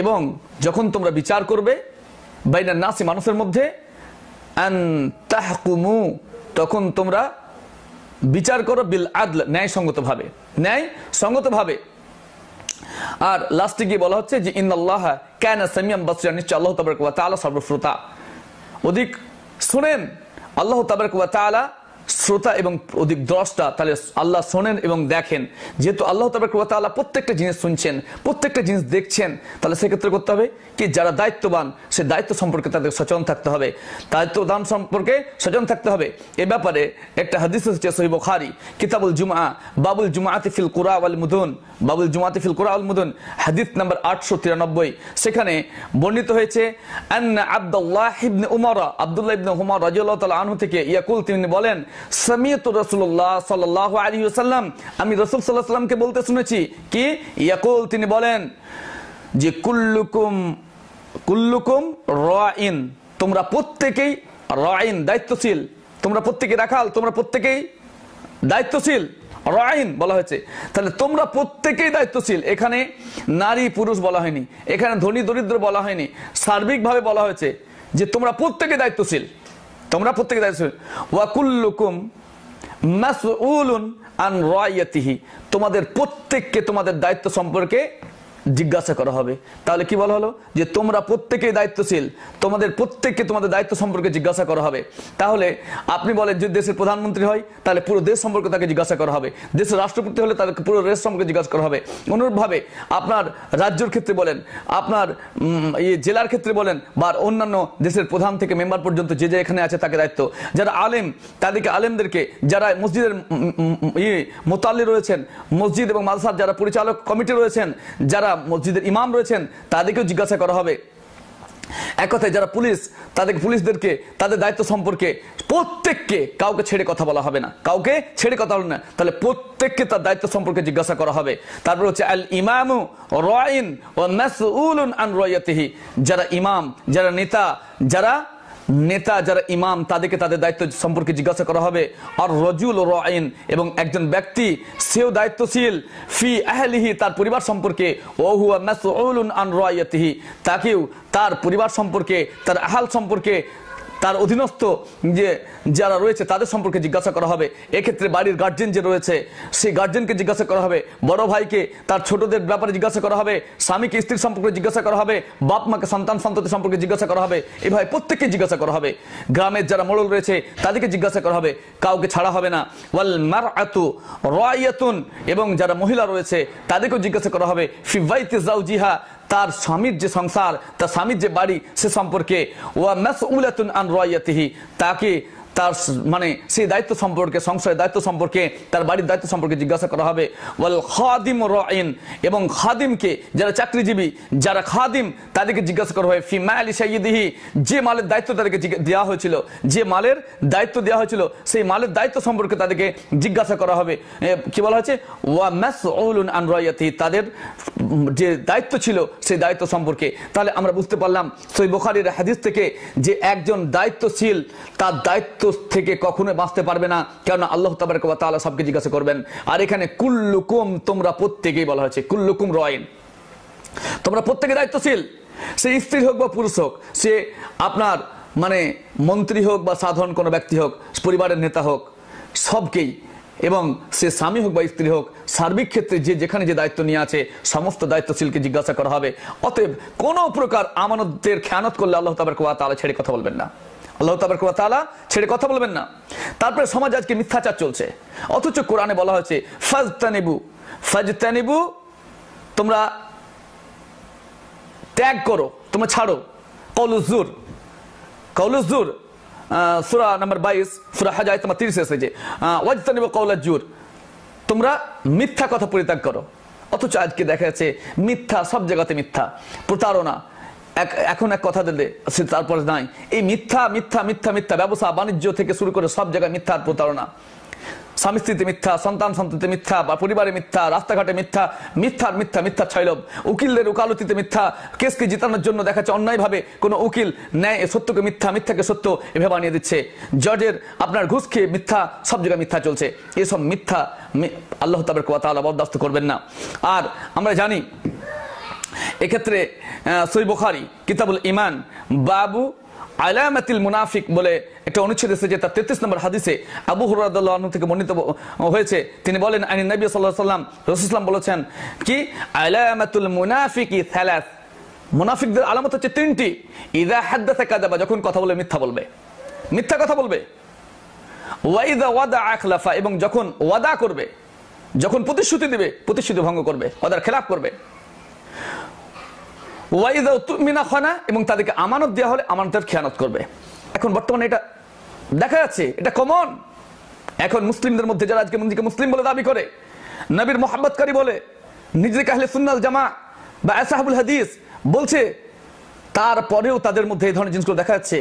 এবং যখন তোমরা বিচার করবে, বাইনান নাসি, মানুষের মধ্যে, আন তাহকুমু, তখন তোমরা বিচার করো, বিল আদল, ন্যায়সঙ্গতভাবে, ন্যায়সঙ্গতভাবে। আর লাস্টে গিয়ে বলা হচ্ছে যে ইন্নাল্লাহা কানা সামিয়াম বাসীরা, নিশ্চয় আল্লাহ তাবারক ওয়া তাআলা সর্বশ্রোতা, অধিক শুনেন। আল্লাহ তাবারক ওয়া তাআলা শ্রোতা এবং অধিক দ্রষ্টা, তাহলে আল্লাহ শোনেন এবং দেখেন। যেহেতু আল্লাহ তাবারক ওয়া তাআলা প্রত্যেকটা জিনিস শুনছেন, প্রত্যেকটা জিনিস দেখছেন, তাহলে সেক্ষেত্রে করতে হবে কি, যারা দায়িত্ববান সে দায়িত্ব সম্পর্কে তাদের সচেতন থাকতে হবে, দায়িত্বদান সম্পর্কে সচেতন থাকতে হবে। এ ব্যাপারে একটা হাদিস হচ্ছে সহিহ বুখারী কিতাবুল জুমআ বাবুল জুমআতি ফিল কুরা ওয়াল মুদুন, বাবুল জুমআতি ফিল কুরা ওয়াল মুদুন, হাদিস নাম্বার 893। সেখানে বর্ণিত হয়েছে আন্না আব্দুল্লাহ ইবনে উমর, আব্দুল্লাহ ইবনে উমর রাদিয়াল্লাহু তাআলা আনহু থেকে ইয়াকুল, তিনি বলেন সামিয়তু রাসূলুল্লাহ সাল্লাল্লাহু আলাইহি ওয়াসাল্লাম, আমি রাসূল সাল্লাল্লাহু আলাইহি ওয়াসাল্লামকে বলতে শুনেছি কি, ইয়াকুল, তিনি বলেন যে কুল্লুকুম রাইন, তোমরা প্রত্যেকেই রাইন, দায়িত্বশীল, তোমরা প্রত্যেকেই রাখাল, তোমরা প্রত্যেকেই দায়িত্বশীল, রাইন বলা হয়েছে। তাহলে তোমরা প্রত্যেকেই দায়িত্বশীল, এখানে নারী পুরুষ বলা হয়নি, এখানে ধনী দরিদ্র বলা হয়নি, সার্বিকভাবে বলা হয়েছে যে তোমরা প্রত্যেকে দায়িত্বশীল, তোমরা প্রত্যেকে দায়িত্বশীল। ওয়া কুল্লুকুম মাসউলুন আন রাইয়াতিহি, তোমাদের প্রত্যেককে তোমাদের দায়িত্ব সম্পর্কে জিজ্ঞাসা করা হবে। তাহলে কি বলা হলো, যে তোমরা প্রত্যেকেই দায়িত্বশীল, তোমাদের প্রত্যেককে তোমাদের দায়িত্ব সম্পর্কে জিজ্ঞাসা করা হবে। তাহলে আপনি বলেন যদি দেশের প্রধানমন্ত্রী হয় তাহলে পুরো দেশ সম্পর্কে তাকে জিজ্ঞাসা করা হবে, দেশের রাষ্ট্রপতি হলে তাদেরকে পুরো দেশ সম্পর্কে জিজ্ঞাসা করা হবে। অনুরূপভাবে আপনার রাজ্যের ক্ষেত্রে বলেন, আপনার জেলার ক্ষেত্রে বলেন, বা অন্যান্য দেশের প্রধান থেকে মেম্বার পর্যন্ত যে যে এখানে আছে তাকে দায়িত্ব। যারা আলেম তাদেরকে, আলেমদেরকে, যারা মসজিদের মোতাল্লি রয়েছেন, মসজিদ এবং মাদ্রাসার যারা পরিচালক কমিটি রয়েছেন, যারা মসজিদের ইমাম রয়েছেন, তাদেরকেও জিজ্ঞাসা করা হবে। এক কথায় যারা পুলিশ, তাদের পুলিশদেরকে তাদের দায়িত্ব সম্পর্কে প্রত্যেককে, কাউকে ছেড়ে কথা বলা হবে না, কাউকে ছেড়ে কথা বলা না, তাহলে প্রত্যেককে তার দায়িত্ব সম্পর্কে জিজ্ঞাসা করা হবে। তারপর হচ্ছে আল ইমামু রাইন ওয়া মাসউলুন আন রাইয়াতিহি, যারা ইমাম, যারা নেতা, যারা ইমাম, তাদেরকে তাদের দায়িত্ব সম্পর্কে জিজ্ঞাসা করা হবে। আর রাজুল রাইন, এবং একজন ব্যক্তি সেও দায়িত্বশীল, ফি আহলিহি, তার পরিবার সম্পর্কে, ওয়া হুয়া মাসউলুন আন রাইয়াতিহি, তাকেও তার পরিবার সম্পর্কে, তার আহাল সম্পর্কে, তার অধীনস্থ যে যারা রয়েছে তাদের সম্পর্কে জিজ্ঞাসা করা হবে। এক্ষেত্রে বাড়ির গার্জেন যে রয়েছে সেই গার্জেনকে জিজ্ঞাসা করা হবে, বড় ভাইকে তার ছোটদের ব্যাপারে জিজ্ঞাসা করা হবে, স্বামীকে স্ত্রীর সম্পর্কে জিজ্ঞাসা করা হবে, বাপ মাকে সন্তান সন্ততি সম্পর্কে জিজ্ঞাসা করা হবে, এভাবে প্রত্যেককে জিজ্ঞাসা করা হবে। গ্রামের যারা মোড়ল রয়েছে তাদেরকে জিজ্ঞাসা করা হবে, কাউকে ছাড়া হবে না। ওয়াল মারআতু রাইয়াতুন, এবং যারা মহিলা রয়েছে তাদেরকেও জিজ্ঞাসা করা হবে, ফি বাইতি জাওজিহা, তার স্বামীর যে সংসার, তার স্বামীর যে বাড়ি সে সম্পর্কে। ওয়া মাসউলাতুন আন রাইয়াতিহি, তাকে তার মানে সেই দায়িত্ব সম্পর্কে, সংসারের দায়িত্ব সম্পর্কে, তার বাড়ির দায়িত্ব সম্পর্কে জিজ্ঞাসা করা হবে। ওয়াল খাদিম রাইন, এবং খাদিমকে, যারা চাকরিজীবী, যারা খাদিম, তাদেরকে জিজ্ঞাসা করা হবে ফি মালি সাইয়্যিদিহি, যে মালের দায়িত্ব তাদেরকে দেওয়া হয়েছিল, যে মালের দায়িত্ব দেওয়া হয়েছিল সেই মালের দায়িত্ব সম্পর্কে তাদেরকে জিজ্ঞাসা করা হবে। কি বলা হয়েছে, ওয়া মাসউলুন আন রাইয়াতিহি, তাদের যে দায়িত্ব ছিল সেই দায়িত্ব সম্পর্কে। তাহলে আমরা বুঝতে পারলাম সহিহ বুখারীর হাদিস থেকে যে একজন দায়িত্বশীল তার দায়িত্ব থেকে কখনো বাঁচতে পারবে না, কারণ আল্লাহ তাবারক ওয়া তাআলা সবকে জিজ্ঞাসা করবেন। আর এখানে কুল্লুকুম, তোমরা প্রত্যেকেই বলা হয়েছে, কুল্লুকুম রাইন, তোমরা প্রত্যেকে দায়িত্বশীল, সে স্ত্রী হোক বা পুরুষ হোক, সে আপনার মানে মন্ত্রী হোক বা সাধারণ কোনো ব্যক্তি হোক, পরিবারের নেতা হোক, সবকেই, এবং সে স্বামী হোক বা স্ত্রী হোক, সার্বিক ক্ষেত্রে যে যেখানে যে দায়িত্ব নিয়ে আছে সমস্ত দায়িত্বশীলকে জিজ্ঞাসা করা হবে। অতএব কোন প্রকার আমানতের খেয়ানত করলে আল্লাহ তাবারক ওয়া তাআলা ছেড়ে কথা বলবেন না, আল্লাহ তাবারক ওয়া তাআলা ছেড়ে কথা বলবেন না। তারপরে সমাজ আজকে মিথ্যাচার চলছে, অথচ কোরআনে বলা হয়েছে ফাজতানিবু, তোমরা ত্যাগ করো, তোমরা ছাড়ো কাউলুজ জুর, সূরা নাম্বার 22, সূরা হজ আয়াত নাম্বার 30 এসেছে, ওয়াজতানিবু কাউলাজ জুর, তোমরা মিথ্যা কথা পরিত্যাগ করো। অথচ আজকে দেখা যাচ্ছে মিথ্যা, সব জায়গাতে মিথ্যা, প্রতারণা, এখন এক কথা দিলে তারপরে নাই, এই মিথ্যা মিথ্যা মিথ্যা মিথ্যা, ব্যবসা বাণিজ্য থেকে শুরু করে সব জায়গায় মিথ্যা আর প্রতারণা। স্বামী স্ত্রীতে মিথ্যা, সন্তান সন্ততিতে মিথ্যা, বা পরিবারে মিথ্যা, রাস্তাঘাটে মিথ্যা, মিথ্যার মিথ্যা, মিথ্যা ছয়লব, উকিলদের উকালতিতে মিথ্যা, কেসকে জিতানোর জন্য দেখাচ্ছে অন্যায়ভাবে কোনো উকিল ন্যায় সত্যকে মিথ্যা, মিথ্যাকে সত্য এভাবে বানিয়ে দিচ্ছে, জজের আপনার ঘুষ খেয়ে মিথ্যা, সব জায়গায় মিথ্যা চলছে। এসব মিথ্যা আল্লাহ তাবারক ওয়া তাআলা বরদাস্ত করবেন না। আর আমরা জানি এক্ষেত্রে সহিহ বুখারী কিতাবুল ঈমান বাবু আলামাতিল মুনাফিক বলে একটা অনুচ্ছেদ এসেছে, তার 33 নম্বর হাদিসে আবু হুরায়রা রাদিয়াল্লাহু আনহু থেকে বর্ণিত হয়েছে, তিনি বলেন আনি নবী সাল্লাল্লাহু আলাইহি ওয়াসাল্লাম, রাসূল সাল্লাল্লাহু বলেছেন কি, আলামাতুল মুনাফিকি সালাস, মুনাফিকদের আলামত হচ্ছে 3টি। ইযা হাদাসা কাযাবা, যখন কথা বলে মিথ্যা বলবে, মিথ্যা কথা বলবে। ওয়াইদা ওয়াদা আখলাফা, এবং যখন ওয়াদা করবে, যখন প্রতিশ্রুতি দিবে, প্রতিশ্রুতি ভঙ্গ করবে, ওয়াদার খেলাফ করবে। ওয়াইদা তুমিনা খানা, এবং তাদেরকে আমানত দেওয়া হলে আমানতের খেয়ানত করবে। এখন বর্তমানে এটা দেখা যাচ্ছে, এটা কমন। এখন মুসলিমদের মধ্যে যারা আজকে নিজেকে মুসলিম বলে দাবি করে, নবীর মোহাম্মদকারী বলে, নিজেকে আহলে সুন্নাল জামা বা আসহাবুল হাদিস বলছে, তারপরেও তাদের মধ্যে এই ধরনের জিনিসগুলো দেখা যাচ্ছে।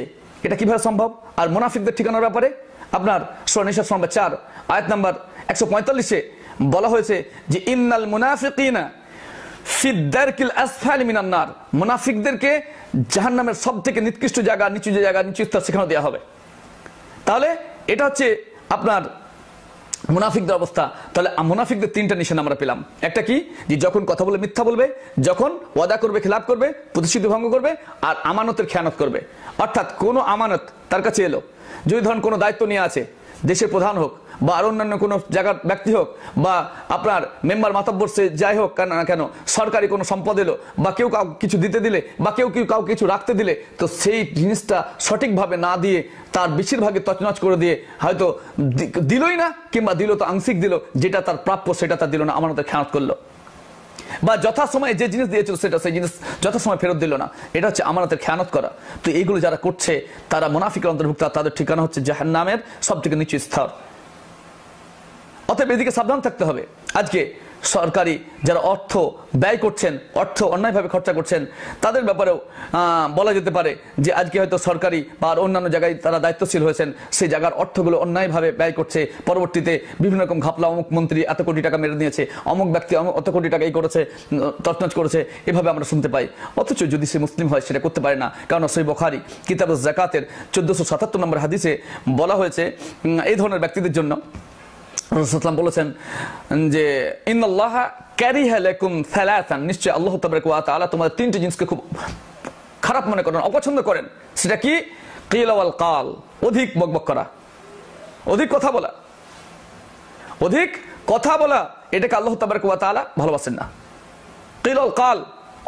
এটা কিভাবে সম্ভব? আর মুনাফিকদের ঠিকানার ব্যাপারে আপনার সূরা নিসা 4 আয়াত নাম্বার 145-এ বলা হয়েছে যে ইন্নাল মুনাফিকিনা ফি দারকিল আসফালি মিনান নার, মুনাফিকদেরকে জাহান্নামের সবথেকে নিকৃষ্ট জায়গা, নিচু জায়গা, নিচু স্তর, সেখানে দেওয়া হবে। তাহলে এটা হচ্ছে আপনার মুনাফিকদের অবস্থা। তাহলে মুনাফিকদের তিনটা নিশানা আমরা পেলাম। একটা কি? যে যখন কথা বলে মিথ্যা বলবে, যখন ওয়াদা করবে খেলাফ করবে, প্রতিশ্রুতি ভঙ্গ করবে, আর আমানতের খেয়ানত করবে। অর্থাৎ কোনো আমানত তার কাছে এলো, যদি ধরুন কোনো দায়িত্ব নিয়ে আছে, দেশের প্রধান হোক বা আর অন্যান্য কোনো জায়গার ব্যক্তি হোক, বা আপনার মেম্বার মাতব্বর সে যাই হোক না কেন, সরকারি কোনো সম্পদ এলো, বা কেউ কিছু দিতে দিলে, বা কেউ কাউ কিছু রাখতে দিলে, তো সেই জিনিসটা সঠিকভাবে না দিয়ে তার বেশিরভাগে তছনছ করে দিয়ে হয়তো দিলই না, কিংবা দিল তো আংশিক দিল, যেটা তার প্রাপ্য সেটা তার দিল না, আমানতের খেয়ানত করলো। বা যথাসময়ে যে জিনিস দিয়েছিল সেটা সেই জিনিস যথাসময় ফেরত দিল না, এটা হচ্ছে আমানতের খেয়ানত করা। তো এইগুলো যারা করছে তারা মুনাফিকের অন্তর্ভুক্ত, তাদের ঠিকানা হচ্ছে জাহান্নামের সবথেকে নিচু স্তর। অতএব এদিকে সাবধান থাকতে হবে। আজকে সরকারি যারা অর্থ ব্যয় করছেন, অর্থ অন্যায়ভাবে খরচা করছেন, তাদের ব্যাপারেও বলা যেতে পারে যে আজকে হয়তো সরকারি বা অন্যান্য জায়গায় তারা দায়িত্বশীল হয়েছেন, সেই জায়গার অর্থগুলো অন্যায়ভাবে ব্যয় করছে, পরবর্তীতে বিভিন্ন রকম ঘাপলা, অমুক মন্ত্রী এত কোটি টাকা মেরে নিয়েছে, অমুক ব্যক্তি অত কোটি টাকা এই করেছে, তছনছ করেছে, এভাবে আমরা শুনতে পাই। অথচ যদি সে মুসলিম হয় সেটা করতে পারে না। কারণ সহিহ বুখারী কিতাবুজ যাকাতের 1477 নম্বর হাদিসে বলা হয়েছে এই ধরনের ব্যক্তিদের জন্য রাসূলুল্লাহ বলেছেন যে ইন্নাল্লাহা কারিহা লাকুম সালাসান, নিশ্চয় আল্লাহ তাবারক ওয়া তাআলা তোমাদের তিনটি জিনিসকে খুব খারাপ মনে করেন, অপছন্দ করেন। সেটা কি? কিল ওয়াল কাল, অধিক বকবক করা, অধিক কথা বলা। অধিক কথা বলা এটাকে আল্লাহ তাবারক ওয়া তাআলা ভালোবাসেন না। কিল ওয়াল কাল,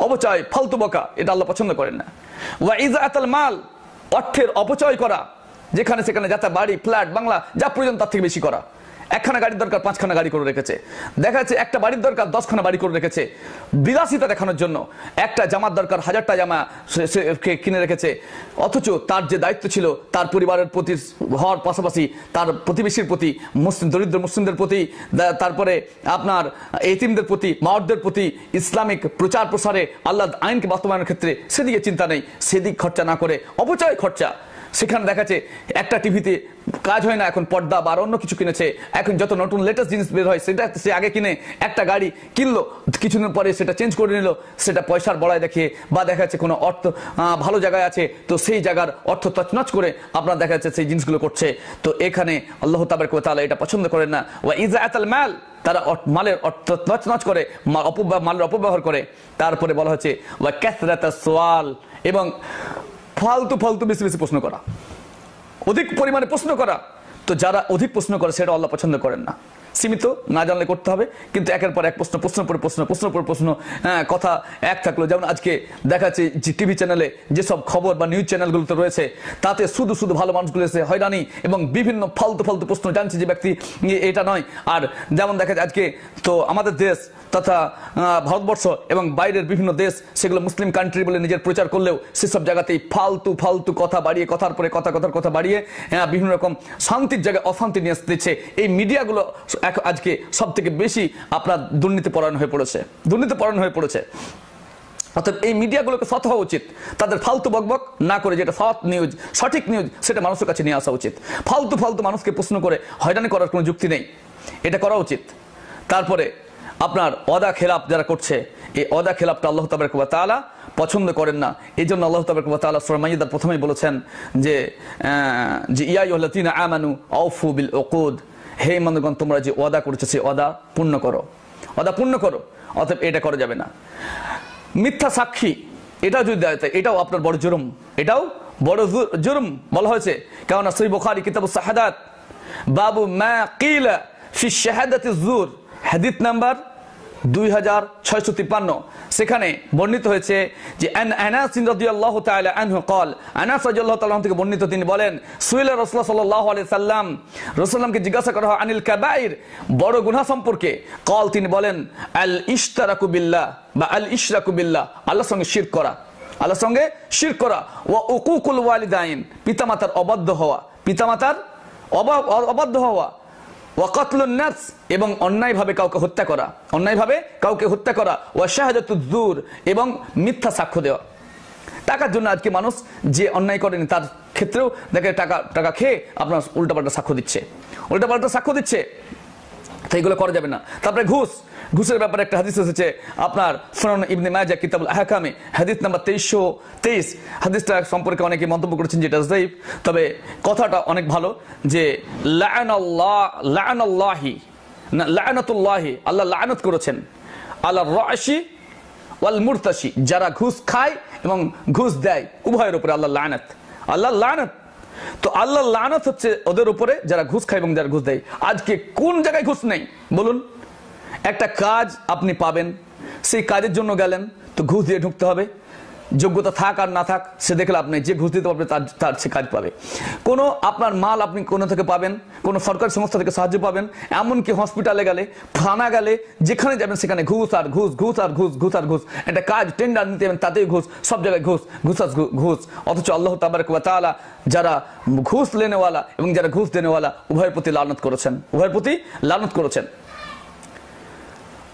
অপচয়, ফালতু বকা, এটা আল্লাহ পছন্দ করেন না। ওয়া ইযাআতুল মাল, অর্থের অপচয় করা, যেখানে সেখানে যাতে বাড়ি, ফ্ল্যাট, বাংলা যা প্রয়োজন তার থেকে বেশি করা। একখানা গাড়ির দরকার 5খানা গাড়ি করে রেখেছে, দেখা যাচ্ছে একটা বাড়ির দরকার 10খানা বাড়ি করে রেখেছে, বিলাসিতা দেখানোর জন্য। একটা জামার দরকার 1000টা জামা কিনে রেখেছে, অথচ তার যে দায়িত্ব ছিল তার পরিবারের প্রতি হওয়ার পাশাপাশি তার প্রতিবেশীর প্রতি, মুসলিম দরিদ্র মুসলিমদের প্রতি, তারপরে আপনার এতিমদের প্রতি, মাওয়ারদের প্রতি, ইসলামিক প্রচার প্রসারে, আল্লাহর আইনকে বাস্তবায়নের ক্ষেত্রে সেদিকে চিন্তা নেই। সেদিক খরচা না করে অপচয় খরচা। সেখানে দেখাচ্ছে একটা টিভিতে কাজ হয় না, এখন পর্দা বা অন্য কিছু কিনেছে, এখন যত নতুন লেটেস্ট জিনিস বের হয় সেটা সে আগে কিনে, একটা গাড়ি কিনলো, কিছুদিন পরে সেটা চেঞ্জ করে নিল, সেটা পয়সার বড়াই দেখিয়ে, বা দেখা যাচ্ছে কোনো অর্থ ভালো জায়গায় আছে তো সেই জায়গার অর্থ তছনছ করে আপনার দেখা যাচ্ছে সেই জিনিসগুলো করছে। তো এখানে আল্লাহ তাবারক ওয়া তাআলা এটা পছন্দ করেন না। ওয়া ইযাআতুল মাল, তারা মালের অর্থ তছনছ করে, মালের অপব্যবহার করে। তারপরে বলা হচ্ছে ওয়া কাসরাতাস সুআল, এবং ফালতু ফালতু বেশি বেশি প্রশ্ন করা, অধিক পরিমাণে প্রশ্ন করা। তো যারা অধিক প্রশ্ন করে সেটা আল্লাহ পছন্দ করেন না। সীমিত, না জানলে করতে হবে, কিন্তু একের পর এক প্রশ্ন, প্রশ্ন পর প্রশ্ন, প্রশ্ন পর প্রশ্ন, কথা এক থাকলো। যেমন আজকে দেখাচ্ছে যে টিভি চ্যানেলে যেসব খবর বা নিউজ চ্যানেলগুলোতে রয়েছে, তাতে শুধু শুধু ভালো মানুষগুলো এসে হয়রানি এবং বিভিন্ন ফালতু ফালতু প্রশ্ন, জানছে যে ব্যক্তি এটা নয়। আর যেমন দেখা যায় আজকে তো আমাদের দেশ তথা ভারতবর্ষ এবং বাইরের বিভিন্ন দেশ, সেগুলো মুসলিম কান্ট্রি বলে নিজের প্রচার করলেও সেসব জায়গাতেই ফালতু ফালতু কথা বাড়িয়ে, কথার পরে কথা বাড়িয়ে বিভিন্ন রকম শান্তির জায়গায় অশান্তি নিয়ে আসতেছে। এই মিডিয়াগুলো আজকে সব থেকে বেশি আপনার দুর্নীতিপরায়ণ হয়ে পড়েছে। অর্থাৎ এই মিডিয়াগুলোকে সৎ হওয়া উচিত, তাদের ফালতু বকবক না করে যেটা সৎ নিউজ, সঠিক নিউজ, সেটা মানুষের কাছে নিয়ে আসা উচিত। ফালতু ফালতু মানুষকে প্রশ্ন করে হয়রানি করার কোনো যুক্তি নেই, এটা করা উচিত। তারপরে আপনার ওয়াদা খেলাপ যারা করছে, এই ওয়াদা খেলাপটা আল্লাহ তাবারক ওয়া তাআলা পছন্দ করেন না। এই জন্য আল্লাহ তাবারক ওয়া তাআলা সূরা মাইদার প্রথমেই বলেছেন যে ইয়া আইয়ুহাল্লাযীনা আমানু আউফু বিল উকুদ, হে ইমানদারগণ তোমরা যে ওয়াদা করেছো সেই ওয়াদা পূর্ণ করো, ওয়াদা পূর্ণ করো। অতএব এটা করা যাবে না। মিথ্যা সাক্ষী, এটাও যদি দেয় এটাও আপনার বড় জুরুম, এটাও বড় জুরুম বলা হয়েছে। কারণ সহিহ বুখারী কিতাবুস শাহাদাত বাবু মা কিলা ফি শাহাদাতিজ জুর, হাদিস নাম্বার 2653 সেখানে বর্ণিত হয়েছে যে আনাস রাদিয়াল্লাহু তাআলা আনহু قال আনাস রাদিয়াল্লাহু তাআলা থেকে বর্ণিত তিনি বলেন সুইলা রাসূলুল্লাহ সাল্লাল্লাহু আলাইহি সাল্লাম রাসূলুল্লাহকে জিজ্ঞাসা করা হয় আনিল কাবাইর বড় গুনাহ সম্পর্কে قال তিনি বলেন আল ইশতারাকু বিল্লাহ বা আল ইশরাকু বিল্লাহ আল্লাহর সঙ্গে শিরক করা, আল্লাহর সঙ্গে শিরক করা, ওয়া উকুকুল ওয়ালিদাইন পিতামাতার অবাধ্য হওয়া, পিতামাতার অবাধ্য হওয়া, ওয়া কাতলুন নাফস এবং অন্যায়ভাবে কাউকে হত্যা করা, অন্যায়ভাবে কাউকে হত্যা করা, ওয়া শাহাদাতুজ জুর এবং মিথ্যা সাক্ষ্য দেওয়া। টাকার জন্য আজকে মানুষ যে অন্যায় করেনি তার ক্ষেত্রেও দেখে টাকা খেয়ে আপনার উল্টাপাল্টা সাক্ষ্য দিচ্ছে, তো এগুলো করা যাবে না। তারপরে ঘুষের ব্যাপারে একটা হাদিস এসেছে আপনার সুনান ইবনে মাজাহ কিতাবুল আহকামে হাদিস নাম্বার 2323। হাদিসটা সম্পর্কে অনেকে মন্তব্য করেছেন যেটা যায়িফ, তবে কথাটা অনেক ভালো যে লাআনাতুল্লাহি আল্লাহ লাআনত করেছেন আলা রাশি ওয়াল মুরতাশি যারা ঘুষ খায় এবং ঘুষ দেয় উভয়ের উপরে আল্লাহ লাআনত। তো আল্লাহ লাআনত হচ্ছে ওদের উপরে যারা ঘুষ খায় এবং যারা ঘুষ দেয়। আজকে কোন জায়গায় ঘুষ নেই বলুন? একটা কাজ আপনি পাবেন, সেই কাজের জন্য গেলেন তো ঘুষ দিয়ে ঢুকতে হবে, যোগ্যতা থাক আর না থাক সে দেখলে আপনি যে ঘুষ দিতে পারবে তার সে কাজ পাবে। কোনো আপনার মাল আপনি কোনো থেকে পাবেন, কোনো সরকারি সংস্থা থেকে সাহায্য পাবেন, এমনকি হসপিটালে গেলে, থানা গেলে, যেখানে যাবেন সেখানে ঘুষ আর ঘুষ, ঘুষ আর ঘুষ, ঘুষ আর ঘুষ। একটা কাজ টেন্ডার নিতে যাবেন তাতেই ঘুষ, সব জায়গায় ঘুষ, ঘুষ আর ঘুষ। অথচ আল্লাহ তাবারক ওয়া তাআলা যারা ঘুষ লেনেওয়ালা এবং যারা ঘুষ দেনেওয়ালা উভয়ের প্রতি লানত করেছেন।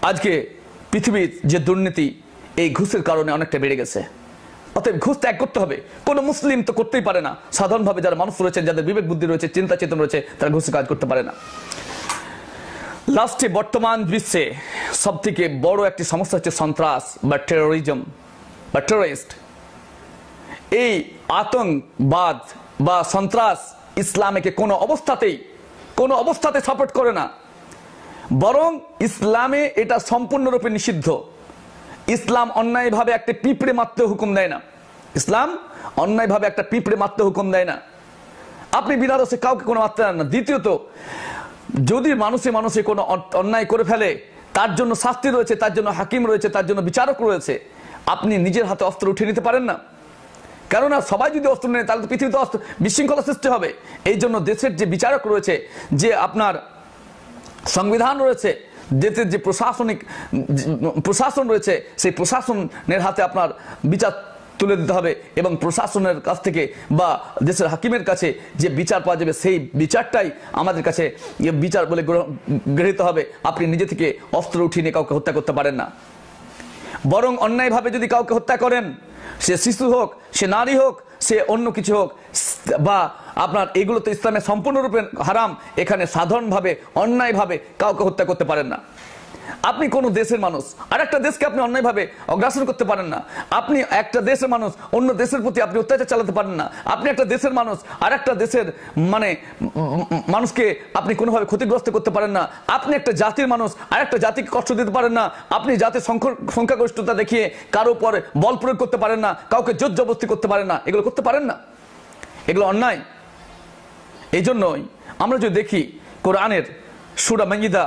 আজকে পৃথিবীর যে দুর্নীতি এই ঘুষের কারণে অনেকটা বেড়ে গেছে। অতএব ঘুষ ত্যাগ করতে হবে। কোন মুসলিম তো করতেই পারে না, সাধারণভাবে যারা মানুষ রয়েছেন, যাদের বিবেক বুদ্ধি রয়েছে, চিন্তা চেতন রয়েছে, তারা ঘুষে কাজ করতে পারে না। লাস্টে বর্তমান বিশ্বে সব থেকে বড় একটি সমস্যা হচ্ছে সন্ত্রাস বা টেরোরিজম বা টেররিস্ট। এই আতঙ্কবাদ বা সন্ত্রাস ইসলামকে কোনো অবস্থাতে সাপোর্ট করে না, বরং ইসলামে এটা সম্পূর্ণরূপে নিষিদ্ধ। ইসলাম অন্যায়ভাবে একটা পিঁপড়ে মারতে হুকুম দেয় না। আপনি বিনা দোষে কাউকে কোনো মারতে দেন না। দ্বিতীয়ত, যদি মানুষে কোনো অন্যায় করে ফেলে তার জন্য শাস্তি রয়েছে, তার জন্য হাকিম রয়েছে, তার জন্য বিচারক রয়েছে। আপনি নিজের হাতে অস্ত্র উঠিয়ে নিতে পারেন না, কেননা সবাই যদি অস্ত্র নেয় তাহলে তো পৃথিবীতে বিশৃঙ্খলা সৃষ্টি হবে। এই জন্য দেশের যে বিচারক রয়েছে, যে আপনার সংবিধান রয়েছে, দেশের যে প্রশাসন রয়েছে, সেই প্রশাসনের হাতে আপনার বিচার তুলে দিতে হবে এবং প্রশাসনের কাছ থেকে বা দেশের হাকিমের কাছে যে বিচার পাওয়া যাবে সেই বিচারটাই আমাদের কাছে বিচার বলে গৃহীত হবে। আপনি নিজে থেকে অস্ত্র উঠিয়ে নিয়ে কাউকে হত্যা করতে পারেন না, বরং অন্যায়ভাবে যদি কাউকে হত্যা করেন, সে শিশু হোক, সে নারী হোক, সে অন্য কিছু হোক, বা আপনার এগুলো তো ইসলামে সম্পূর্ণরূপে হারাম। এখানে সাধারণভাবে অন্যায়ভাবে কাউকে হত্যা করতে পারেন না। আপনি কোন দেশের মানুষ, আর একটা দেশকে আপনি অন্যায়ভাবে অগ্রাসন করতে পারেন না। আপনি একটা দেশের মানুষ, অন্য দেশের প্রতি আপনি অত্যাচার চালাতে পারেন না। আপনি একটা দেশের মানুষ, আর একটা দেশের মানুষকে আপনি কোনোভাবে ক্ষতিগ্রস্ত করতে পারেন না। আপনি একটা জাতির মানুষ, আর একটা জাতিকে কষ্ট দিতে পারেন না। আপনি জাতির সংখ্যাগরিষ্ঠতা দেখিয়ে কারো উপর বল প্রয়োগ করতে পারেন না, কাউকে জোর জবরদস্তি করতে পারেন না। এগুলো করতে পারেন না, এগুলো অন্যায়। এই জন্যই আমরা যদি দেখি কোরআনের সূরা মাইদা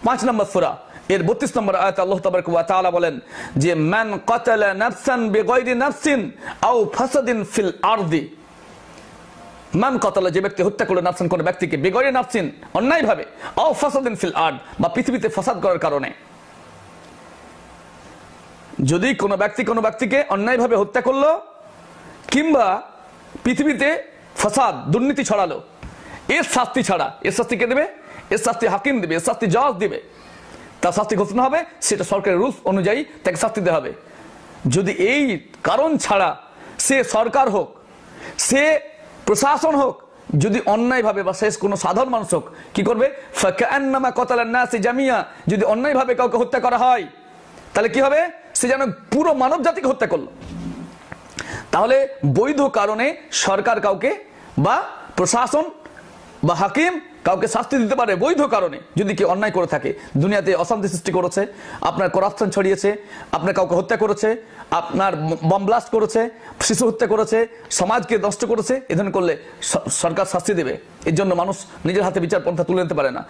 5 নম্বর সূরা এর 32 নম্বর আয়াতে আল্লাহ তাবারক ওয়া তাআলা বলেন যে মান কাতালা নাফসান বিগাইরি নাফসিন আও ফাসাদিন ফিল আরদি। মান কাতালা, যে ব্যক্তি হত্যা করলো, নাফসান কোন ব্যক্তিকে, বিগাইরি নাফসিন অন্যায়ভাবে, আও ফাসাদিন ফিল আরদ বা পৃথিবীতে ফাসাদ করার কারণে। যদি কোনো ব্যক্তিকে অন্যায়ভাবে হত্যা করলো কিংবা পৃথিবীতে ফাসাদ দুর্নীতি ছড়ালো, এর শাস্তি ছাড়া, এর শাস্তি কে দেবে? এর শাস্তি হাকিম দেবে, এর শাস্তি জজ দেবে। তার শাস্তি ঘোষণা হবে, সেটা সরকারের রুলস অনুযায়ী তাকে শাস্তি দেওয়া হবে। যদি এই কারণ ছাড়া সে সরকার হোক, সে প্রশাসন হোক, যদি অন্যায়ভাবে বা শেষ কোনো সাধারণ মানুষ হোক, কি করবে? ফাকান্নামা কাতালান নাস জামিয়া। যদি অন্যায়ভাবে কাউকে হত্যা করা হয় তাহলে কি হবে? সে যেন পুরো মানব জাতিকে হত্যা করলো। তাহলে বৈধ কারণে সরকার কাউকে বা প্রশাসন বা হাকিম কাউকে শাস্তি দিতে পারে বৈধ কারণে, যদি কেউ অন্যায় করে থাকে, দুনিয়াতে অশান্তি সৃষ্টি করেছে, আপনার করাপশন ছড়িয়েছে, আপনার কাউকে হত্যা করেছে, আপনার বম ব্লাস্ট করেছে, শিশু হত্যা করেছে, সমাজকে নষ্ট করেছে, এ ধরনের করলে সরকার শাস্তি দেবে। এর জন্য মানুষ নিজের হাতে বিচার পন্থা তুলে নিতে পারে না।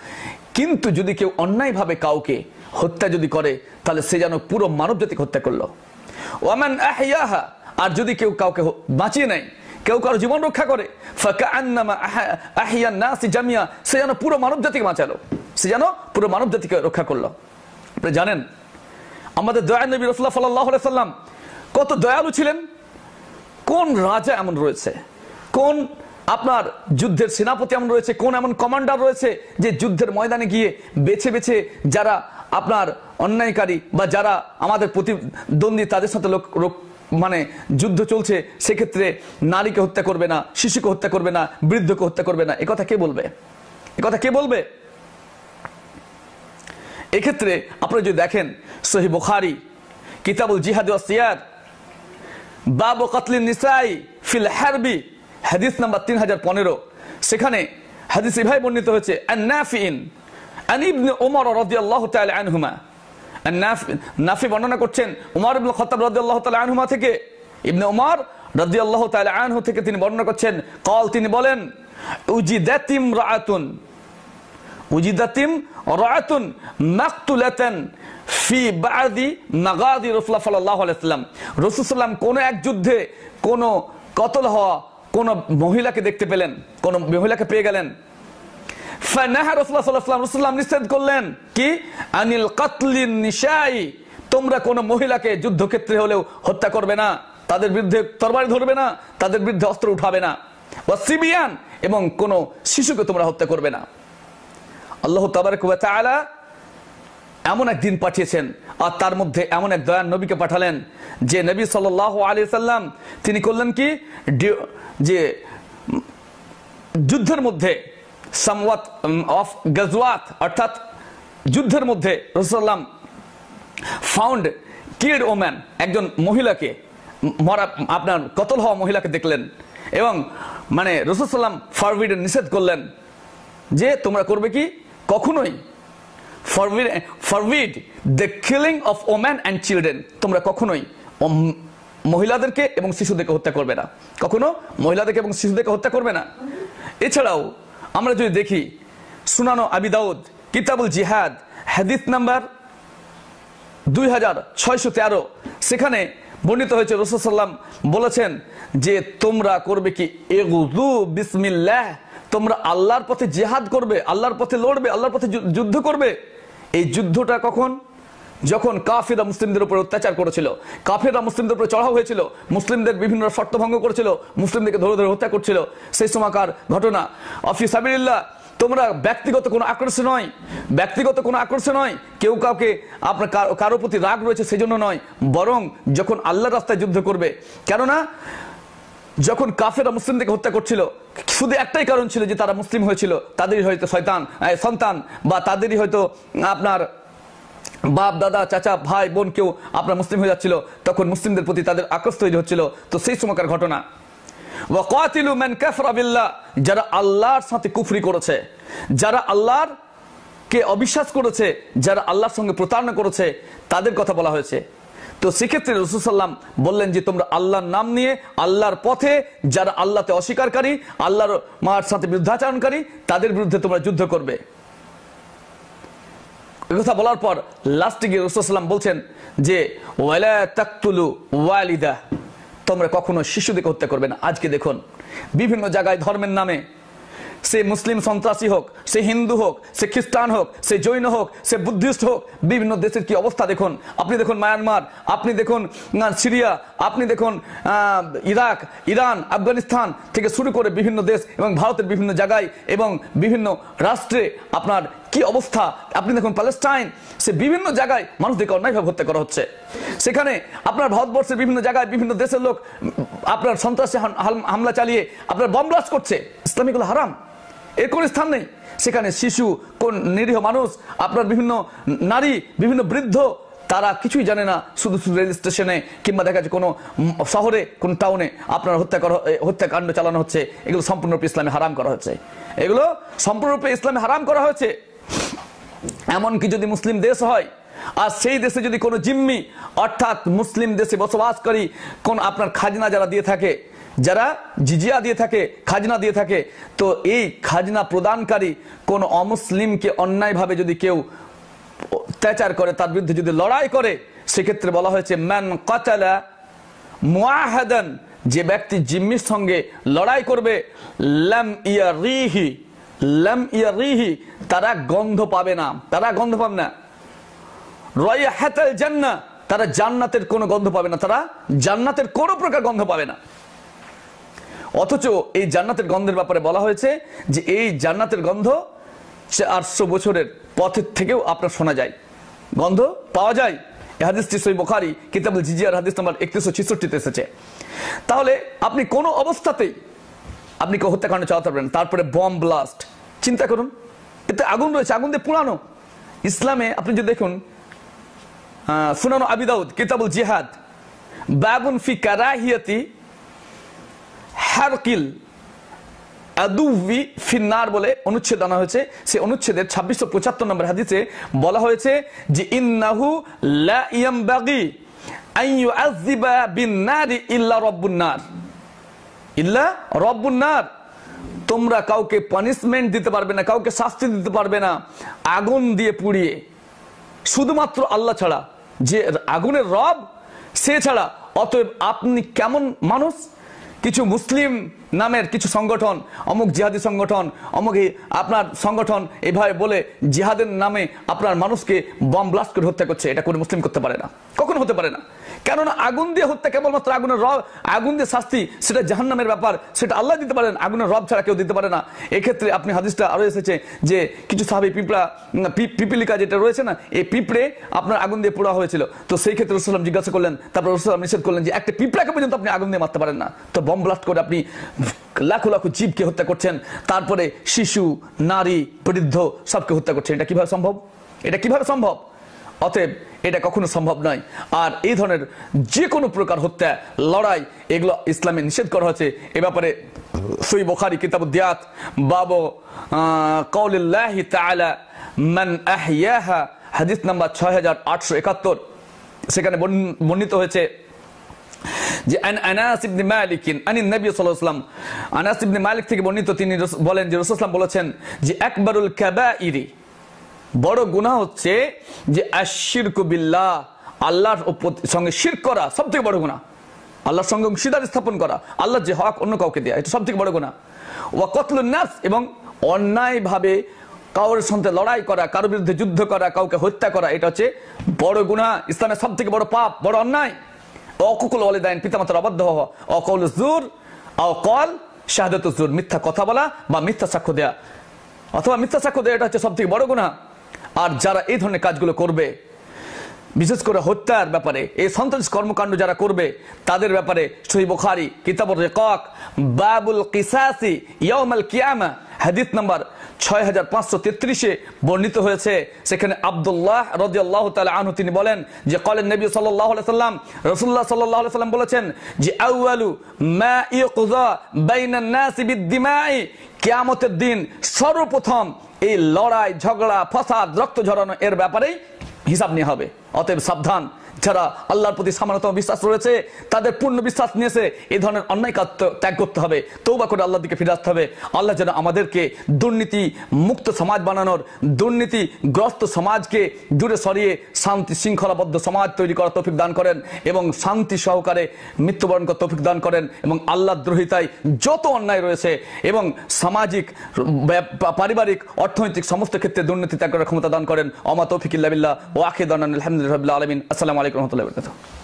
কিন্তু যদি কেউ অন্যায়ভাবে কাউকে হত্যা যদি করে, তাহলে সে যেন পুরো মানব জাতিকে হত্যা করলো। ওয়ামান আহইয়াহা, আর যদি কেউ কাউকে বাঁচিয়ে নেয়, কেউ কারো জীবন রক্ষা করে, ফাকান্নামা আহিয়ান নাসি জামিয়া, সে যেন পুরো মানব জাতিকে বাঁচালো, সে যেন পুরো মানব জাতিকে রক্ষা করলো। আপনি জানেন আমাদের দয়াল নবী রাসূলুল্লাহ সাল্লাল্লাহু আলাইহি সাল্লাম কত দয়ালু ছিলেন। কোন রাজা এমন রয়েছে, কোন আপনার যুদ্ধের সেনাপতি এমন রয়েছে, কোন এমন কমান্ডার রয়েছে যে যুদ্ধের ময়দানে গিয়ে বেছে বেছে যারা আপনার অন্যায়কারী বা যারা আমাদের প্রতিদ্বন্দ্বী তাদের সাথে মানে যুদ্ধ চলছে, সেক্ষেত্রে নারীকে হত্যা করবে না, শিশুকে হত্যা করবে না, বৃদ্ধকে হত্যা করবে না, একথা কে বলবে? একথা কে বলবে? এক্ষেত্রে আপনারা যদি দেখেন সহিহ বুখারী কিতাবুল জিহাদ ওয়াস সিয়ার বাবু কাতলিন নিসাই ফিল হারবি হাদিস নাম্বার 3015, সেখানে হাদিস এভাবে বর্ণিত হয়েছে, আন নাফিইন আন ইবনে উমর রাদিয়াল্লাহু তাআলা আনহুমা, নাফি বর্ণনা করছেন উমর ইবনে খাত্তাব রাদিয়াল্লাহু তাআলা আনহুমা থেকে, ইবনে উমর রাদিয়াল্লাহু তাআলা আনহু থেকে তিনি বর্ণনা করছেন, قال, তিনি বলেন, উজিদাতিম রাআতুন মাকতুলাতান ফি বাদি মাগাদি রাসূলুল্লাহ সাল্লাল্লাহু আলাইহি ওয়াসাল্লাম, রাসূল সাল্লাম কোন এক যুদ্ধে কোন কতল হওয়া কোন মহিলাকে দেখতে পেলেন, কোন মহিলাকে পেয়ে গেলেন। ফানাহা রাসূলুল্লাহ সাল্লাল্লাহু আলাইহি ওয়াসাল্লাম নিষেধ করলেন কি, আনিল কাতলিন নিসাই, তোমরা কোন মহিলাকে যুদ্ধক্ষেত্রে হলেও হত্যা করবে না, তাদের বিরুদ্ধে তরবারি ধরবে না, তাদের বিরুদ্ধে অস্ত্র উঠাবে না, ওয়াসিবিয়ান, এবং কোন শিশুকে তোমরা হত্যা করবে না। আল্লাহ তাবারক ওয়া তাআলা এমন এক দিন পাঠিয়েছেন, আর তার মধ্যে এমন এক দয়ার নবীকে পাঠালেন যে নবী সাল্লাল্লাহু আলাইহি সাল্লাম তিনি করলেন কি, যে যুদ্ধের মধ্যে সামওয়াত অফ গাজওয়াত, অর্থাৎ যুদ্ধের মধ্যে রাসূলুল্লাহ ফাউন্ড কিড ওম্যান, একজন মহিলাকে মরা আপনার কতল হওয়া মহিলাকে দেখলেন, এবং মানে রাসূল সাল্লাল্লাহু আলাইহি ওয়াসাল্লাম ফরবিডেন, নিষেধ করলেন যে তোমরা করবে কি, কখনোই forbid the killing of woman and children, তোমরা কখনোই মহিলাদেরকে এবং শিশুদেরকে হত্যা করবে না, কখনো মহিলাদেরকে এবং শিশুদেরকে হত্যা করবে না। এছাড়াও আমরা যদি দেখি সুনানো আবি দাউদ কিতাবুল জিহাদ হাদিস নাম্বার 2613, সেখানে বর্ণিত হয়েছে রাসূল সাল্লাল্লাহু আলাইহি ওয়াসাল্লাম বলেছেন যে তোমরা করবে কি, ইগযু বিসমিল্লাহ, তোমরা আল্লাহর পথে জিহাদ করবে, আল্লাহর পথে লড়বে, আল্লাহর পথে যুদ্ধ করবে। এই যুদ্ধটা কখন? যখন কাফিররা মুসলিমদের উপর অত্যাচার করেছিল, কাফিররা মুসলিমদের উপর চড়াও হয়েছিল, মুসলিমদের বিভিন্ন শর্ত ভঙ্গ করেছিল, মুসলিমদেরকে ধরে ধরে হত্যা করছিল, সেই সময়কার ঘটনা। ফি সাবিলিল্লাহ, তোমরা ব্যক্তিগত কোনো আকর্ষণ নয়, ব্যক্তিগত কোনো আকর্ষণ নয়, কেউ কাউকে আপনার কারো প্রতি রাগ রয়েছে সেজন্য নয়, বরং যখন আল্লাহর রাস্তায় যুদ্ধ করবে। কেননা যখন কাফেররা মুসলিমদেরকে হত্যা করছিল, শুধু একটাই কারণ ছিল যে তারা মুসলিম হয়েছিল, তাদেরই হয়তো সন্তান বা তাদেরই হয়তো আপনার বাপ দাদা চাচা ভাই বোন কেউ আপনার মুসলিম হয়ে যাচ্ছিল, তখন মুসলিমদের প্রতি তাদের আক্রোশ তৈরি হচ্ছিল। তো সেই সময়কার ঘটনা। ওয়াকাতিলু মান কাফারা বিল্লাহ, যারা আল্লাহর সাথে কুফরি করেছে, যারা আল্লাহর কে অবিশ্বাস করেছে, যারা আল্লাহর সঙ্গে প্রতারণা করেছে, তাদের কথা বলা হয়েছে। তো সেক্ষেত্রে রাসূল সাল্লাল্লাহু আলাইহি ওয়াসাল্লাম বললেন যে তোমরা আল্লাহর নাম নিয়ে আল্লাহর পথে যারা আল্লাহতে অস্বীকারী, আল্লাহর মার সাথে বিরুদ্ধাচরণকারী, তাদের বিরুদ্ধে তোমরা যুদ্ধ করবে। কথা বলার পর লাস্টে গিয়ে রাসূল সাল্লাল্লাহু আলাইহি ওয়াসাল্লাম বলছেন যে ওয়ালা তাকতুলু ওয়ালিদা, তোমরা কখনো শিশুদেরকে হত্যা করবে না। আজকে দেখুন বিভিন্ন জায়গায় ধর্মের নামে, সে মুসলিম সন্ত্রাসী হোক, সে হিন্দু হোক, সে খ্রিস্টান হোক, সে জৈন হোক, সে বুদ্ধিস্ট হোক, বিভিন্ন দেশের কি অবস্থা দেখুন। আপনি দেখুন মায়ানমার, আপনি দেখুন সিরিয়া, আপনি দেখুন ইরাক, ইরান, আফগানিস্তান থেকে শুরু করে বিভিন্ন দেশ এবং ভারতের বিভিন্ন জায়গায় এবং বিভিন্ন রাষ্ট্রে আপনার কি অবস্থা। আপনি দেখুন প্যালেস্টাইন, সে বিভিন্ন জায়গায় মানুষদেরকে অন্যায়ভাবে হত্যা করা হচ্ছে। সেখানে আপনার ভারতবর্ষের বিভিন্ন জায়গায় বিভিন্ন দেশের লোক আপনার সন্ত্রাসী হামলা চালিয়ে আপনার বম ব্লাস্ট করছে। ইসলামিকগুলো হারাম, এর কোন স্থান নেই। সেখানে শিশু, কোন নিরীহ মানুষ, আপনার বিভিন্ন নারী, বিভিন্ন বৃদ্ধ, তারা কিছুই জানে না, শুধু শুধু রেল স্টেশনে কিংবা দেখা যাচ্ছে কোনো শহরে কোন টাউনে আপনার হত্যাকাণ্ড চালানো হচ্ছে। এগুলো সম্পূর্ণরূপে ইসলামে হারাম করা হচ্ছে, এগুলো সম্পূর্ণরূপে ইসলামে হারাম করা হয়েছে। এমনকি যদি মুসলিম দেশ হয় আর সেই দেশে যদি কোনো জিম্মি অর্থাৎ মুসলিম দেশে বসবাসকারী কোন আপনার খাজনা যারা দিয়ে থাকে, যারা জিজিয়া দিয়ে থাকে, খাজনা দিয়ে থাকে, তো এই খাজনা প্রদানকারী কোন অমুসলিমকে অন্যায়ভাবে যদি কেউ অত্যাচার করে, তার বিরুদ্ধে যদি লড়াই করে, সেক্ষেত্রে বলা হয়েছে মান কাতালা মুআহাদান, যে ব্যক্তি জিম্মির সঙ্গে লড়াই করবে, লাম ইয়ারিহি, তারা গন্ধ পাবে না, তারা গন্ধ পাবে না। রাইহাতাল জান্নাহ, তারা জান্নাতের কোনো গন্ধ পাবে না, তারা জান্নাতের কোনো প্রকার গন্ধ পাবে না। অথচ এই জান্নাতের গন্ধের ব্যাপারে বলা হয়েছে যে এই জান্নাতের গন্ধ 800 বছরের পথের থেকেও আপনার শোনা যায়, গন্ধ পাওয়া যায়। এই হাদিসটি সহিহ বুখারী কিতাবুল জিজিয়ার হাদিস নাম্বার 3166 এসেছে। তাহলে আপনি কোনো অবস্থাতেই আপনি হত্যাকাণ্ড চালাতে পারবেন। তারপরে বম ব্লাস্ট, চিন্তা করুন, এতে আগুন রয়েছে, আগুন দিয়ে পুরানো। ইসলামে আপনি যদি দেখুন সুনান আবি দাউদ কিতাবুল জিহাদ বাবুন ফি কারাহিয়াতি হারকিল আদুবি ফিন্নার বলে অনুচ্ছেদ আনা হয়েছে। সেই অনুচ্ছেদের 2675 নম্বর হাদিসে বলা হয়েছে যে ইন্নাহু লা ইয়ামবাগি আন ইউআযযিবা বিন-নারি ইল্লা রাব্বুন নার, ইল্লা রাব্বুন নার, তোমরা কাউকে পানিশমেন্ট দিতে পারবে না, কাউকে শাস্তি দিতে পারবে না আগুন দিয়ে পুড়িয়ে, শুধুমাত্র আল্লাহ ছাড়া, যে আগুনের রব সে ছাড়া। অতএব আপনি কেমন মানুষ? কিছু মুসলিম নামের কিছু সংগঠন, অমুক জিহাদি সংগঠন, অমুক আপনার সংগঠন এইভাবে বলে জিহাদের নামে আপনার মানুষকে বম ব্লাস্ট করে হত্যা করছে, এটা কোনো মুসলিম করতে পারে না, কখনো হতে পারে না। কেননা আগুন দিয়ে হত্যা কেবলমাত্র আগুনের রব, আগুন দিয়ে শাস্তি সেটা জাহান্নামের ব্যাপার, সেটা আল্লাহ দিতে পারেন, আগুনের রব ছাড়া কেউ দিতে পারে না। এক্ষেত্রে আপনি হাদিসটা আরো এসেছে যে কিছু সাহাবী পিপিলিকা যেটা রয়েছে না, এই পিঁপড়ে আপনার আগুন দিয়ে পোড়া হয়েছিল। তো সেই ক্ষেত্রে রাসূলুল্লাহ সাল্লাল্লাহু আলাইহি ওয়াসাল্লাম জিজ্ঞাসা করলেন, তারপর রাসূলুল্লাহ সাল্লাল্লাহু আলাইহি ওয়াসাল্লাম নিষেধ করলেন যে একটা পিঁপড়াকে পর্যন্ত আপনি আগুন দিয়ে মারতে পারেন না, তো বম ব্লাস্ট করে আপনি লাখো লাখো জীবকে হত্যা করছেন, তারপরে শিশু, নারী, বৃদ্ধ সবকে হত্যা করছেন। এটা কিভাবে সম্ভব? এটা কিভাবে সম্ভব? অতএব এটা কখনো সম্ভব নয়। আর এই ধরনের যে কোনো প্রকার হত্যা, লড়াই, এগুলো ইসলামে নিষেধ করা হয়েছে। এ ব্যাপারে সহিহ বুখারী কিতাবুদ দিয়াত বাবু কাউলিল্লাহি তাআলা মান আহইয়াহা হাদিস নাম্বার 6871, সেখানে বর্ণিত হয়েছে যে আনাস ইবনে মালিক আন নবী সাল্লাল্লাহু আলাইহি ওয়াসাল্লাম, আনাস ইবনে মালিক থেকে বর্ণিত, তিনি বলেন যে রাসূলুল্লাহ সাল্লাল্লাহু আলাইহি ওয়াসাল্লাম বলেছেন যে আকবারুল কাবাইরি, বড় গুনাহ হচ্ছে যে আশিরকু বিল্লাহ, আল্লাহর সঙ্গে শিরক করা সবথেকে বড় গুনাহ। আল্লাহর সঙ্গে অংশীদার স্থাপন করা, আল্লাহর যে হক অন্য কাউকে দেয়া, এটা সবথেকে বড় গুনাহ। ওয়া কতলুন নাফস, এবং অন্যায়ভাবে কারোর সঙ্গে লড়াই করা, কারোর বিরুদ্ধে যুদ্ধ করা, কাউকে হত্যা করা, এটা হচ্ছে বড় গুনাহ, ইসলামের সবথেকে বড় পাপ, বড় অন্যায়। অকুকুল ওয়ালিদাইন, পিতামাতার অবাধ্য হওয়া, অকৌল জুর অকল শাহাদাতু জুর, মিথ্যা কথা বলা বা মিথ্যা সাক্ষ্য দেয়া অথবা মিথ্যা সাক্ষ্য দেয়া, এটা হচ্ছে সবথেকে বড় গুনাহ। আর যারা এই ধরনের কাজগুলো করবে, বিশেষ করে হত্যার ব্যাপারে, এই সন্ত্রাস কর্মকাণ্ড যারা করবে, তাদের ব্যাপারে সহিহ বুখারী কিতাবুর রিকাক বাবুল কিসাসি ইয়াউমাল কিয়ামা হাদিস নাম্বার 6533 বর্ণিত হয়েছে। সেখানে আব্দুল্লাহ রাদিয়াল্লাহু তাআলা আনহু তিনি বলেন যে ক্বালেন নবী সাল্লাল্লাহু আলাইহি সাল্লাম, রাসূলুল্লাহ সাল্লাল্লাহু আলাইহি সাল্লাম বলেছেন যে আউয়ালু মা ইয়ুকযা বাইনান নাসি বিদ-দিমা'i, কিয়ামতের দিন সর্বপ্রথম এই লড়াই, ঝগড়া, ফাসাদ, রক্ত ঝরানো এর ব্যাপারেই হিসাব নেওয়া হবে। অতএব সাবধান, যারা আল্লাহর প্রতি সামান্যতম বিশ্বাস রয়েছে, তাদের পূর্ণ বিশ্বাস নিয়েছে, এই ধরনের অন্যায় কাজ ত্যাগ করতে হবে, তওবা করে আল্লাহর দিকে ফিরে আসতে হবে। আল্লাহ যেন আমাদেরকে দুর্নীতি মুক্ত সমাজ বানানোর, দুর্নীতিগ্রস্ত সমাজকে দূরে সরিয়ে শান্তি শৃঙ্খলাবদ্ধ সমাজ তৈরি করার তৌফিক দান করেন এবং শান্তি সহকারে মৃত্যুবরণ করার তৌফিক দান করেন, এবং আল্লাহর দ্রোহিতায় যত অন্যায় রয়েছে এবং সামাজিক, পারিবারিক, অর্থনৈতিক সমস্ত ক্ষেত্রে দুর্নীতি ত্যাগ করার ক্ষমতা দান করেন। ওমা তৌফিক ইল্লা বিল্লাহ ওয়া আখিরু দাওয়ানা আলহামদুলিল্লাহি রাব্বিল আলামিন। আসসালামু আলাইকুম ওয়া রাহমাতুল্লাহি ওয়া বারাকাতুহু।